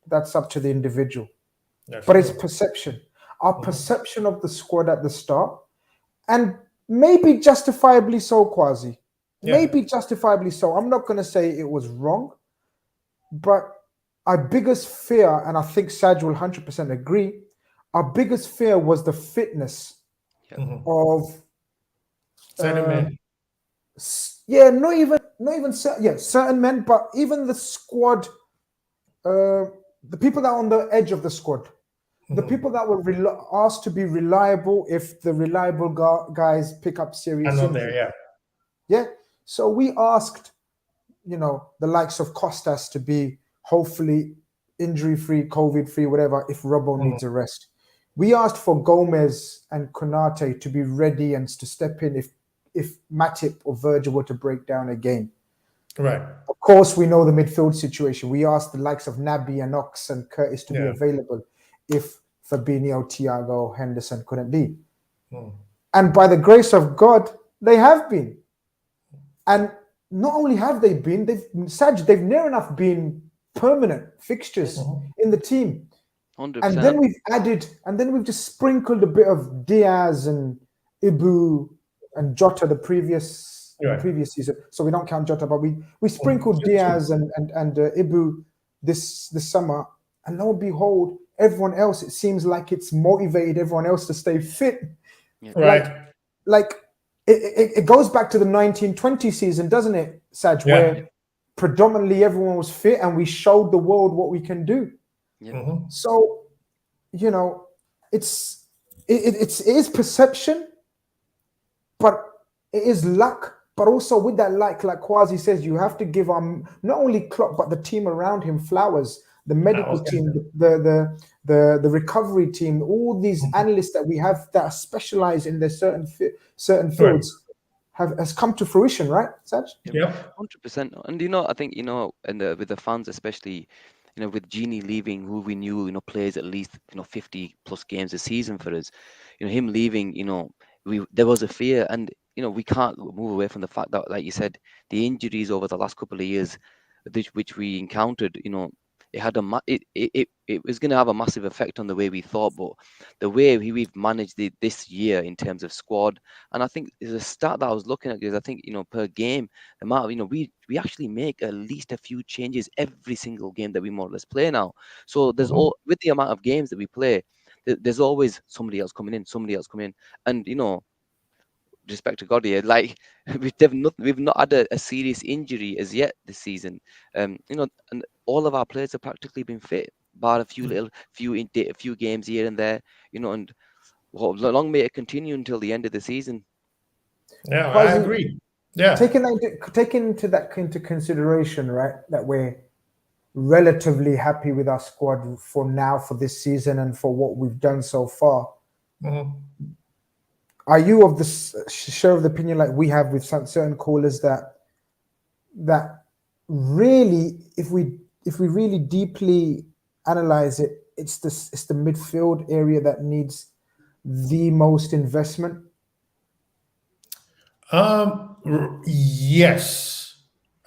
that's up to the individual. But it's perception. Our perception of the squad at the start, and maybe justifiably so, Kwasi. Maybe justifiably so. I'm not going to say it was wrong, but our biggest fear, and I think Saj will 100% agree, our biggest fear was the fitness of certain men. Yeah, not even certain men, but even the squad, the people that are on the edge of the squad. The people that were asked to be reliable if the reliable guys pick up serious injury. Yeah. So we asked, the likes of Costas to be hopefully injury-free, COVID-free, whatever, if Robbo needs a rest. We asked for Gomez and Konate to be ready and to step in if Matip or Virgil were to break down again. Right. Of course, we know the midfield situation. We asked the likes of Naby and Ox and Curtis to be available if Fabinho, Thiago, Henderson couldn't be. And by the grace of God, they have been. And not only have they been, they've near enough been permanent fixtures in the team. 100%. And then we've just sprinkled a bit of Diaz and Ibu and Jota the previous season. So we don't count Jota, but we sprinkled Diaz and Ibu this summer. And lo and behold, everyone else, it seems like it's motivated everyone else to stay fit. Right. Like it goes back to the 1920 season, doesn't it, Saj? Where predominantly everyone was fit and we showed the world what we can do. So, it is perception, but it is luck. But also with that luck, like Kwasi says, you have to give not only Klopp but the team around him flowers. The medical team, the recovery team, all these analysts that we have that are specialized in their certain fields has come to fruition, right, Saj? Yeah, 100%. And I think and with the fans especially, with Genie leaving, who we knew plays at least 50 plus games a season for us, him leaving, there was a fear, and we can't move away from the fact that, like you said, the injuries over the last couple of years, which we encountered, it had it was going to have a massive effect on the way we thought, but the way we've managed this year in terms of squad, and I think the stat that I was looking at is I think per game, the amount of, we actually make at least a few changes every single game that we more or less play now. So there's with the amount of games that we play, there's always somebody else coming in, and respect to God here, like we've not had a serious injury as yet this season. And all of our players have practically been fit, bar a few games here and there. And long may it continue until the end of the season. Yeah, I agree. Yeah, taking that into consideration, right? That we're relatively happy with our squad for this season and for what we've done so far. Are you of the share of the opinion like we have with certain callers that really, if we really deeply analyze it, it's the midfield area that needs the most investment? Yes,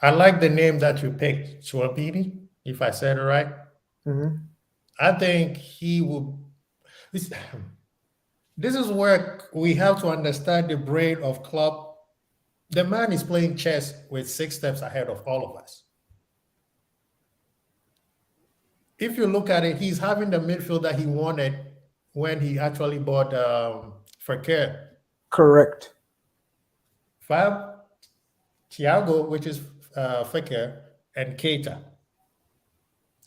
I like the name that you picked, Swapini, if I said it right. I think he will. This is where we have to understand the brain of Klopp The man is playing chess with 6 steps ahead of all of us. If you look at it, he's having the midfield that he wanted when he actually bought Fekir. Correct. Fab, Thiago, which is Fekir, and Keita.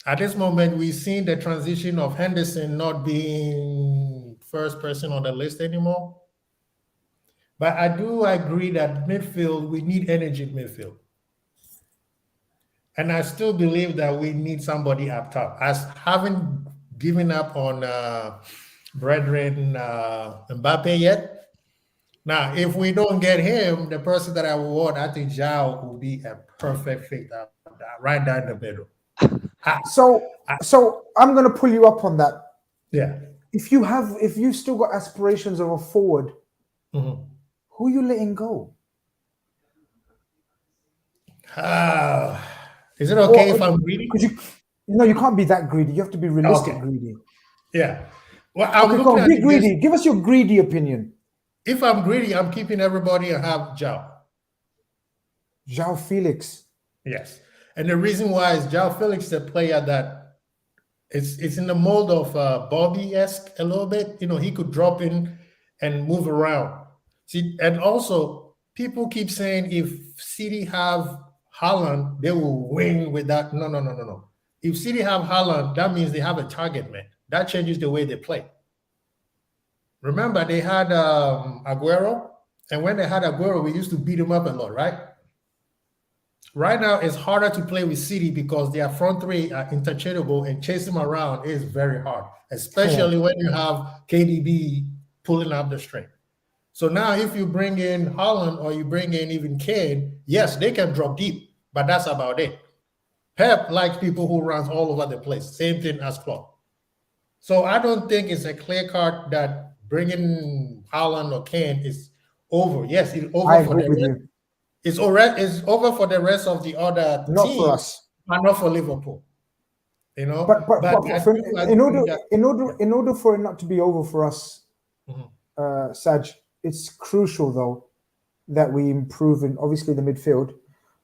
At this moment, we've seen the transition of Henderson not being first person on the list anymore. But I do agree that midfield, we need energy in midfield. And I still believe that we need somebody up top. As having given up on brethren Mbappe yet. Now, if we don't get him, the person that I want, I think Zhao will be a perfect fit right down the middle. So I'm gonna pull you up on that. Yeah. If you still got aspirations of a forward, who are you letting go? Is it okay if I'm greedy? You can't be that greedy. You have to be realistic greedy. Yeah. Well, I'm okay, looking go on, be greedy. Give us your greedy opinion. If I'm greedy, I'm keeping everybody and have Zhao. Zhao Felix. Yes. And the reason why is Zhao Felix is a player that it's in the mold of Bobby-esque a little bit. You know, he could drop in and move around. See, and also people keep saying if City have Haaland, they will win with that. No. If City have Haaland, that means they have a target man. That changes the way they play. Remember, they had Aguero, and when they had Aguero, we used to beat him up a lot, right? Right now, it's harder to play with City because their front three are interchangeable, and chasing them around is very hard, especially when you have KDB pulling up the string. So now if you bring in Haaland or you bring in even Kane, yes, they can drop deep, but that's about it. Pep likes people who runs all over the place. Same thing as Klopp. So I don't think it's a clear cut that bringing Haaland or Kane is over. Yes, it's over I for agree the with rest. you. It's over for the rest of the other Not teams, for us. but not for Liverpool. You know, But in order for it not to be over for us, Saj, it's crucial though that we improve in obviously the midfield.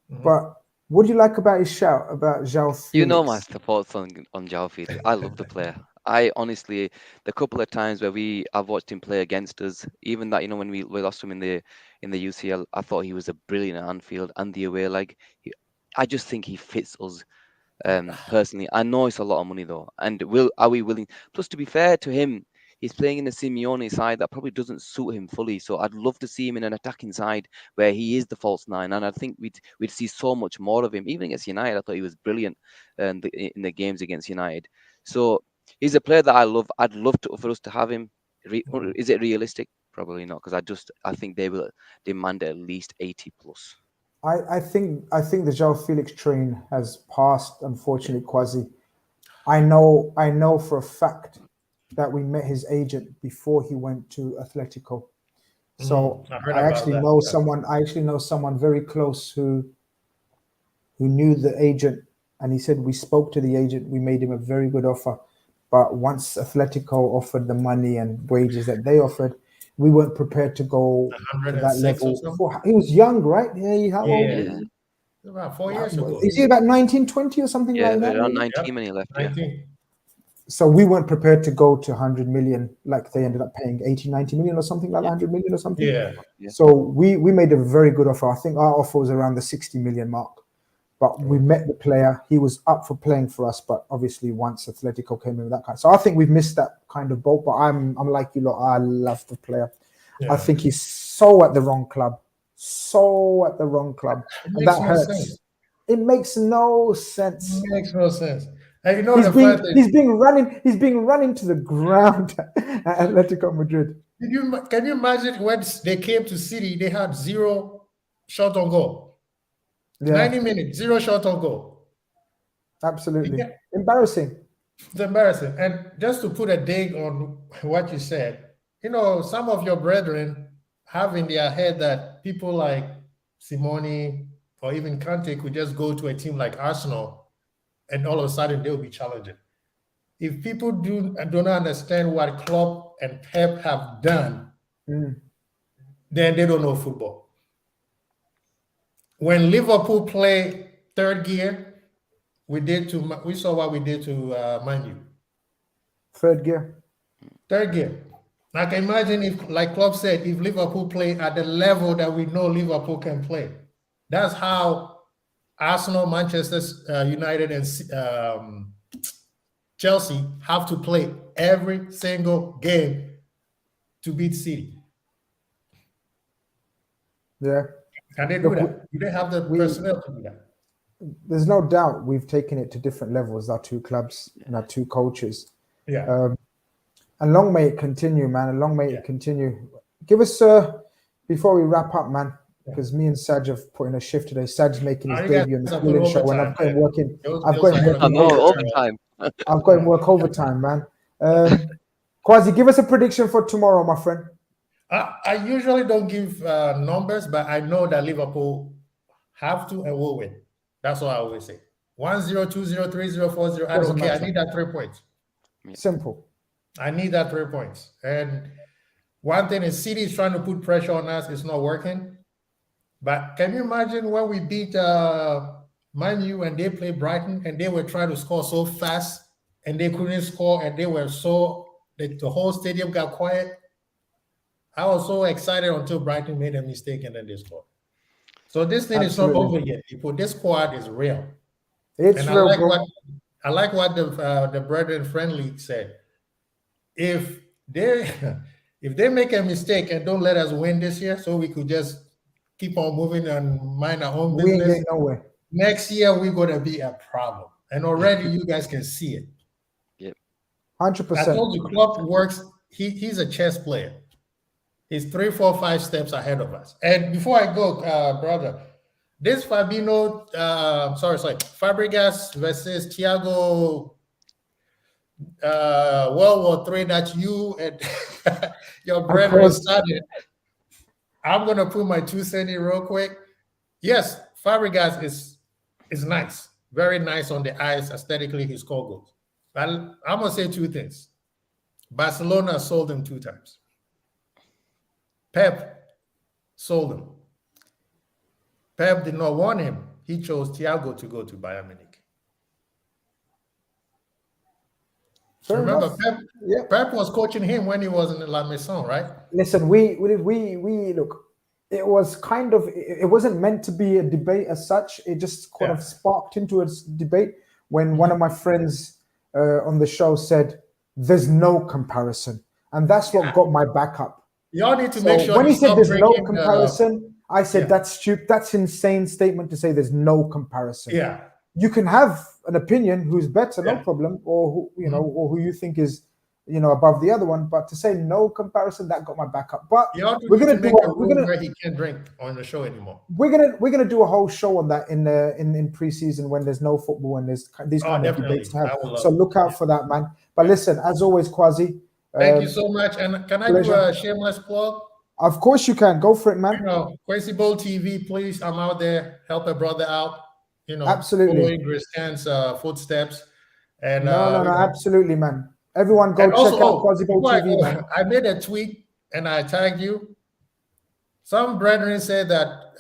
But what do you like about his shout about Zhao Felix? You know my thoughts on Zhao Felix. I love the player. I honestly, the couple of times where I've watched him play against us, even that, you know, when we lost him in the UCL, I thought he was a brilliant at Anfield and the away leg. I just think he fits us. Personally, I know it's a lot of money though, and are we willing? Plus, to be fair to him, he's playing in the Simeone side that probably doesn't suit him fully. So I'd love to see him in an attacking side where he is the false nine, and I think we'd see so much more of him. Even against United, I thought he was brilliant in the games against United. So he's a player that I love. I'd love for us to have him. Is it realistic? Probably not, because I think they will demand at least 80 plus. I think the João Felix train has passed, unfortunately, Quasi. I know for a fact that we met his agent before he went to Atletico. So I actually know someone very close who knew the agent, and he said we spoke to the agent, we made him a very good offer. But once Atletico offered the money and wages that they offered, we weren't prepared to go to that level. He was young, right? Yeah, how old is he? About 4 years ago. Is he about 19, 20 or something like that? Yeah, around 19 when he left. 19. Yeah. So we weren't prepared to go to 100 million, like they ended up paying 80, 90 million or something like 100 million or something. Yeah. So we made a very good offer. I think our offer was around the 60 million mark. But we met the player. He was up for playing for us, but obviously once Atletico came in with that kind. So I think we've missed that kind of boat. But I'm like you lot. I love the player. Yeah. I think he's so at the wrong club. And that hurts. It makes no sense. It makes no sense. And you know he's being run into the ground at Atletico Madrid. Can you imagine when they came to City, they had 0 shot on goal. Yeah. 90 minutes, 0 shot on goal. Absolutely. Yeah. Embarrassing. It's embarrassing. And just to put a dig on what you said, you know, some of your brethren have in their head that people like Simone or even Kante could just go to a team like Arsenal and all of a sudden they'll be challenging. If people do not understand what Klopp and Pep have done, then they don't know football. when Liverpool play third gear, we saw what we did to Man U. Third gear. Third gear. Like imagine if, like Klopp said, if Liverpool play at the level that we know Liverpool can play. That's how Arsenal, Manchester United, and Chelsea have to play every single game to beat City. Yeah. Can they do that? Do they have the personnel to do that? There's no doubt we've taken it to different levels, our two clubs and our two coaches. Yeah. And long may it continue, man. And long may it continue. Give us, before we wrap up, man, because me and Saj have put in a shift today. Saj's making his debut on the Schooling Show, and I've got him working. I've got him working overtime. I've got him work overtime, man. Quasi, give us a prediction for tomorrow, my friend. I usually don't give numbers, but I know that Liverpool have to and will win. That's what I always say. 1-0, 2-0, 3-0, 4-0. I don't care. I need that 3 points. Simple. I need that 3 points. And one thing is City is trying to put pressure on us. It's not working. But can you imagine when we beat Man U and they played Brighton and they were trying to score so fast and they couldn't score and they were the whole stadium got quiet. I was so excited until Brighton made a mistake and then they scored. So this thing is not over yet, people. This squad is real. It's real, I like what the brethren friendly said. If they make a mistake and don't let us win this year, so we could just keep on moving and mind our own business, we ain't getting nowhere. Next year we're gonna be a problem, and already you guys can see it. Yep, 100%. I told you, Klopp works. He's a chess player. He's 3, 4, 5 steps ahead of us. And before I go, brother, this Fabregas versus Thiago World War III that you and your brethren started. I'm gonna put my 2 cents in real quick. Yes, Fabregas is nice, very nice on the eyes, aesthetically he scored goals. But I'm gonna say 2 things. Barcelona sold him 2 times. Pep sold him. Pep did not want him. He chose Thiago to go to Bayern Munich. Remember, Pep was coaching him when he was in La Maison, right? Listen, we look. It was kind of. It wasn't meant to be a debate as such. It just kind of sparked into a debate when one of my friends on the show said, "There's no comparison," and that's what got my back up. Y'all need to make sure when he said there's no drinking, comparison, I said that's stupid. That's insane statement to say there's no comparison. Yeah, you can have an opinion who's better, no problem, or who or who you think is above the other one. But to say no comparison, that got my back up. But we're gonna do where he can't drink on the show anymore. We're gonna do a whole show on that in preseason when there's no football and there's these kind of debates to have. So look out for that, man. But listen, as always, Quasi. Thank you so much. And can I do a shameless plug? Of course you can. Go for it, man. Crazy Bowl TV, please. I'm out there. Help a brother out. Absolutely. Following Christian's footsteps. And no, absolutely, man. Everyone go check out Quasi Bowl TV, man. I made a tweet and I tagged you. Some brethren said that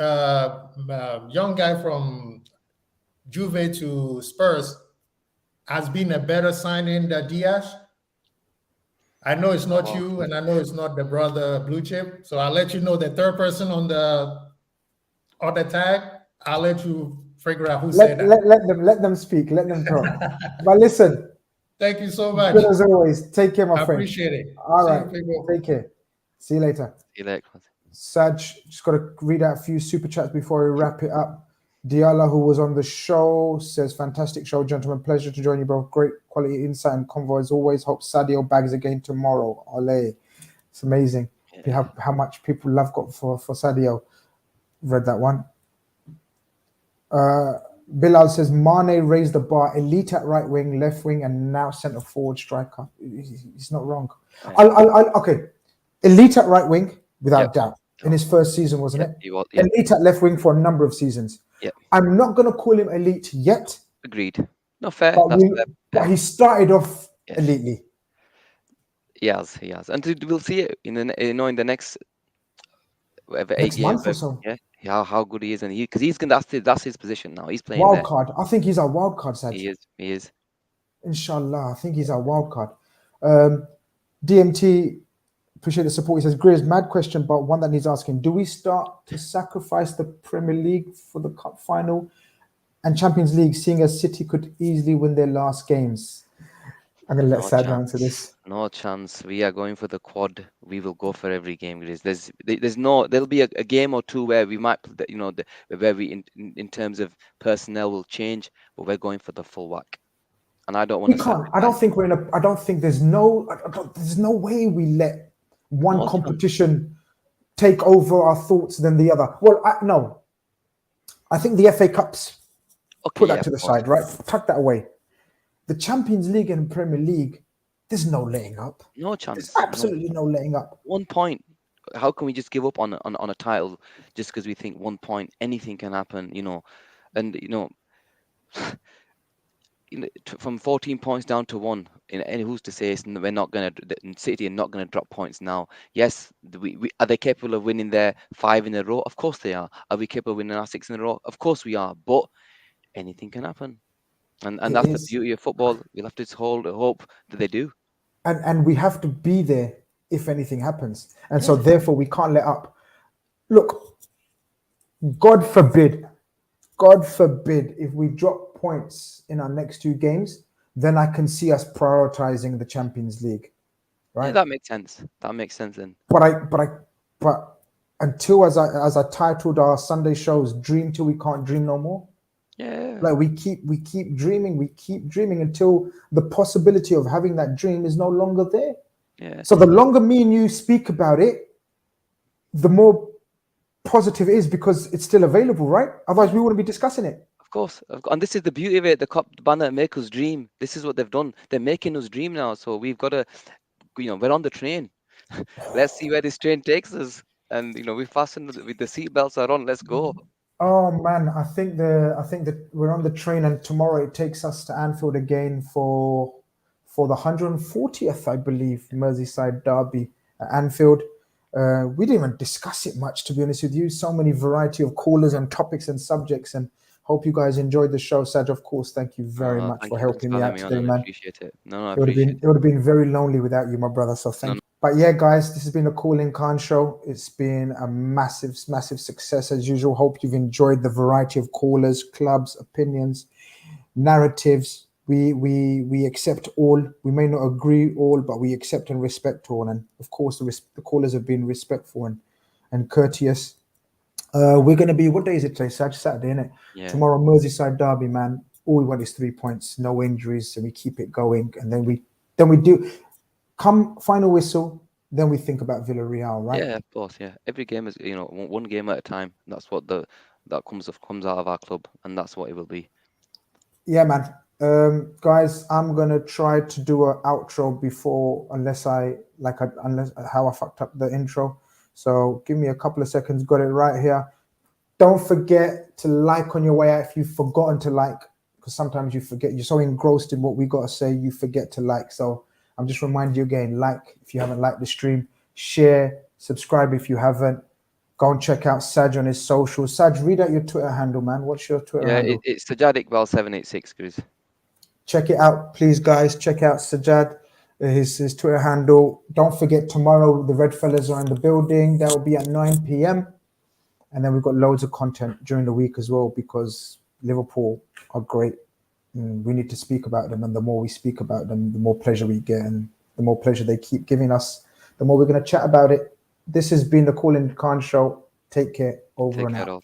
young guy from Juve to Spurs has been a better signing than Diaz. I know it's not you, and I know it's not the brother Blue Chip. So I'll let you know the third person on the tag. I'll let you figure out who said that. Let them speak. Let them talk. But listen. Thank you so much. Good as always. Take care, my friend. I appreciate it. All right. Take care. See you later. See you later. Saj, just got to read out a few super chats before we wrap it up. Diala, who was on the show, says, fantastic show, gentlemen. Pleasure to join you both. Great quality insight and convo as always. Hope Sadio bags again tomorrow. Ole. It's amazing. How much people love got for Sadio. Read that one. Bilal says, Mane raised the bar. Elite at right wing, left wing, and now centre forward striker. He's not wrong. Okay. Elite at right wing, without doubt. In his first season, wasn't it? He was, elite at left wing for a number of seasons. I'm not going to call him elite yet. Agreed. No, fair. But he started off elitely. He has. And we'll see it in the next whatever Next 8 games. month or so. Yeah, how good he is, and because he's gonna that's his position now. He's playing Wild there. card. I think he's our wild card, Saj. He is. Inshallah, I think he's our wild card. DMT, appreciate the support. He says, Grizz, mad question, but one that needs asking. Do we start to sacrifice the Premier League for the Cup final and Champions League, seeing as City could easily win their last games? I'm going to let Saj answer this. No chance. We are going for the quad. We will go for every game, Grizz. There'll be a game or two where we might, where we, in terms of personnel, will change, but we're going for the full whack. And I don't want to. Can't. I don't think we're in a. I don't think there's no. There's no way we let one competition take over our thoughts than the other. Well, no. I think the FA Cups. Put that to the side, right? Tuck that away. The Champions League and Premier League, there's no letting up. No chance. There's absolutely no letting up. 1 point. How can we just give up on a title just because we think 1 point? Anything can happen, and from 14 points down to 1. And who's to say we're not going to? City are not going to drop points now. Yes, are they capable of winning their 5 in a row? Of course they are. Are we capable of winning our 6 in a row? Of course we are. But anything can happen. And that's the beauty of football. We'll have to hold hope that they do. And we have to be there if anything happens. And so therefore we can't let up. Look, God forbid if we drop points in our next 2 games, then I can see us prioritizing the Champions League. Right? Yeah, that makes sense. Then. But until as I titled our Sunday shows, dream till we can't dream no more. Yeah. Like we keep dreaming until the possibility of having that dream is no longer there. Yeah. So the longer me and you speak about it, the more positive it is because it's still available, right? Otherwise, we wouldn't be discussing it. Of course. And this is the beauty of it. The Cup banner make us dream. This is what they've done. They're making us dream now. So we've got to, we're on the train. Let's see where this train takes us. And we fastened with the seatbelts are on. Let's go. Oh man, I think that we're on the train, and tomorrow it takes us to Anfield again for the 140th, I believe, Merseyside derby at Anfield. We didn't even discuss it much, to be honest with you. So many variety of callers and topics and subjects, and hope you guys enjoyed the show. Saj, of course, thank you very much for helping me out today, man. I appreciate it. It would have been very lonely without you, my brother. So thank you. But yeah, guys, this has been a Kall In Khan show. It's been a massive success as usual. Hope you've enjoyed the variety of callers, clubs, opinions, narratives. We accept all. We may not agree all, but we accept and respect all. And of course, the callers have been respectful and courteous. We're going to be, what day is it today? Saturday, innit? Yeah. Tomorrow, Merseyside derby, man. All we want is 3 points, no injuries, and we keep it going. And then we do. Come final whistle, then we think about Villarreal, right? Yeah, of course. Yeah, every game is one game at a time. That's what that comes out of our club, and that's what it will be. Yeah, man. Guys, I'm gonna try to do an outro before, unless how I fucked up the intro. So give me a couple of seconds. Got it right here. Don't forget to like on your way out if you've forgotten to like, because sometimes you forget. You're so engrossed in what we got to say, you forget to like. So I'm just reminding you again, like if you haven't liked the stream, share, subscribe if you haven't. Go and check out Saj on his socials. Saj, read out your Twitter handle, man. What's your Twitter handle? It's Sajad Iqbal 786, Chris. Check it out, please, guys. Check out Sajad, his Twitter handle. Don't forget, tomorrow the Red Fellas are in the building. That will be at 9 p.m. And then we've got loads of content during the week as well, because Liverpool are great. We need to speak about them, and the more we speak about them, the more pleasure we get, and the more pleasure they keep giving us, the more we're going to chat about it. This has been the Kall In Khan show. Take care. Over and out.